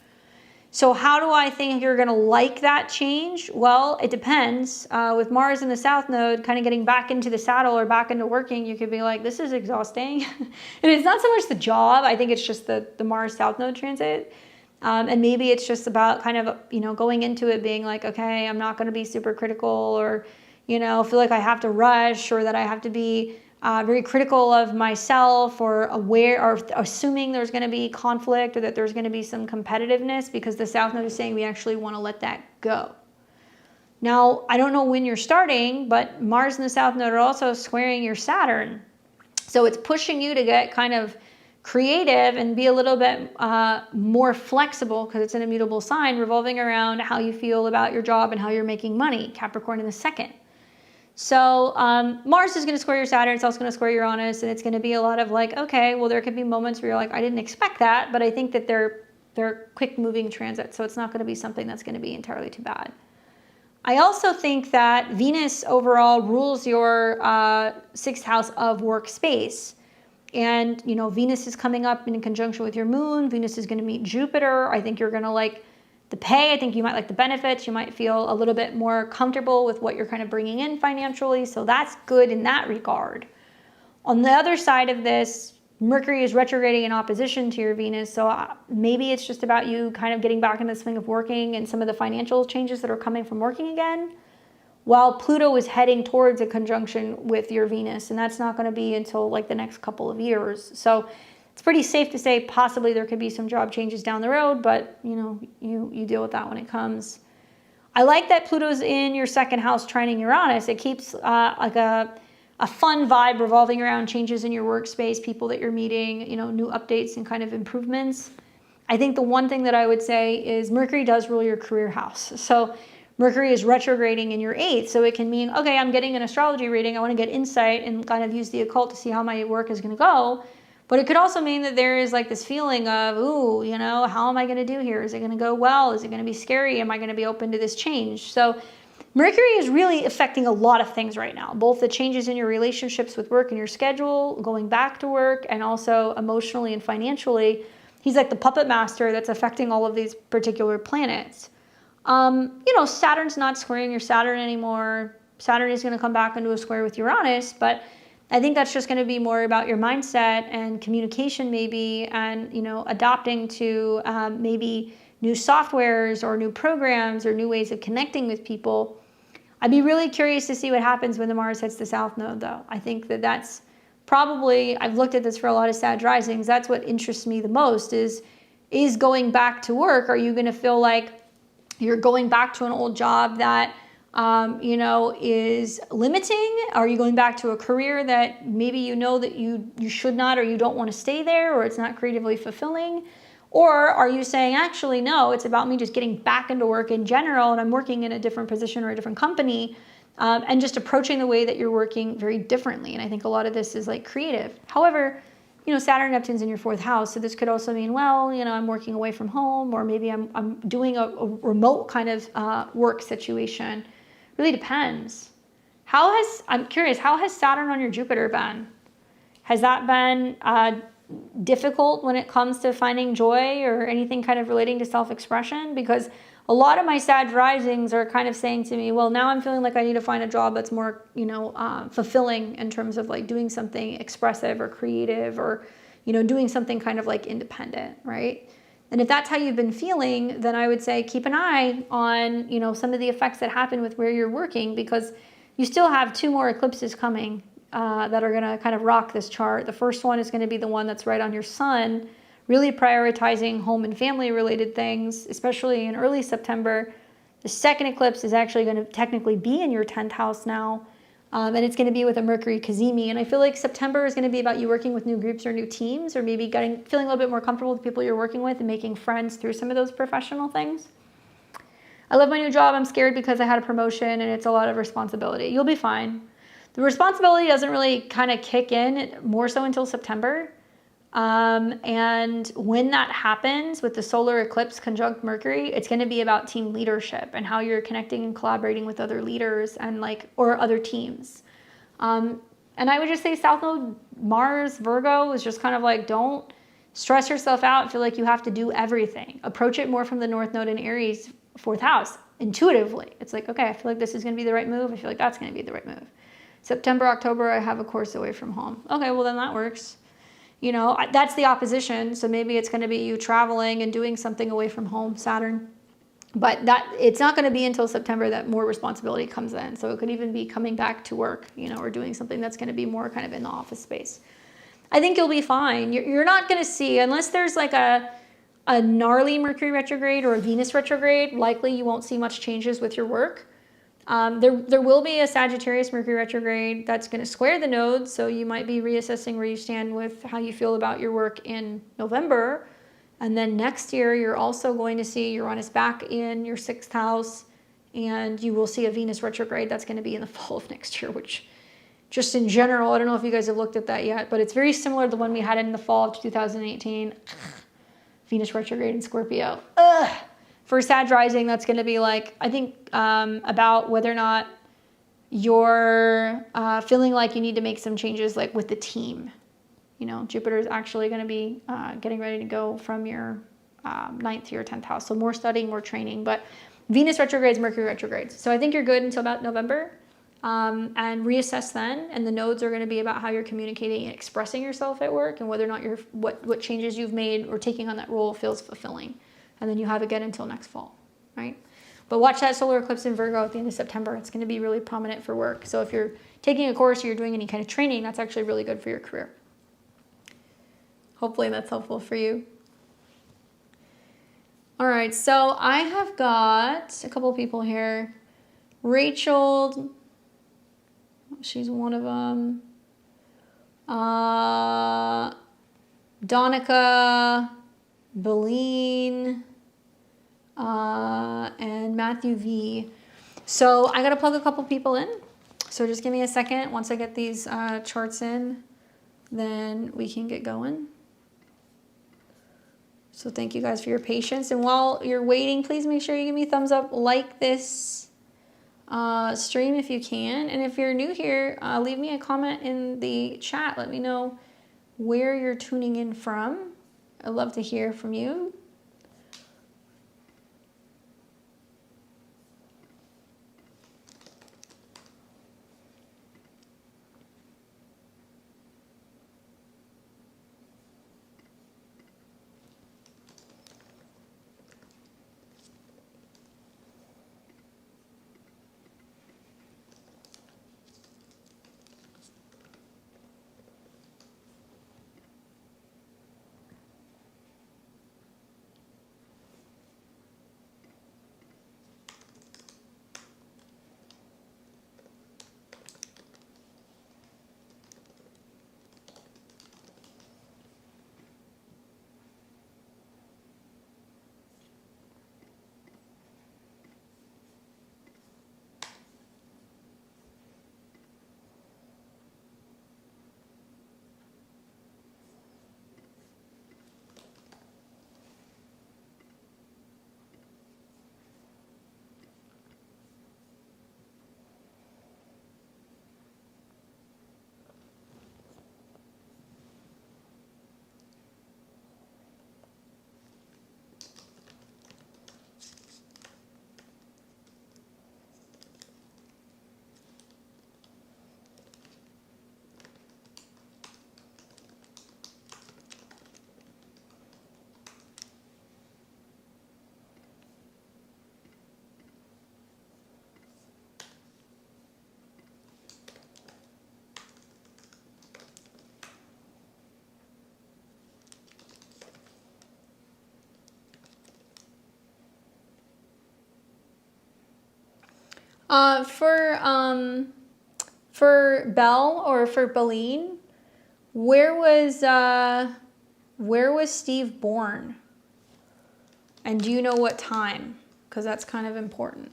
So how do I think you're going to like that change? Well, it depends. With Mars in the South Node, kind of getting back into the saddle or back into working, you could be like, this is exhausting. And it's not so much the job. I think it's just the Mars South Node transit. And maybe it's just about kind of, going into it being like, okay, I'm not going to be super critical, or, feel like I have to rush, or that I have to be very critical of myself, or aware, or assuming there's going to be conflict, or that there's going to be some competitiveness, because the South Node is saying we actually want to let that go. Now, I don't know when you're starting, but Mars and the South Node are also squaring your Saturn. So it's pushing you to get kind of creative and be a little bit more flexible, because it's an immutable sign revolving around how you feel about your job and how you're making money, Capricorn in the second. So Mars is going to square your Saturn. It's also going to square Uranus, and it's going to be a lot of like, okay, well, there could be moments where you're like, I didn't expect that, but I think that they're quick moving transits, so it's not going to be something that's going to be entirely too bad. I also think that Venus overall rules your sixth house of workspace. And, Venus is coming up in conjunction with your moon. Venus is going to meet Jupiter. I think you're going to like the pay. I think you might like the benefits. You might feel a little bit more comfortable with what you're kind of bringing in financially. So that's good in that regard. On the other side of this, Mercury is retrograding in opposition to your Venus. So maybe it's just about you kind of getting back in the swing of working and some of the financial changes that are coming from working again, while Pluto is heading towards a conjunction with your Venus. And that's not going to be until like the next couple of years. So it's pretty safe to say possibly there could be some job changes down the road, but you deal with that when it comes. I like that Pluto's in your second house trining Uranus. It keeps like a fun vibe revolving around changes in your workspace, people that you're meeting, new updates and kind of improvements. I think the one thing that I would say is Mercury does rule your career house. So Mercury is retrograding in your 8th, so it can mean, okay, I'm getting an astrology reading. I want to get insight and kind of use the occult to see how my work is going to go. But it could also mean that there is like this feeling of, ooh, how am I going to do here? Is it going to go well? Is it going to be scary? Am I going to be open to this change? So Mercury is really affecting a lot of things right now, both the changes in your relationships with work and your schedule, going back to work, and also emotionally and financially. He's like the puppet master that's affecting all of these particular planets. Saturn's not squaring your Saturn anymore. Saturn is going to come back into a square with Uranus, but I think that's just going to be more about your mindset and communication maybe, and, adopting to maybe new softwares or new programs or new ways of connecting with people. I'd be really curious to see what happens when the Mars hits the South Node, though. I think that that's probably, I've looked at this for a lot of Sag risings, that's what interests me the most is going back to work. Are you going to feel like you're going back to an old job that you know, is limiting? Are you going back to a career that maybe you know that you should not, or you don't want to stay there, or it's not creatively fulfilling? Or are you saying, actually, no, it's about me just getting back into work in general, and I'm working in a different position or a different company, and just approaching the way that you're working very differently. And I think a lot of this is like creative. However, you know, Saturn, Neptune's in your 4th house. So this could also mean, well, you know, I'm working away from home, or maybe I'm doing a remote kind of work situation. Really depends. I'm curious, how has Saturn on your Jupiter been? Has that been difficult when it comes to finding joy or anything kind of relating to self-expression? Because a lot of my Sag risings are kind of saying to me, well, now I'm feeling like I need to find a job that's more, you know, fulfilling in terms of like doing something expressive or creative, or, you know, doing something kind of like independent, right? And if that's how you've been feeling, then I would say keep an eye on, you know, some of the effects that happen with where you're working, because you still have 2 more eclipses coming that are going to kind of rock this chart. The first one is going to be the one that's right on your sun, really prioritizing home and family related things, especially in early September. The second eclipse is actually going to technically be in your 10th house now, and it's going to be with a Mercury cazimi. And I feel like September is going to be about you working with new groups or new teams, or maybe feeling a little bit more comfortable with the people you're working with and making friends through some of those professional things. I love my new job. I'm scared because I had a promotion and it's a lot of responsibility. You'll be fine. The responsibility doesn't really kind of kick in more so until September. And when that happens with the solar eclipse conjunct Mercury, it's going to be about team leadership and how you're connecting and collaborating with other leaders and or other teams. And I would just say South Node Mars Virgo is just kind of like, don't stress yourself out and feel like you have to do everything. Approach it more from the North Node in Aries 4th house intuitively. It's like, okay, I feel like this is going to be the right move. I feel like that's going to be the right move. September, October, I have a course away from home. Okay, well then that works. You know, that's the opposition. So maybe it's going to be you traveling and doing something away from home, Saturn. But it's not going to be until September that more responsibility comes in. So it could even be coming back to work, you know, or doing something that's going to be more kind of in the office space. I think you'll be fine. You're not going to see, unless there's like a gnarly Mercury retrograde or a Venus retrograde, likely you won't see much changes with your work. There will be a Sagittarius Mercury retrograde that's going to square the nodes, so you might be reassessing where you stand with how you feel about your work in November. And then next year, you're also going to see Uranus back in your 6th house, and you will see a Venus retrograde that's going to be in the fall of next year, which just in general, I don't know if you guys have looked at that yet, but it's very similar to the one we had in the fall of 2018. Venus retrograde in Scorpio. Ugh. For Sag rising, that's going to be like, I think, about whether or not you're feeling like you need to make some changes like with the team. You know, Jupiter is actually going to be getting ready to go from your 9th to your 10th house. So more studying, more training. But Venus retrogrades, Mercury retrogrades. So I think you're good until about November. And reassess then. And the nodes are going to be about how you're communicating and expressing yourself at work, and whether or not what changes you've made or taking on that role feels fulfilling. And then you have again until next fall, right? But watch that solar eclipse in Virgo at the end of September. It's going to be really prominent for work. So if you're taking a course or you're doing any kind of training, that's actually really good for your career. Hopefully that's helpful for you. All right, so I have got a couple of people here. Rachel, she's one of them. Donica, Beline, and Matthew V. So I got to plug a couple people in. So just give me a second. Once I get these charts in, then we can get going. So thank you guys for your patience. And while you're waiting, please make sure you give me a thumbs up, like this stream if you can. And if you're new here, leave me a comment in the chat. Let me know where you're tuning in from. I'd love to hear from you. For Belle or for Beline, where was Steve born? And do you know what time? Because that's kind of important.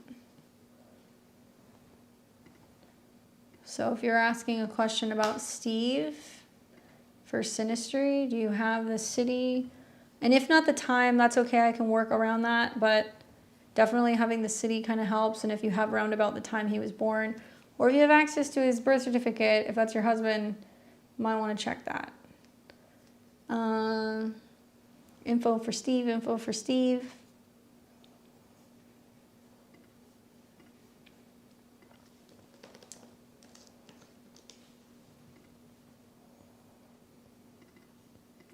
So if you're asking a question about Steve for Sinistry, do you have the city? And if not the time, that's okay. I can work around that. But definitely having the city kind of helps. And if you have roundabout the time he was born, or if you have access to his birth certificate, if that's your husband, you might want to check that. Info for Steve, info for Steve.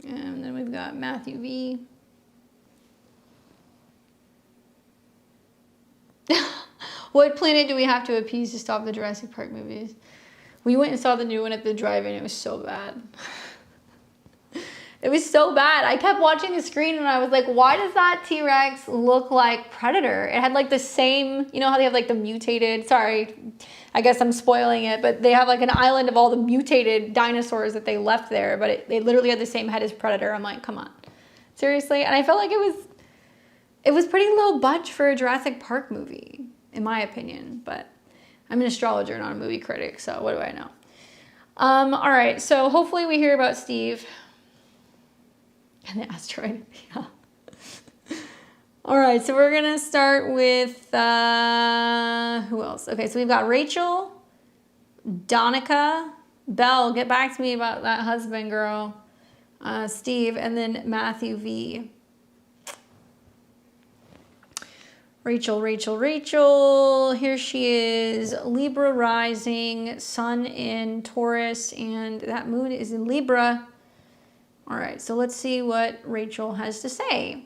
And then we've got Matthew V. What planet do we have to appease to stop the Jurassic Park movies? We went and saw the new one at the drive-in. It was so bad. It was so bad. I kept watching the screen and I was like, why does that T-Rex look like Predator? It had like the same, you know how they have like the mutated, sorry, I guess I'm spoiling it, but they have like an island of all the mutated dinosaurs that they left there, but they literally had the same head as Predator. I'm like, come on, seriously? And I felt like it was pretty low budget for a Jurassic Park movie, in my opinion, but I'm an astrologer, not a movie critic, so what do I know? All right, so hopefully we hear about Steve and the asteroid. Yeah. All right, so we're gonna start with who else? Okay, so we've got Rachel, Donica, Belle. Get back to me about that husband, girl. Steve, and then Matthew V. Rachel. Here she is. Libra rising, sun in Taurus, and that moon is in Libra. All right, so let's see what Rachel has to say.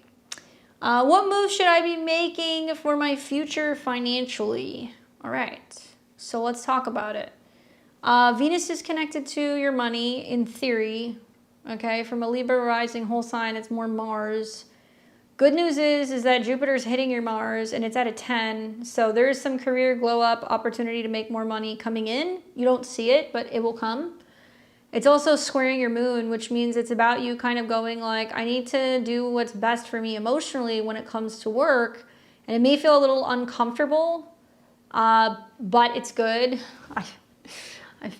What moves should I be making for my future financially? All right, so let's talk about it. Venus is connected to your money in theory. Okay, from a Libra rising whole sign, it's more Mars. Good news is that Jupiter's hitting your Mars and it's at a 10. So there's some career glow up, opportunity to make more money coming in. You don't see it, but it will come. It's also squaring your moon, which means it's about you kind of going like, I need to do what's best for me emotionally when it comes to work. And it may feel a little uncomfortable, but it's good.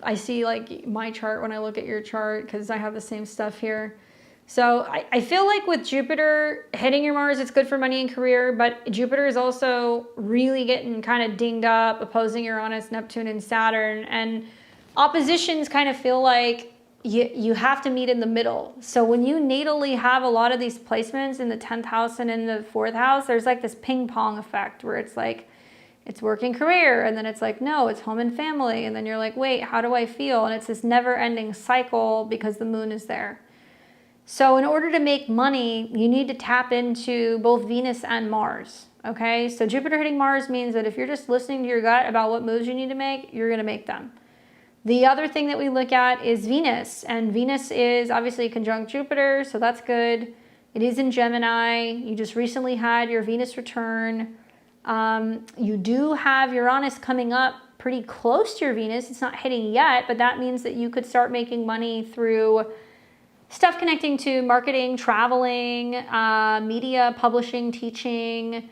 I see like my chart when I look at your chart because I have the same stuff here. So I feel like with Jupiter hitting your Mars, it's good for money and career, but Jupiter is also really getting kind of dinged up, opposing Uranus, Neptune, and Saturn. And oppositions kind of feel like you have to meet in the middle. So when you natally have a lot of these placements in the 10th house and in the 4th house, there's like this ping pong effect where it's like, it's work and career, and then it's like, no, it's home and family. And then you're like, wait, how do I feel? And it's this never ending cycle because the moon is there. So in order to make money, you need to tap into both Venus and Mars, okay? So Jupiter hitting Mars means that if you're just listening to your gut about what moves you need to make, you're gonna make them. The other thing that we look at is Venus, and Venus is obviously conjunct Jupiter, so that's good. It is in Gemini. You just recently had your Venus return. You do have Uranus coming up pretty close to your Venus. It's not hitting yet, but that means that you could start making money through stuff connecting to marketing, traveling, media, publishing, teaching.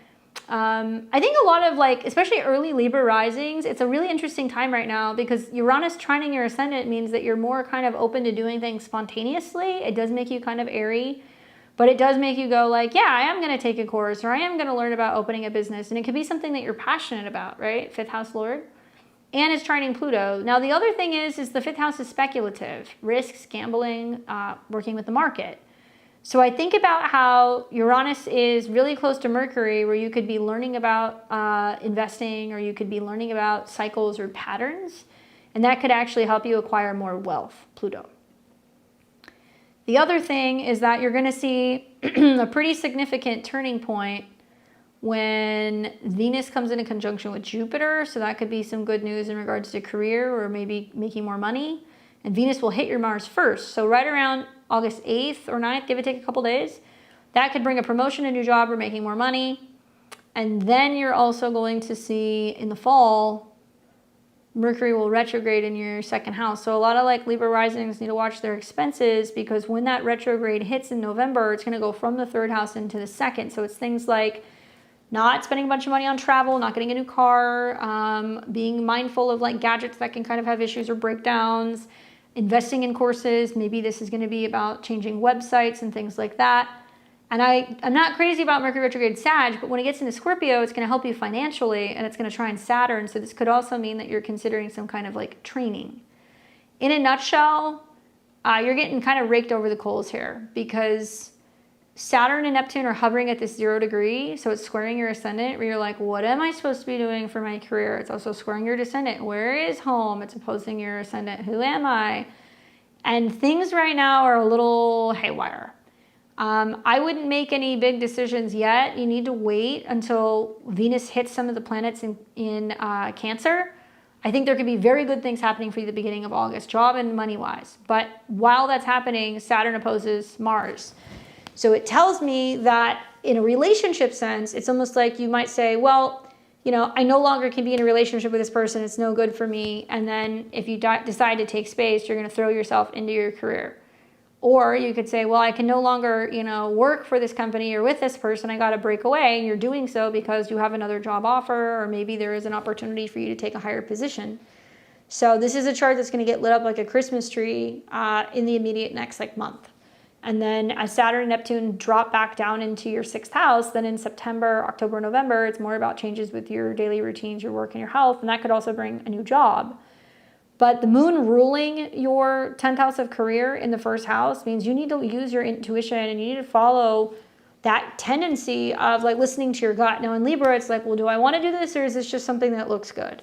I think a lot of like, especially early Libra risings, it's a really interesting time right now because Uranus trining your ascendant means that you're more kind of open to doing things spontaneously. It does make you kind of airy, but it does make you go like, yeah, I am going to take a course or I am going to learn about opening a business. And it could be something that you're passionate about, right? 5th house Lord. And it's trining Pluto. Now, the other thing is the 5th house is speculative, risks, gambling, working with the market. So I think about how Uranus is really close to Mercury, where you could be learning about investing, or you could be learning about cycles or patterns, and that could actually help you acquire more wealth, Pluto. The other thing is that you're going to see a pretty significant turning point when Venus comes into conjunction with Jupiter, so that could be some good news in regards to career or maybe making more money. And Venus will hit your Mars first, so right around August 8th or 9th, give or take a couple days, that could bring a promotion, a new job, or making more money. And then you're also going to see in the fall, Mercury will retrograde in your second house. So a lot of like Libra risings need to watch their expenses, because when that retrograde hits in November, it's going to go from the third house into the second. So it's things like not spending a bunch of money on travel, not getting a new car, being mindful of like gadgets that can kind of have issues or breakdowns, investing in courses. Maybe this is going to be about changing websites and things like that. And I'm not crazy about Mercury retrograde Sag, but when it gets into Scorpio, it's going to help you financially, and it's going to trine Saturn. So this could also mean that you're considering some kind of like training. In a nutshell, you're getting kind of raked over the coals here, because Saturn and Neptune are hovering at this 0 degree. So it's squaring your ascendant, where you're like, what am I supposed to be doing for my career? It's also squaring your descendant. Where is home? It's opposing your ascendant. Who am I? And things right now are a little haywire. I wouldn't make any big decisions yet. You need to wait until Venus hits some of the planets in Cancer. I think there could be very good things happening for you at the beginning of August, job and money-wise. But while that's happening, Saturn opposes Mars. So it tells me that in a relationship sense, it's almost like you might say, well, you know, I no longer can be in a relationship with this person. It's no good for me. And then if you decide to take space, you're going to throw yourself into your career. Or you could say, well, I can no longer, you know, work for this company or with this person. I got to break away. And you're doing so because you have another job offer, or maybe there is an opportunity for you to take a higher position. So this is a chart that's going to get lit up like a Christmas tree in the immediate next like month. And then as Saturn and Neptune drop back down into your 6th house, then in September, October, November, it's more about changes with your daily routines, your work, and your health. And that could also bring a new job. But the moon ruling your 10th house of career in the 1st house means you need to use your intuition, and you need to follow that tendency of like listening to your gut. Now in Libra, it's like, well, do I want to do this, or is this just something that looks good?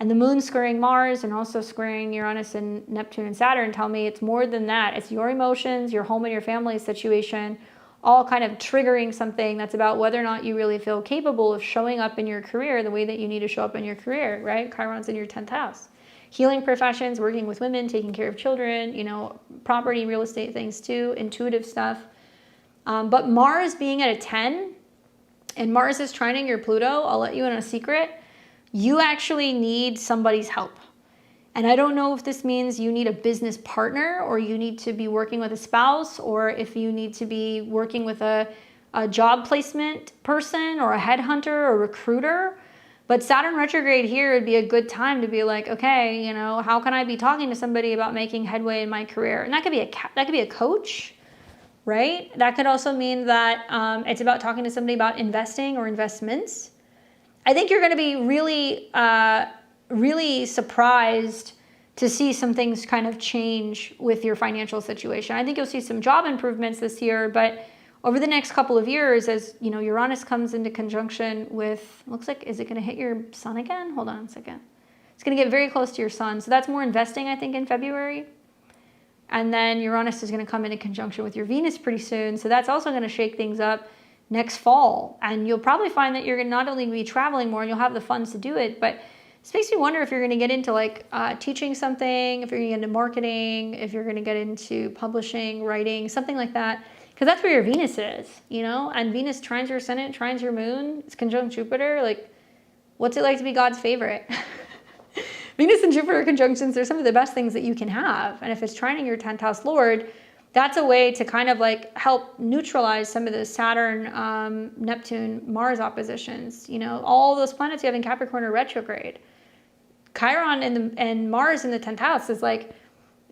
And the moon squaring Mars and also squaring Uranus and Neptune and Saturn tell me it's more than that. It's your emotions, your home and your family situation, all kind of triggering something that's about whether or not you really feel capable of showing up in your career the way that you need to show up in your career, right? Chiron's in your 10th house. Healing professions, working with women, taking care of children, you know, property, real estate things too, intuitive stuff. But Mars being at a 10, and Mars is trining your Pluto, I'll let you in on a secret, you actually need somebody's help. And I don't know if this means you need a business partner, or you need to be working with a spouse, or if you need to be working with a job placement person or a headhunter or a recruiter. But Saturn retrograde here would be a good time to be like, okay, you know, how can I be talking to somebody about making headway in my career? And that could be a coach, right? That could also mean that it's about talking to somebody about investing or investments. I think you're going to be really, really surprised to see some things kind of change with your financial situation. I think you'll see some job improvements this year, but over the next couple of years, as you know, Uranus comes into conjunction with, looks like, is it going to hit your sun again? Hold on a second. It's going to get very close to your sun. So that's more investing, I think, in February. And then Uranus is going to come into conjunction with your Venus pretty soon. So that's also going to shake things up next fall. And you'll probably find that you're going to not only be traveling more and you'll have the funds to do it, but this makes me wonder if you're going to get into like teaching something, if you're going to get into marketing, if you're going to get into publishing, writing, something like that. Because that's where your Venus is, you know? And Venus trines your ascendant, trines your moon. It's conjunct Jupiter. Like, what's it like to be God's favorite? Venus and Jupiter conjunctions are some of the best things that you can have. And if it's trining your 10th house Lord, that's a way to kind of like help neutralize some of the Saturn, Neptune, Mars oppositions. You know, all those planets you have in Capricorn are retrograde. Chiron and Mars in the 10th house is like,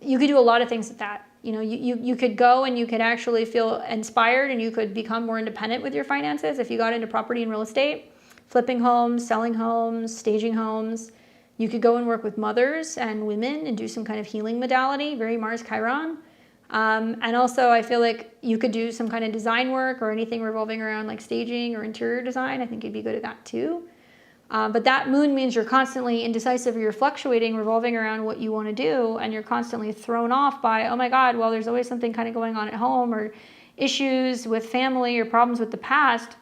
you could do a lot of things with that. You know, you could go and you could actually feel inspired, and you could become more independent with your finances if you got into property and real estate, flipping homes, selling homes, staging homes. You could go and work with mothers and women and do some kind of healing modality, very Mars Chiron. And also I feel like you could do some kind of design work or anything revolving around like staging or interior design. I think you'd be good at that too. But that moon means you're constantly indecisive, or you're fluctuating, revolving around what you want to do, and you're constantly thrown off by, oh my God, well, there's always something kind of going on at home, or issues with family or problems with the past,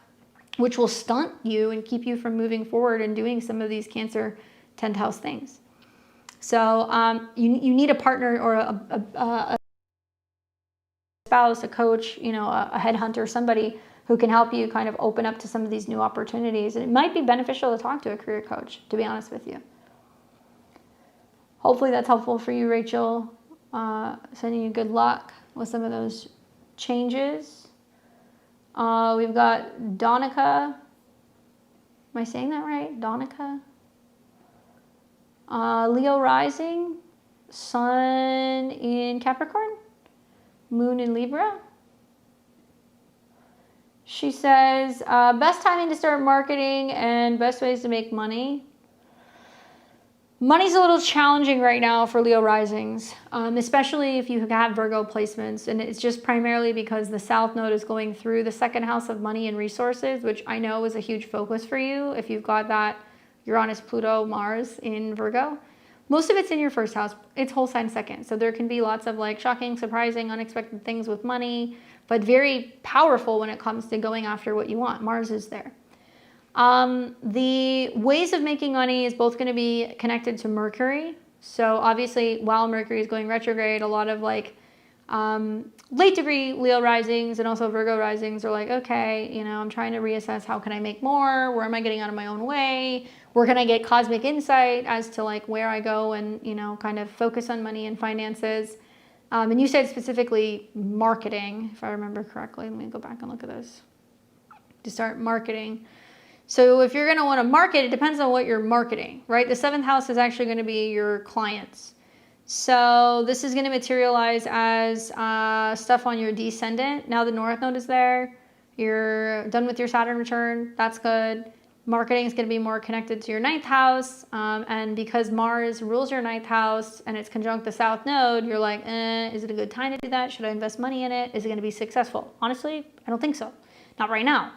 which will stunt you and keep you from moving forward and doing some of these Cancer 10th house things. So you need a partner or a spouse, a coach, you know, a headhunter, somebody who can help you kind of open up to some of these new opportunities. And it might be beneficial to talk to a career coach, to be honest with you. Hopefully that's helpful for you, Rachel. Sending you good luck with some of those changes. We've got Donica. Am I saying that right? Donica? Leo rising, sun in Capricorn, moon in Libra. She says, best timing to start marketing and best ways to make money. Money's a little challenging right now for Leo risings, especially if you have Virgo placements. And it's just primarily because the South Node is going through the second house of money and resources, which I know is a huge focus for you if you've got that Uranus, Pluto, Mars in Virgo. Most of it's in your first house. It's whole sign second. So there can be lots of like shocking, surprising, unexpected things with money, but very powerful when it comes to going after what you want. Mars is there. The ways of making money is both going to be connected to Mercury. So obviously while Mercury is going retrograde, a lot of like late degree Leo risings and also Virgo risings are like, okay, you know, I'm trying to reassess how can I make more? Where am I getting out of my own way? Where can I get cosmic insight as to like where I go and, you know, kind of focus on money and finances. And you said specifically marketing, if I remember correctly. Let me go back and look at this. To start marketing. So if you're going to want to market, it depends on what you're marketing, right? The seventh house is actually going to be your clients. So this is going to materialize as stuff on your descendant. Now the North Node is there. You're done with your Saturn return. That's good. Marketing is going to be more connected to your ninth house. And because Mars rules your ninth house and it's conjunct the South Node, you're like, is it a good time to do that? Should I invest money in it? Is it going to be successful? Honestly, I don't think so. Not right now.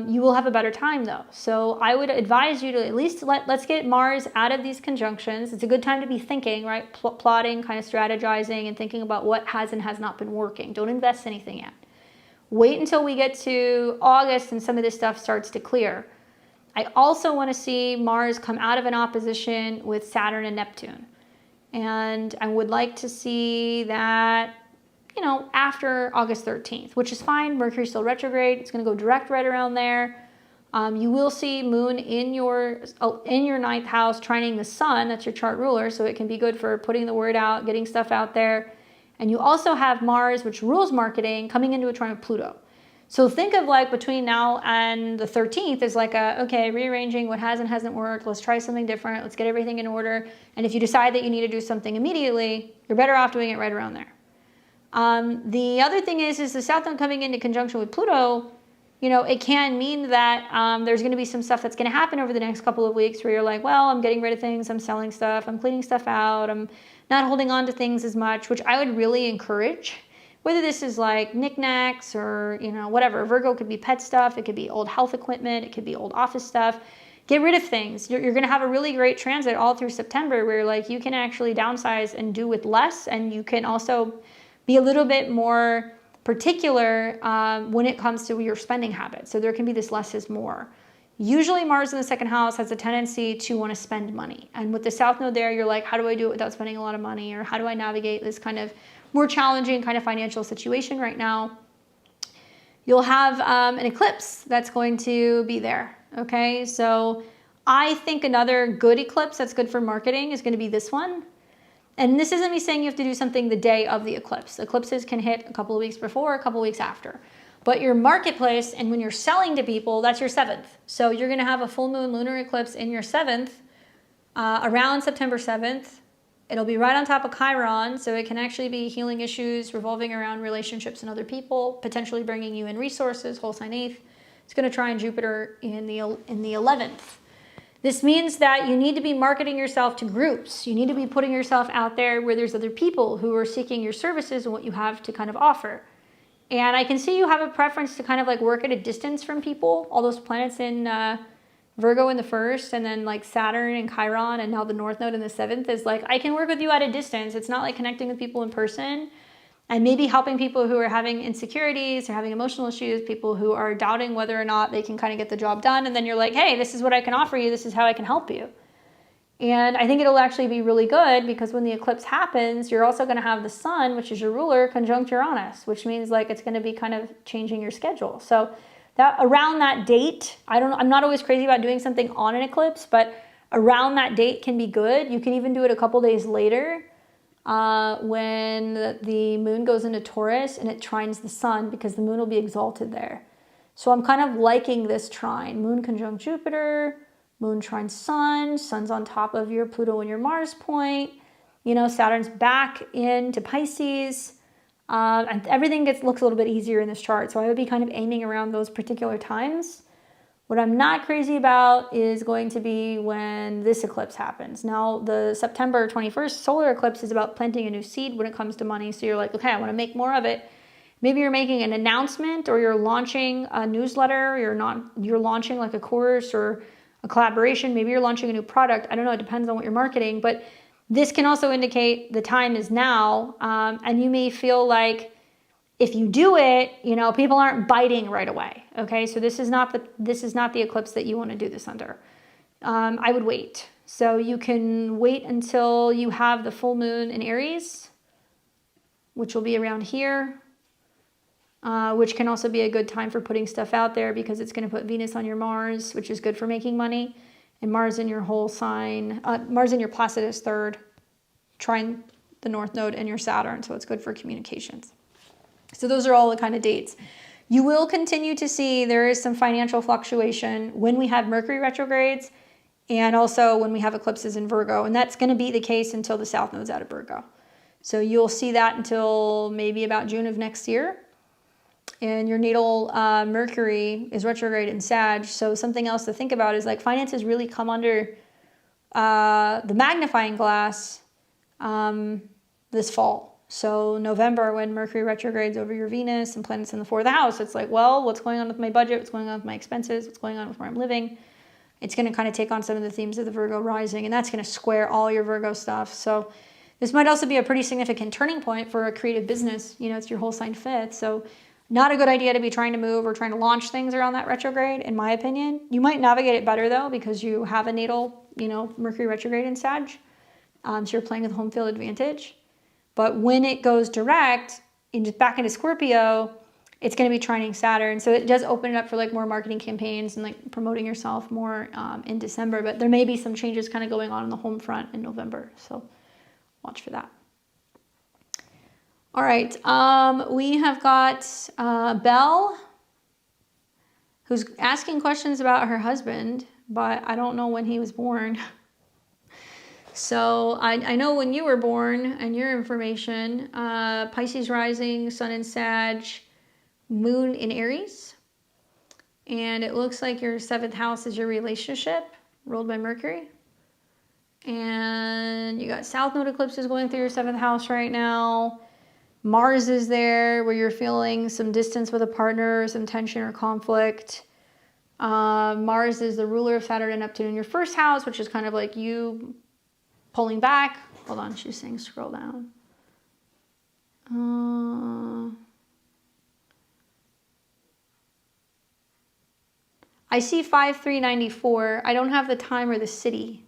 You will have a better time though. So I would advise you to at least let's get Mars out of these conjunctions. It's a good time to be thinking, right? Plotting, kind of strategizing and thinking about what has and has not been working. Don't invest anything yet. Wait until we get to August and some of this stuff starts to clear. I also want to see Mars come out of an opposition with Saturn and Neptune. And I would like to see that, you know, after August 13th, which is fine. Mercury's still retrograde. It's going to go direct right around there. You will see Moon in your ninth house trining the Sun. That's your chart ruler. So it can be good for putting the word out, getting stuff out there. And you also have Mars, which rules marketing, coming into a trine of Pluto. So think of like between now and the 13th is like okay, rearranging what has and hasn't worked. Let's try something different. Let's get everything in order. And if you decide that you need to do something immediately, you're better off doing it right around there. The other thing is the South Node coming into conjunction with Pluto, you know, it can mean that there's going to be some stuff that's going to happen over the next couple of weeks where you're like, well, I'm getting rid of things, I'm selling stuff, I'm cleaning stuff out, I'm not holding on to things as much, which I would really encourage. Whether this is like knickknacks or, you know, whatever. Virgo could be pet stuff, it could be old health equipment, it could be old office stuff. Get rid of things. You're going to have a really great transit all through September where like you can actually downsize and do with less, and you can also be a little bit more particular when it comes to your spending habits. So there can be this less is more. Usually Mars in the second house has a tendency to want to spend money. And with the South Node there, you're like, how do I do it without spending a lot of money? Or how do I navigate this kind of more challenging kind of financial situation right now? You'll have an eclipse that's going to be there. Okay, so I think another good eclipse that's good for marketing is going to be this one. And this isn't me saying you have to do something the day of the eclipse. Eclipses can hit a couple of weeks before, a couple of weeks after. But your marketplace, and when you're selling to people, that's your 7th. So you're going to have a full moon lunar eclipse in your 7th around September 7th. It'll be right on top of Chiron, so it can actually be healing issues revolving around relationships and other people, potentially bringing you in resources, whole sign 8th. It's going to trine Jupiter in the 11th. This means that you need to be marketing yourself to groups. You need to be putting yourself out there where there's other people who are seeking your services and what you have to kind of offer. And I can see you have a preference to kind of like work at a distance from people. All those planets in Virgo in the 1st, and then like Saturn and Chiron, and now the North Node in the 7th is like, I can work with you at a distance. It's not like connecting with people in person. And maybe helping people who are having insecurities or having emotional issues, people who are doubting whether or not they can kind of get the job done. And then you're like, hey, this is what I can offer you. This is how I can help you. And I think it'll actually be really good because when the eclipse happens, you're also going to have the sun, which is your ruler, conjunct Uranus, which means like it's going to be kind of changing your schedule. So that around that date, I'm not always crazy about doing something on an eclipse, but around that date can be good. You can even do it a couple days later when the moon goes into Taurus and it trines the sun, because the moon will be exalted there. So I'm kind of liking this trine. Moon conjunct Jupiter, moon trine sun, sun's on top of your Pluto and your Mars point. You know, Saturn's back into Pisces. And everything looks a little bit easier in this chart. So I would be kind of aiming around those particular times. What I'm not crazy about is going to be when this eclipse happens. Now, the September 21st solar eclipse is about planting a new seed when it comes to money. So you're like, okay, I want to make more of it. Maybe you're making an announcement, or you're launching a newsletter. You're launching like a course or a collaboration. Maybe you're launching a new product. I don't know. It depends on what you're marketing. But this can also indicate the time is now. And you may feel like if you do it, you know, people aren't biting right away. Okay. So this is not the eclipse that you want to do this under. I would wait. So you can wait until you have the full moon in Aries, which will be around here. Which can also be a good time for putting stuff out there, because it's going to put Venus on your Mars, which is good for making money, and Mars in your whole sign, Mars in your Placidus third, trine the North Node and your Saturn, so it's good for communications. So those are all the kind of dates. You will continue to see there is some financial fluctuation when we have Mercury retrogrades, and also when we have eclipses in Virgo, and that's going to be the case until the South Node's out of Virgo. So you'll see that until maybe about June of next year. And your natal Mercury is retrograde in Sag. So something else to think about is like finances really come under the magnifying glass this fall. So November, when Mercury retrogrades over your Venus and planets in the fourth house, it's like, well, what's going on with my budget? What's going on with my expenses? What's going on with where I'm living? It's going to kind of take on some of the themes of the Virgo rising, and that's going to square all your Virgo stuff. So this might also be a pretty significant turning point for a creative business. You know, it's your whole sign fifth. So not a good idea to be trying to move or trying to launch things around that retrograde, in my opinion. You might navigate it better, though, because you have a natal, you know, Mercury retrograde in Sag. So you're playing with home field advantage. But when it goes direct, back into Scorpio, it's going to be trining Saturn. So it does open it up for like more marketing campaigns and like promoting yourself more in December. But there may be some changes kind of going on the home front in November. So watch for that. All right, we have got Belle, who's asking questions about her husband, but I don't know when he was born. So I know when you were born and your information, Pisces rising, sun in Sag, moon in Aries. And it looks like your seventh house is your relationship, ruled by Mercury. And you got South Node eclipses going through your seventh house right now. Mars is there where you're feeling some distance with a partner, some tension or conflict. Mars is the ruler of Saturn and Neptune in your first house, which is kind of like you pulling back. Hold on, she's saying scroll down. I see 5394. I don't have the time or the city,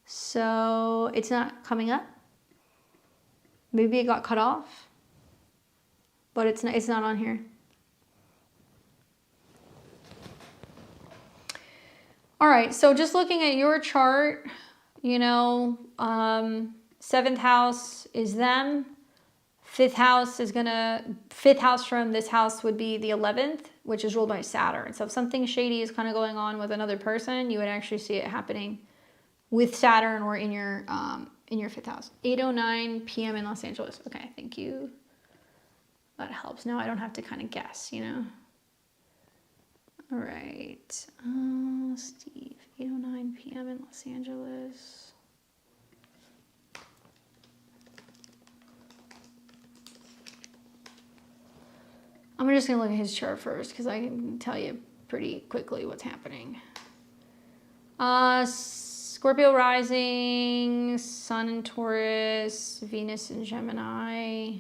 so it's not coming up. Maybe it got cut off, but it's not on here. All right, so just looking at your chart, you know, seventh house is them. Fifth house from this house would be the 11th, which is ruled by Saturn. So if something shady is kind of going on with another person, you would actually see it happening with Saturn or in your fifth house. 8:09 p.m. in Los Angeles. Okay, thank you. That helps. Now I don't have to kind of guess, you know. All right, Steve, 8:09 p.m. in Los Angeles. I'm just gonna look at his chart first because I can tell you pretty quickly what's happening. Scorpio rising, Sun in Taurus, Venus in Gemini.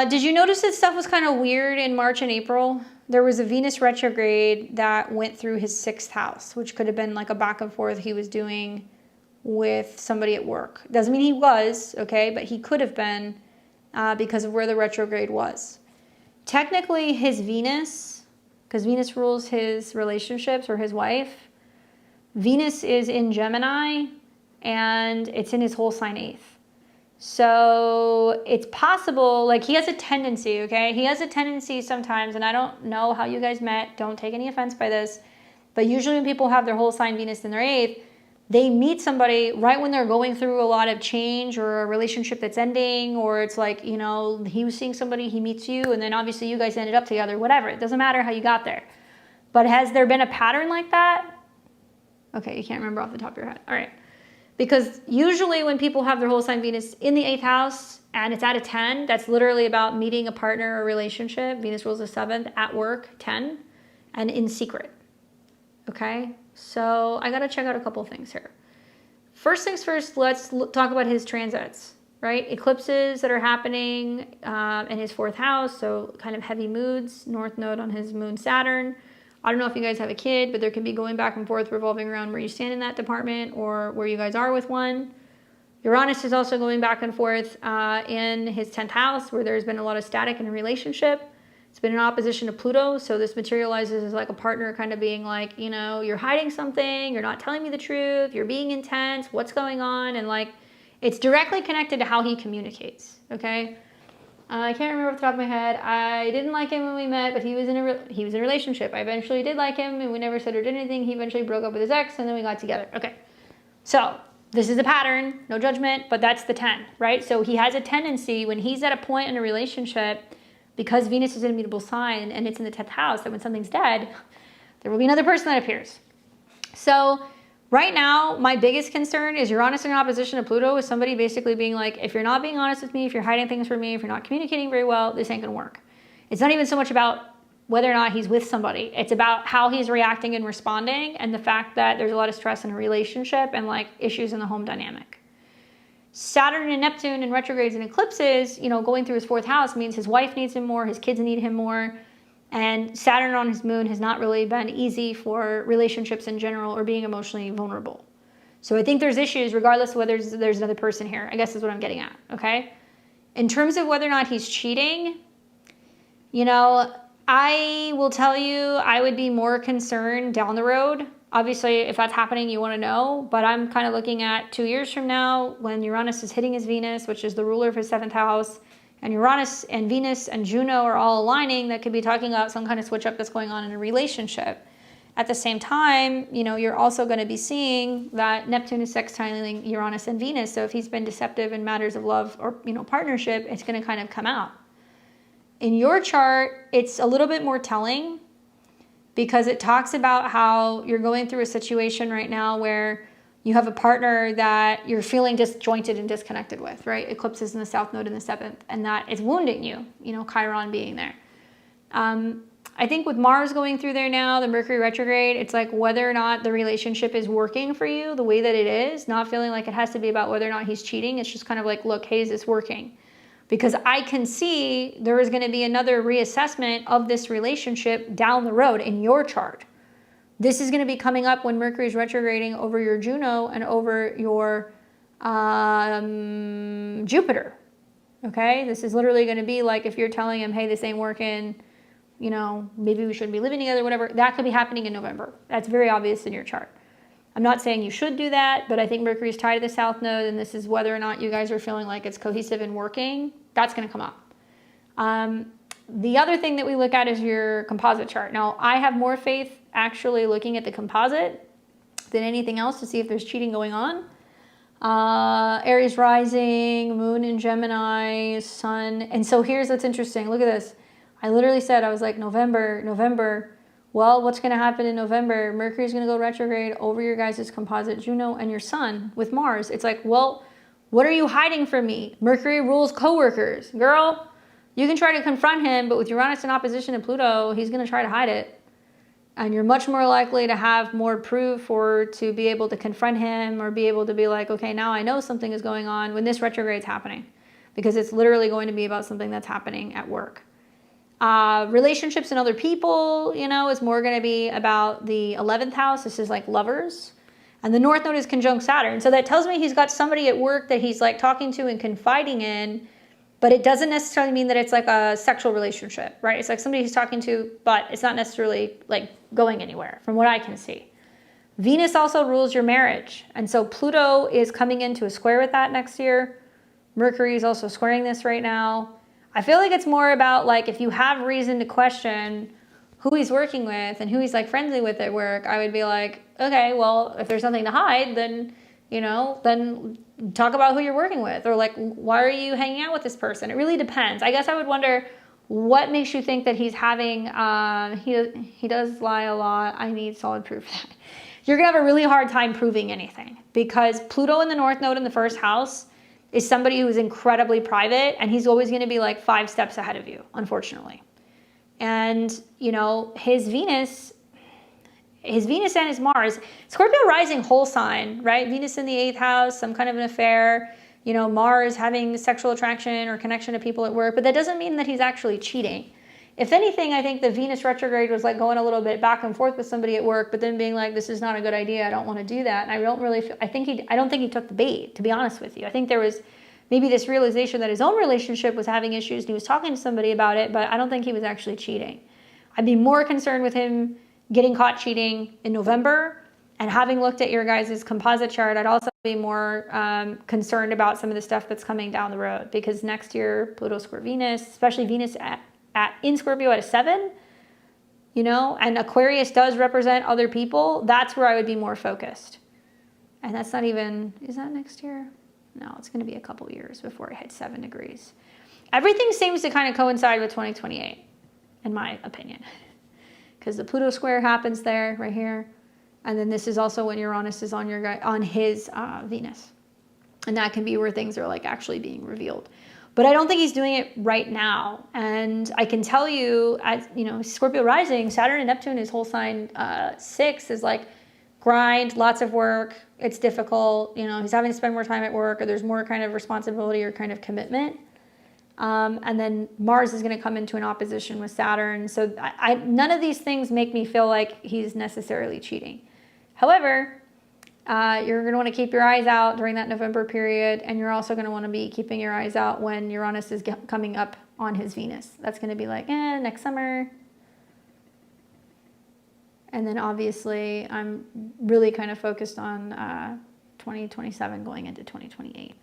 Did you notice that stuff was kind of weird in March and April? There was a Venus retrograde that went through his 6th house, which could have been like a back and forth he was doing with somebody at work. Doesn't mean he was, okay, but he could have been because of where the retrograde was. Technically, his Venus, because Venus rules his relationships or his wife, Venus is in Gemini and it's in his whole sign 8th. So it's possible, like he has a tendency, okay? He has a tendency sometimes, and I don't know how you guys met, don't take any offense by this, but usually when people have their whole sign Venus in their 8th, they meet somebody right when they're going through a lot of change or a relationship that's ending, or it's like, you know, he was seeing somebody, he meets you, and then obviously you guys ended up together, whatever. It doesn't matter how you got there. But has there been a pattern like that? Okay, you can't remember off the top of your head. All right. Because usually when people have their whole sign Venus in the 8th house and it's at a 10, that's literally about meeting a partner or relationship. Venus rules the 7th, at work, 10, and in secret. Okay? So I got to check out a couple of things here. First things first, let's talk about his transits, right? Eclipses that are happening in his 4th house, so kind of heavy moods, North Node on his moon, Saturn. I don't know if you guys have a kid, but there can be going back and forth revolving around where you stand in that department or where you guys are with one. Uranus is also going back and forth in his 10th house where there's been a lot of static in a relationship. It's been in opposition to Pluto, so this materializes as like a partner kind of being like, you know, you're hiding something, you're not telling me the truth, you're being intense, what's going on? And like, it's directly connected to how he communicates, okay? I can't remember off the top of my head. I didn't like him when we met, but he was in a relationship. I eventually did like him, and we never said or did anything. He eventually broke up with his ex, and then we got together. Okay, so this is a pattern, no judgment, but that's the 10, right? So he has a tendency when he's at a point in a relationship, because Venus is an immutable sign and it's in the 10th house, that when something's dead, there will be another person that appears. So right now, my biggest concern is Uranus in opposition to Pluto, is somebody basically being like, if you're not being honest with me, if you're hiding things from me, if you're not communicating very well, this ain't gonna work. It's not even so much about whether or not he's with somebody. It's about how he's reacting and responding, and the fact that there's a lot of stress in a relationship and like issues in the home dynamic. Saturn and Neptune in retrogrades and eclipses, you know, going through his 4th house means his wife needs him more, his kids need him more. And Saturn on his moon has not really been easy for relationships in general or being emotionally vulnerable. So I think there's issues regardless of whether there's another person here, I guess is what I'm getting at, okay? In terms of whether or not he's cheating, you know, I will tell you I would be more concerned down the road. Obviously, if that's happening, you want to know, but I'm kind of looking at 2 years from now when Uranus is hitting his Venus, which is the ruler of his 7th house, and Uranus and Venus and Juno are all aligning. That could be talking about some kind of switch up that's going on in a relationship. At the same time, you know, you're also going to be seeing that Neptune is sextiling Uranus and Venus. So if he's been deceptive in matters of love or, you know, partnership, it's going to kind of come out. In your chart, it's a little bit more telling because it talks about how you're going through a situation right now where you have a partner that you're feeling disjointed and disconnected with, right? Eclipses in the South Node in the 7th, and that is wounding you, you know, Chiron being there. I think with Mars going through there now, the Mercury retrograde, it's like whether or not the relationship is working for you the way that it is, not feeling like it has to be about whether or not he's cheating. It's just kind of like, look, hey, is this working? Because I can see there is going to be another reassessment of this relationship down the road in your chart. This is going to be coming up when Mercury is retrograding over your Juno and over your Jupiter. Okay? This is literally going to be like if you're telling him, hey, this ain't working, you know, maybe we shouldn't be living together, whatever. That could be happening in November. That's very obvious in your chart. I'm not saying you should do that, but I think Mercury is tied to the South Node, and this is whether or not you guys are feeling like it's cohesive and working. That's going to come up. The other thing that we look at is your composite chart. Now, I have more faith actually looking at the composite than anything else to see if there's cheating going on. Aries rising, moon in Gemini, sun. And so here's what's interesting. Look at this. I literally said, I was like, November. Well, what's going to happen in November? Mercury's going to go retrograde over your guys' composite Juno and your sun with Mars. It's like, well, what are you hiding from me? Mercury rules coworkers. Girl, you can try to confront him, but with Uranus in opposition to Pluto, he's going to try to hide it. And you're much more likely to have more proof or to be able to confront him or be able to be like, okay, now I know something is going on when this retrograde is happening. because it's literally going to be about something that's happening at work. Relationships and other people, you know, is more going to be about the 11th house. This is like lovers. And the North Node is conjunct Saturn. So that tells me he's got somebody at work that he's like talking to and confiding in, but it doesn't necessarily mean that it's like a sexual relationship, right? It's like somebody he's talking to, but it's not necessarily like going anywhere from what I can see. Venus also rules your marriage. And so Pluto is coming into a square with that next year. Mercury is also squaring this right now. I feel like it's more about like if you have reason to question who he's working with and who he's like friendly with at work, I would be like, okay, well, if there's nothing to hide, then, you know, then talk about who you're working with, or like, why are you hanging out with this person? It really depends. I guess I would wonder what makes you think that he's having, he does lie a lot. I need solid proof of that. You're gonna have a really hard time proving anything, because Pluto in the North Node in the first house is somebody who's incredibly private, and he's always gonna be like 5 steps ahead of you, unfortunately. And, you know, his Venus and his Mars, Scorpio rising whole sign, right? Venus in the 8th house, some kind of an affair, you know, Mars having sexual attraction or connection to people at work, but that doesn't mean that he's actually cheating. If anything, I think the Venus retrograde was like going a little bit back and forth with somebody at work, but then being like, this is not a good idea, I don't want to do that. And I don't really feel, I don't think he took the bait, to be honest with you. I think there was maybe this realization that his own relationship was having issues and he was talking to somebody about it, but I don't think he was actually cheating. I'd be more concerned with him getting caught cheating in November, and having looked at your guys' composite chart, I'd also be more concerned about some of the stuff that's coming down the road, because next year, Pluto square Venus, especially Venus in Scorpio at a 7, you know, and Aquarius does represent other people. That's where I would be more focused. And that's not even, is that next year? No, it's going to be a couple years before it hits 7 degrees. Everything seems to kind of coincide with 2028, in my opinion, because the Pluto square happens there, right here. And then this is also when Uranus is on his Venus. And that can be where things are like actually being revealed. But I don't think he's doing it right now. And I can tell you, as you know, Scorpio rising, Saturn and Neptune, his whole sign 6 is like grind, lots of work. It's difficult. You know, he's having to spend more time at work, or there's more kind of responsibility or kind of commitment. And then Mars is going to come into an opposition with Saturn. So none of these things make me feel like he's necessarily cheating. However, you're going to want to keep your eyes out during that November period, and you're also going to want to be keeping your eyes out when Uranus is coming up on his Venus. That's going to be like, next summer. And then obviously I'm really kind of focused on 2027 going into 2028.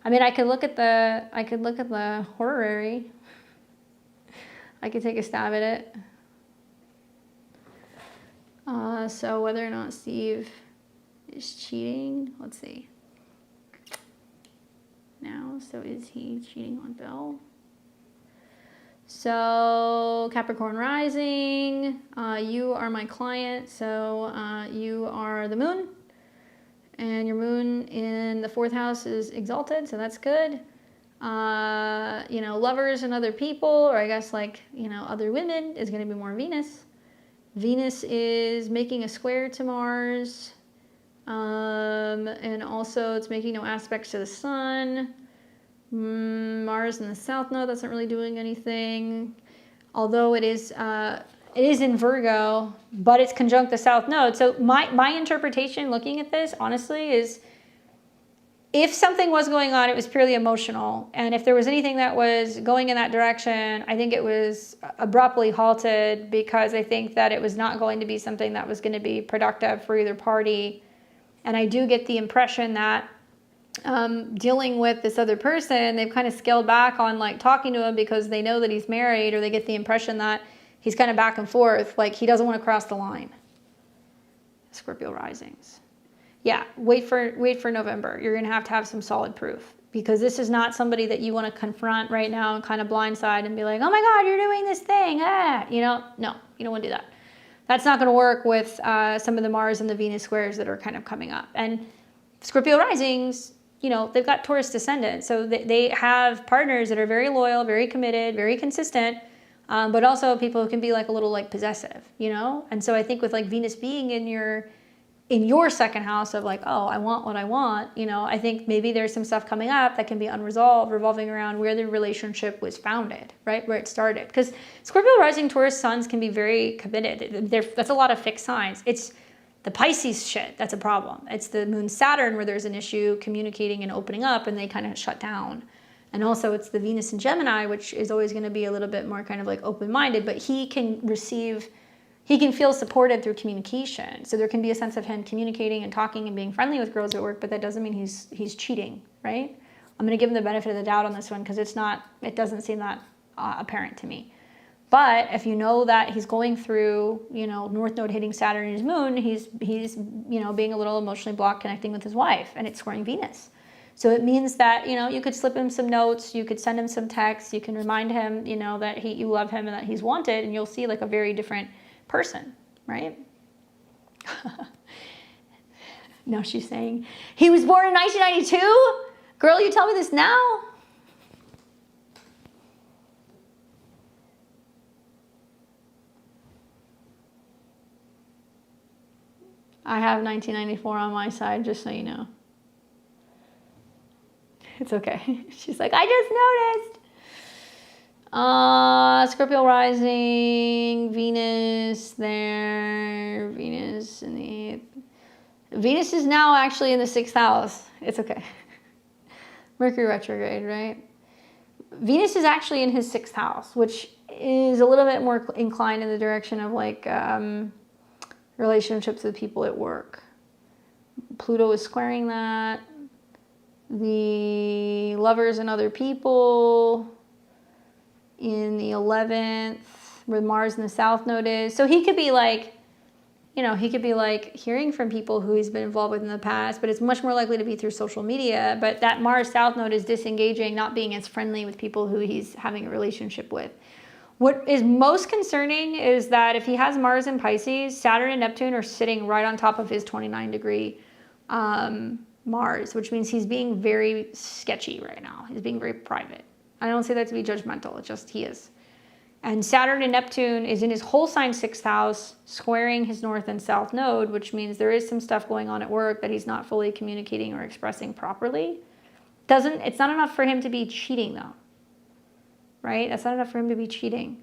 I mean, I could look at the horary. I could take a stab at it. So whether or not Steve is cheating, let's see. Now, so is he cheating on Bill? So Capricorn rising, you are my client, so you are the moon, and your moon in the 4th house is exalted, so that's good. You know, lovers and other people, or I guess like, you know, other women is going to be more Venus. Venus is making a square to Mars, and also it's making no aspects to the sun. Mars in the South Node, that's not really doing anything, although it is in Virgo, but it's conjunct the South Node. So my interpretation looking at this, honestly, is if something was going on, it was purely emotional. And if there was anything that was going in that direction, I think it was abruptly halted, because I think that it was not going to be something that was going to be productive for either party. And I do get the impression that dealing with this other person, they've kind of scaled back on like talking to him, because they know that he's married, or they get the impression that he's kind of back and forth, like he doesn't want to cross the line. Scorpio risings. Yeah, wait for November. You're going to have some solid proof, because this is not somebody that you want to confront right now and kind of blindside and be like, oh my God, you're doing this thing. You know, no, you don't want to do that. That's not going to work with some of the Mars and the Venus squares that are kind of coming up. And Scorpio risings, you know, they've got Taurus descendant. So they have partners that are very loyal, very committed, very consistent, but also people who can be like a little like possessive, you know? And so I think with like Venus being in your in your second house of like, oh, I want what I want, you know, I think maybe there's some stuff coming up that can be unresolved, revolving around where the relationship was founded, right? Where it started. Because Scorpio rising Taurus suns can be very committed. That's a lot of fixed signs. It's the Pisces shit that's a problem. It's the moon Saturn where there's an issue communicating and opening up and they kind of shut down. And also it's the Venus and Gemini, which is always going to be a little bit more kind of like open-minded, but he can feel supported through communication. So there can be a sense of him communicating and talking and being friendly with girls at work, but that doesn't mean he's cheating, right? I'm going to give him the benefit of the doubt on this one because it doesn't seem that apparent to me. But if you know that he's going through, you know, North Node hitting Saturn in his moon, he's you know, being a little emotionally blocked connecting with his wife, and it's squaring Venus. So it means that, you know, you could slip him some notes, you could send him some texts, you can remind him, you know, that you love him and that he's wanted, and you'll see like a very different person, right? No, she's saying, he was born in 1992? Girl, you tell me this now? I have 1994 on my side, just so you know. It's okay. She's like, I just noticed. Scorpio rising, Venus there, Venus in the 8th. Venus is now actually in the 6th house. It's okay. Mercury retrograde, right? Venus is actually in his 6th house, which is a little bit more inclined in the direction of like relationships with people at work. Pluto is squaring that. The lovers and other people in the 11th, where Mars in the South Node is. So he could be like, you know, he could be like hearing from people who he's been involved with in the past, but it's much more likely to be through social media. But that Mars South Node is disengaging, not being as friendly with people who he's having a relationship with. What is most concerning is that if he has Mars in Pisces, Saturn and Neptune are sitting right on top of his 29-degree Mars, which means he's being very sketchy right now. He's being very private. I don't say that to be judgmental. It's just he is. And Saturn and Neptune is in his whole sign 6th house, squaring his North and South Node, which means there is some stuff going on at work that he's not fully communicating or expressing properly. It's not enough for him to be cheating, though. Right? That's not enough for him to be cheating.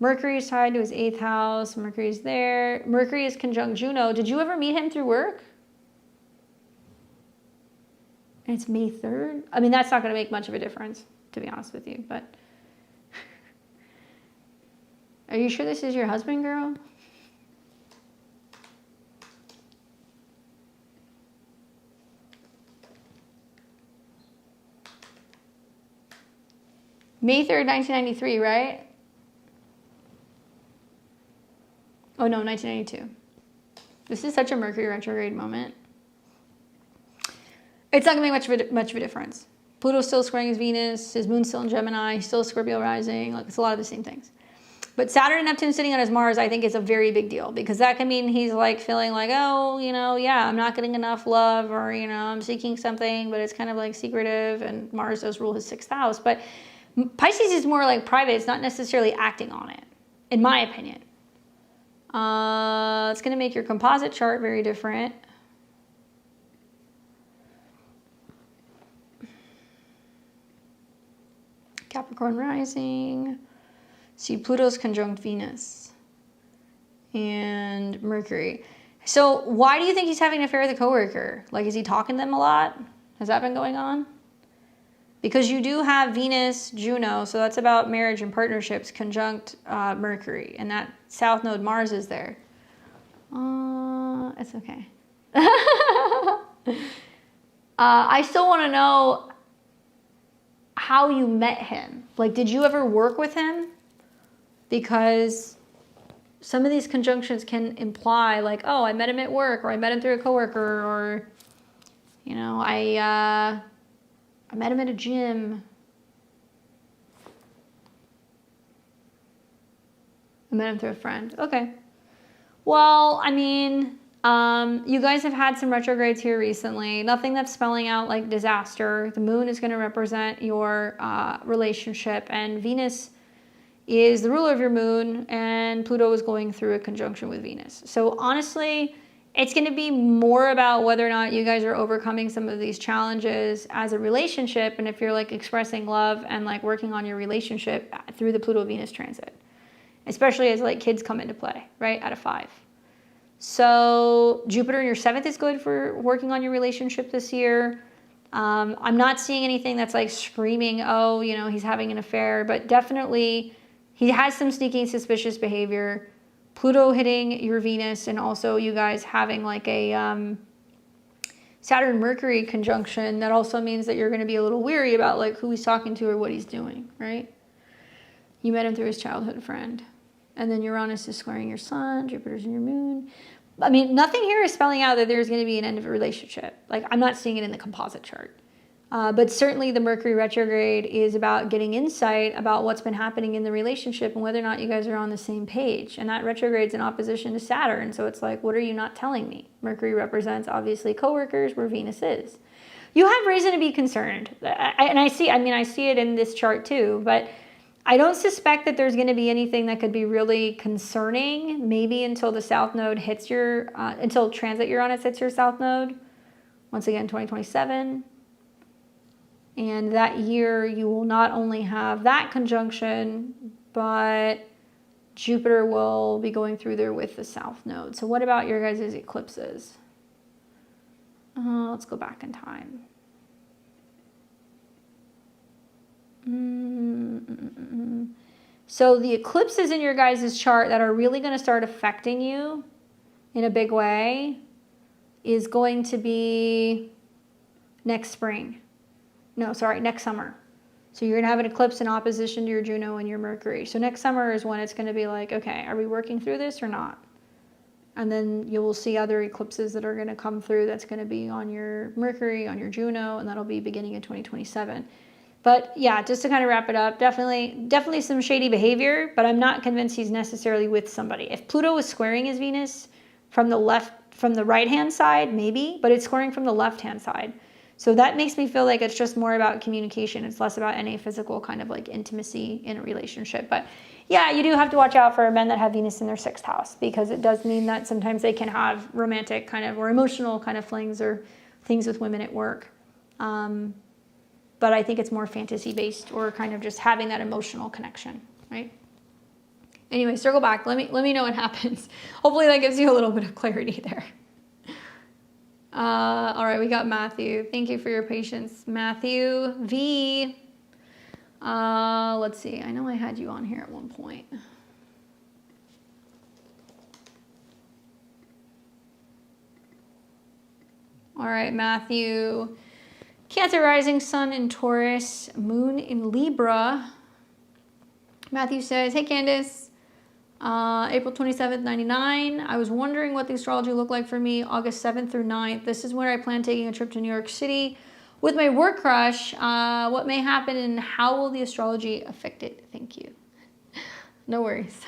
Mercury is tied to his 8th house. Mercury is there. Mercury is conjunct Juno. Did you ever meet him through work? And it's May 3rd. I mean, that's not going to make much of a difference, to be honest with you. But are you sure this is your husband, girl? May 3rd, 1993, right? Oh, no, 1992. This is such a Mercury retrograde moment. It's not going to make much of a difference. Pluto's still squaring his Venus. His moon's still in Gemini. He's still Scorpio rising. Like, it's a lot of the same things. But Saturn and Neptune sitting on his Mars, I think, is a very big deal. Because that can mean he's, like, feeling like, oh, you know, yeah, I'm not getting enough love. Or, you know, I'm seeking something, but it's kind of, like, secretive. And Mars does rule his 6th house. But Pisces is more, like, private. It's not necessarily acting on it, in my opinion. It's going to make your composite chart very different. Capricorn rising. See, Pluto's conjunct Venus and Mercury. So why do you think he's having an affair with a coworker? Like, is he talking to them a lot? Has that been going on? Because you do have Venus, Juno, so that's about marriage and partnerships, conjunct Mercury. And that South Node Mars is there. It's okay. I still want to know how you met him. Like, did you ever work with him? Because some of these conjunctions can imply, like, oh, I met him at work, or I met him through a coworker, or, you know, I met him at a gym. I met him through a friend. Okay. Well, I mean, you guys have had some retrogrades here recently. Nothing that's spelling out like disaster. The moon is going to represent your relationship, and Venus is the ruler of your moon, and Pluto is going through a conjunction with Venus. So honestly, It's going to be more about whether or not you guys are overcoming some of these challenges as a relationship, and if you're like expressing love and like working on your relationship through the Pluto-Venus transit, especially as like kids come into play, right, out of 5. So Jupiter in your 7th is good for working on your relationship this year. I'm not seeing anything that's like screaming, oh, you know, he's having an affair, but definitely he has some sneaky suspicious behavior. Pluto hitting your Venus, and also you guys having like a Saturn-Mercury conjunction, that also means that you're going to be a little weary about like who he's talking to or what he's doing, right? You met him through his childhood friend. And then Uranus is squaring your sun, Jupiter's in your moon. I mean, nothing here is spelling out that there's going to be an end of a relationship. Like, I'm not seeing it in the composite chart. But certainly the Mercury retrograde is about getting insight about what's been happening in the relationship and whether or not you guys are on the same page. And that retrograde's in opposition to Saturn. So it's like, what are you not telling me? Mercury represents, obviously, coworkers, where Venus is. You have reason to be concerned. I see it in this chart too, but I don't suspect that there's going to be anything that could be really concerning, maybe until the South Node hits until transit Uranus hits your South Node. Once again, 2027. And that year, you will not only have that conjunction, but Jupiter will be going through there with the South Node. So what about your guys' eclipses? Let's go back in time. So the eclipses in your guys' chart that are really going to start affecting you in a big way is going to be next spring. No, sorry, next summer. So you're going to have an eclipse in opposition to your Juno and your Mercury. So next summer is when it's going to be like, okay, are we working through this or not? And then you will see other eclipses that are going to come through that's going to be on your Mercury, on your Juno, and that'll be beginning in 2027. But yeah, just to kind of wrap it up, definitely some shady behavior, but I'm not convinced he's necessarily with somebody. If Pluto was squaring his Venus from the right-hand side, maybe, but it's squaring from the left-hand side. So that makes me feel like it's just more about communication. It's less about any physical kind of like intimacy in a relationship. But yeah, you do have to watch out for men that have Venus in their 6th house, because it does mean that sometimes they can have romantic kind of or emotional kind of flings or things with women at work. But I think it's more fantasy-based or kind of just having that emotional connection, right? Anyway, circle back. Let me know what happens. Hopefully that gives you a little bit of clarity there. All right, we got Matthew. Thank you for your patience. Matthew V. Let's see. I know I had you on here at one point. All right, Matthew. Cancer rising, sun in Taurus, moon in Libra. Matthew says, hey Candace, April 27th, 99. I was wondering what the astrology looked like for me August 7th through 9th. This is when I plan taking a trip to New York City with my work crush. What may happen and how will the astrology affect it? Thank you. No worries.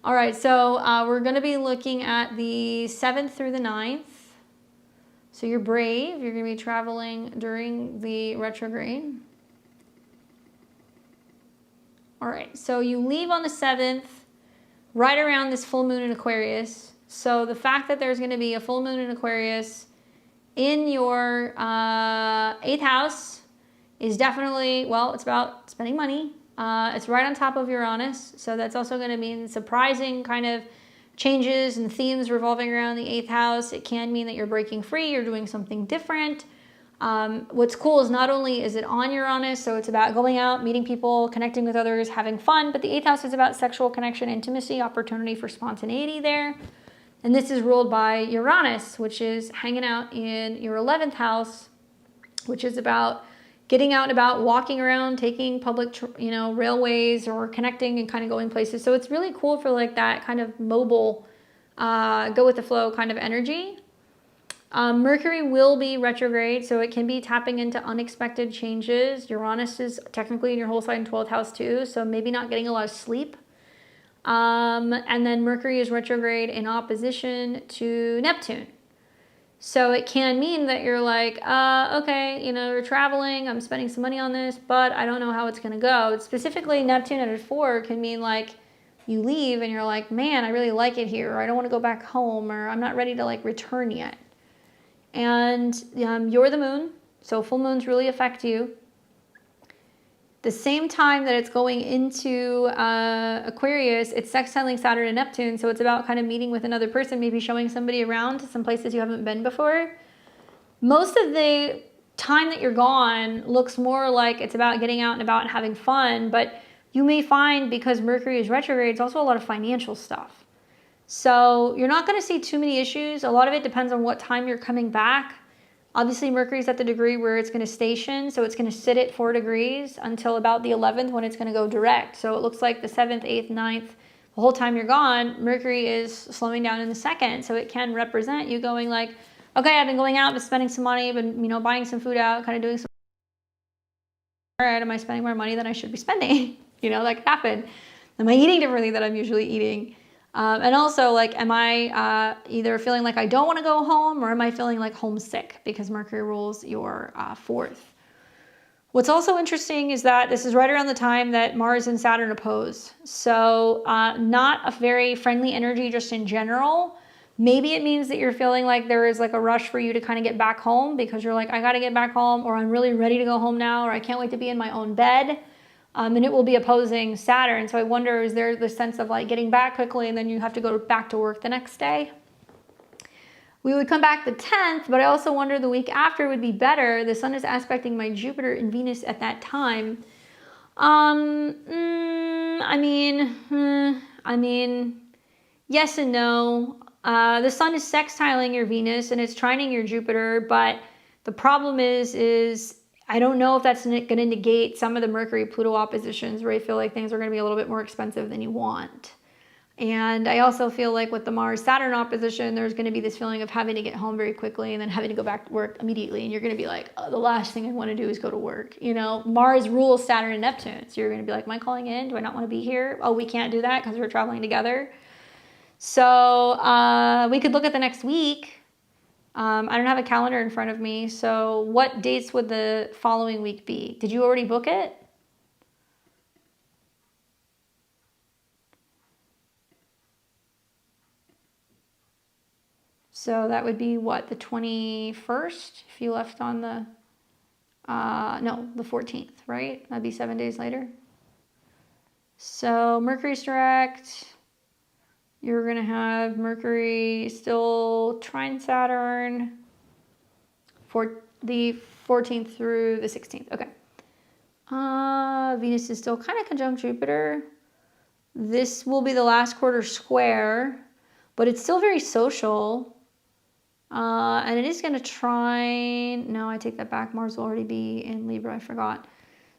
All right, so we're going to be looking at the 7th through the 9th. So you're brave. You're going to be traveling during the retrograde. All right, so you leave on the 7th, right around this full moon in Aquarius. So the fact that there's going to be a full moon in Aquarius in your 8th house is definitely, well, it's about spending money. It's right on top of Uranus. So that's also going to mean surprising kind of changes and themes revolving around the 8th house. It can mean that you're breaking free, you're doing something different. What's cool is not only is it on Uranus, so it's about going out, meeting people, connecting with others, having fun, but the 8th house is about sexual connection, intimacy, opportunity for spontaneity there. And this is ruled by Uranus, which is hanging out in your 11th house, which is about getting out and about, walking around, taking public, railways or connecting and kind of going places. So it's really cool for like that kind of mobile, go with the flow kind of energy. Mercury will be retrograde, so it can be tapping into unexpected changes. Uranus is technically in your whole sign 12th house too, so maybe not getting a lot of sleep. And then Mercury is retrograde in opposition to Neptune. So it can mean that you're like, okay, you're traveling, I'm spending some money on this, but I don't know how it's going to go. Specifically, Neptune at 4 can mean like you leave and you're like, man, I really like it here, or I don't want to go back home, or I'm not ready to like return yet. And you're the moon, so full moons really affect you. The same time that it's going into Aquarius, it's sextiling Saturn and Neptune, so it's about kind of meeting with another person, maybe showing somebody around to some places you haven't been before. Most of the time that you're gone looks more like it's about getting out and about and having fun, but you may find, because Mercury is retrograde, it's also a lot of financial stuff. So you're not going to see too many issues. A lot of it depends on what time you're coming back. Obviously, Mercury's at the degree where it's going to station, so it's going to sit at 4 degrees until about the 11th when it's going to go direct. So it looks like the 7th, 8th, 9th, the whole time you're gone, Mercury is slowing down in the 2nd. So it can represent you going like, okay, I've been going out, been spending some money, been, buying some food out, kind of doing some, all right, am I spending more money than I should be spending? That could happen. Am I eating differently than I'm usually eating? And also, like, am I either feeling like I don't want to go home, or am I feeling like homesick, because Mercury rules your 4th. What's also interesting is that this is right around the time that Mars and Saturn oppose. So not a very friendly energy just in general. Maybe it means that you're feeling like there is like a rush for you to kind of get back home, because you're like, I got to get back home, or I'm really ready to go home now, or I can't wait to be in my own bed. And it will be opposing Saturn. So I wonder, is there the sense of like getting back quickly and then you have to go back to work the next day? We would come back the 10th, but I also wonder the week after would be better. The sun is aspecting my Jupiter and Venus at that time. Yes and no. The sun is sextiling your Venus and it's trining your Jupiter, but the problem is I don't know if that's going to negate some of the Mercury-Pluto oppositions where I feel like things are going to be a little bit more expensive than you want. And I also feel like with the Mars-Saturn opposition, there's going to be this feeling of having to get home very quickly and then having to go back to work immediately. And you're going to be like, oh, the last thing I want to do is go to work. Mars rules Saturn and Neptune. So you're going to be like, am I calling in? Do I not want to be here? Oh, we can't do that because we're traveling together. So we could look at the next week. I don't have a calendar in front of me, so what dates would the following week be? Did you already book it? So that would be what, the 21st? If you left on the, the 14th, right? That'd be 7 days later. So Mercury's direct. You're going to have Mercury still trine Saturn for the 14th through the 16th. Okay. Venus is still kind of conjunct Jupiter. This will be the last quarter square, but it's still very social. And it is going to trine. No, I take that back. Mars will already be in Libra. I forgot.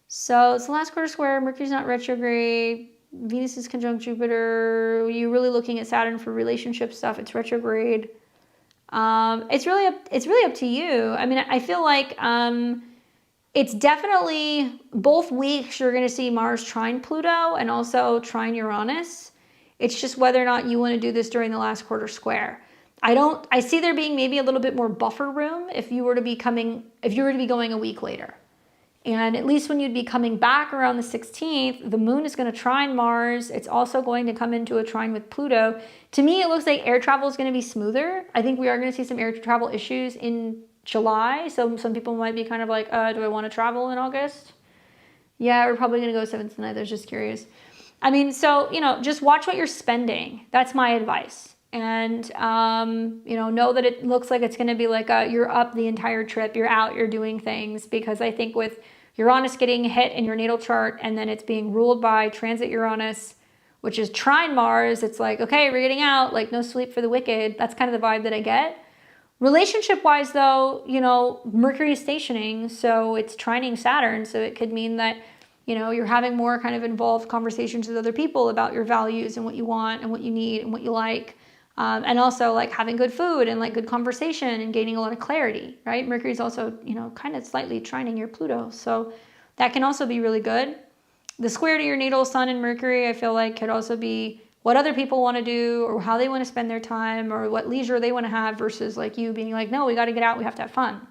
So it's the last quarter square. Mercury's not retrograde. Venus is conjunct Jupiter. You're really looking at Saturn for relationship stuff. It's retrograde. It's really up to you. I mean, I feel like it's definitely both weeks you're going to see Mars trine Pluto and also trine Uranus. It's just whether or not you want to do this during the last quarter square. I see there being maybe a little bit more buffer room if you were to be going a week later. And at least when you'd be coming back around the 16th, the moon is going to trine Mars. It's also going to come into a trine with Pluto. To me, it looks like air travel is going to be smoother. I think we are going to see some air travel issues in July. So some people might be kind of like, do I want to travel in August? Yeah, we're probably going to go 7th to 9th. I was just curious. I mean, so, just watch what you're spending. That's my advice. And, know that it looks like it's going to be like you're up the entire trip. You're out, you're doing things. Because I think with Uranus getting hit in your natal chart and then it's being ruled by transit Uranus, which is trine Mars, it's like, okay, we're getting out, like no sleep for the wicked. That's kind of the vibe that I get. Relationship-wise, though, Mercury is stationing, so it's trining Saturn. So it could mean that, you're having more kind of involved conversations with other people about your values and what you want and what you need and what you like. And also like having good food and like good conversation and gaining a lot of clarity, right? Mercury's also, kind of slightly trining your Pluto. So that can also be really good. The square to your natal sun and Mercury, I feel like could also be what other people want to do or how they want to spend their time or what leisure they want to have versus like you being like, no, we got to get out. We have to have fun.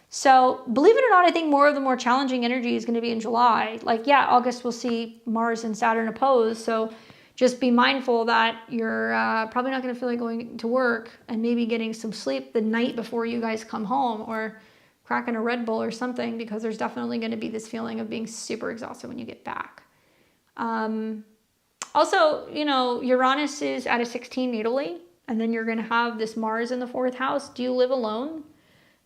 So believe it or not, I think more of the more challenging energy is going to be in July. Like, yeah, August we'll see Mars and Saturn oppose. So just be mindful that you're probably not going to feel like going to work, and maybe getting some sleep the night before you guys come home, or cracking a Red Bull or something, because there's definitely going to be this feeling of being super exhausted when you get back. Also, you know, Uranus is at a 16 natally, and then you're going to have this Mars in the 4th house. Do you live alone?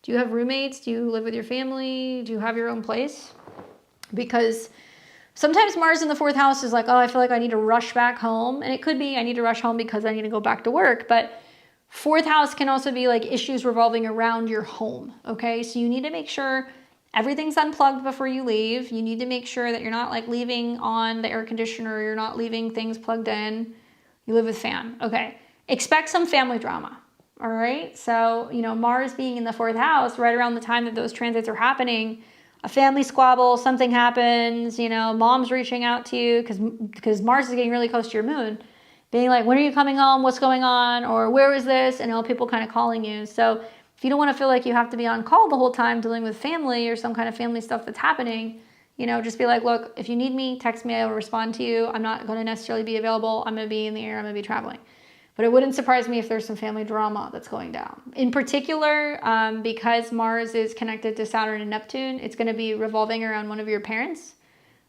Do you have roommates? Do you live with your family? Do you have your own place? Because sometimes Mars in the 4th house is like, oh, I feel like I need to rush back home. And it could be I need to rush home because I need to go back to work. But 4th house can also be like issues revolving around your home. Okay, so you need to make sure everything's unplugged before you leave. You need to make sure that you're not like leaving on the air conditioner. You're not leaving things plugged in. You live with fam. Okay, expect some family drama. All right, so, you know, Mars being in the 4th house right around the time that those transits are happening, a family squabble, something happens, you know, mom's reaching out to you because Mars is getting really close to your moon, being like, when are you coming home? What's going on? Or where is this? And all people kind of calling you. So if you don't want to feel like you have to be on call the whole time dealing with family or some kind of family stuff that's happening, you know, just be like, look, if you need me, text me, I will respond to you. I'm not going to necessarily be available. I'm going to be in the air. I'm going to be traveling. But it wouldn't surprise me if there's some family drama that's going down. In particular, because Mars is connected to Saturn and Neptune, it's going to be revolving around one of your parents.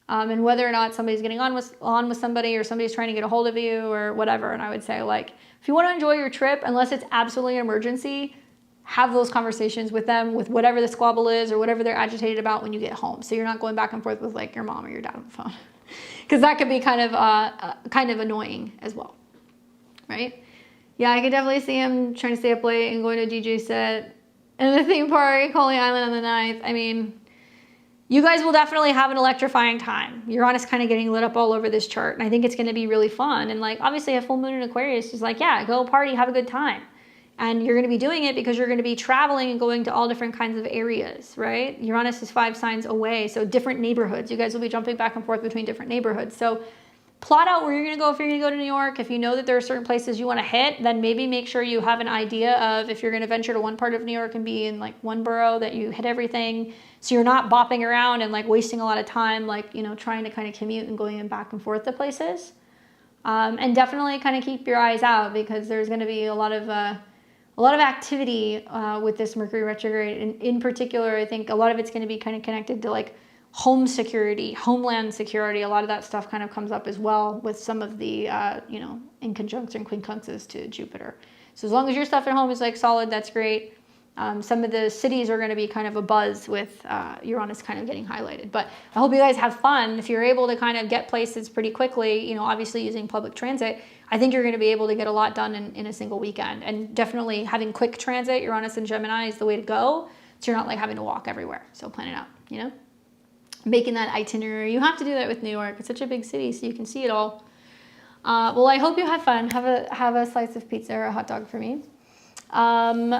And whether or not somebody's getting on with somebody, or somebody's trying to get a hold of you or whatever. And I would say, like, if you want to enjoy your trip, unless it's absolutely an emergency, have those conversations with them, with whatever the squabble is or whatever they're agitated about when you get home. So you're not going back and forth with like your mom or your dad on the phone. Because that could be kind of annoying as well. Right? Yeah, I could definitely see him trying to stay up late and going to a DJ set and the theme park, Holy Island on the 9th. I mean, you guys will definitely have an electrifying time. Uranus kind of getting lit up all over this chart, and I think it's going to be really fun. And like, obviously a full moon in Aquarius is like, yeah, go party, have a good time. And you're going to be doing it because you're going to be traveling and going to all different kinds of areas, right? Uranus is 5 signs away, so different neighborhoods. You guys will be jumping back and forth between different neighborhoods. So plot out where you're going to go. If you're going to go to New York, if you know that there are certain places you want to hit, then maybe make sure you have an idea of if you're going to venture to one part of New York and be in like one borough, that you hit everything. So you're not bopping around and like wasting a lot of time, like, you know, trying to kind of commute and going back and forth to places. And definitely kind of keep your eyes out, because there's going to be a lot of activity with this Mercury retrograde. And in particular, I think a lot of it's going to be kind of connected to like home security, homeland security. A lot of that stuff kind of comes up as well with some of the, in conjunction quincunxes to Jupiter. So as long as your stuff at home is like solid, that's great. Some of the cities are going to be kind of a buzz with Uranus kind of getting highlighted. But I hope you guys have fun. If you're able to kind of get places pretty quickly, you know, obviously using public transit, I think you're going to be able to get a lot done in a single weekend. And definitely having quick transit, Uranus and Gemini, is the way to go. So you're not like having to walk everywhere. So plan it out, you know? Making that itinerary. You have to do that with New York. It's such a big city, so you can see it all. Well, I hope you had fun. Have a slice of pizza or a hot dog for me. And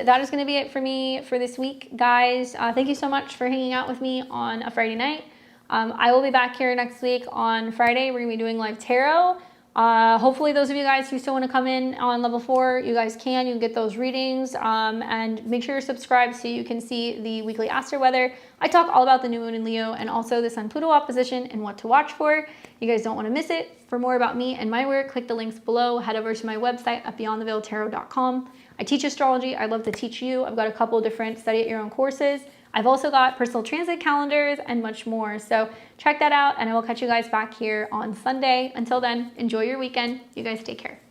that is going to be it for me for this week, guys. Thank you so much for hanging out with me on a Friday night. I will be back here next week on Friday. We're going to be doing live tarot. Hopefully those of you guys who still want to come in on level 4, you guys can. You can get those readings, and make sure you're subscribed so you can see the weekly astro weather. I talk all about the new moon in Leo and also the Sun-Pluto opposition and what to watch for. You guys don't want to miss it. For more about me and my work, click the links below. Head over to my website at beyondtheveiltarot.com. I teach astrology. I'd love to teach you. I've got a couple of different study at your own courses. I've also got personal transit calendars and much more. So check that out, and I will catch you guys back here on Sunday. Until then, enjoy your weekend. You guys take care.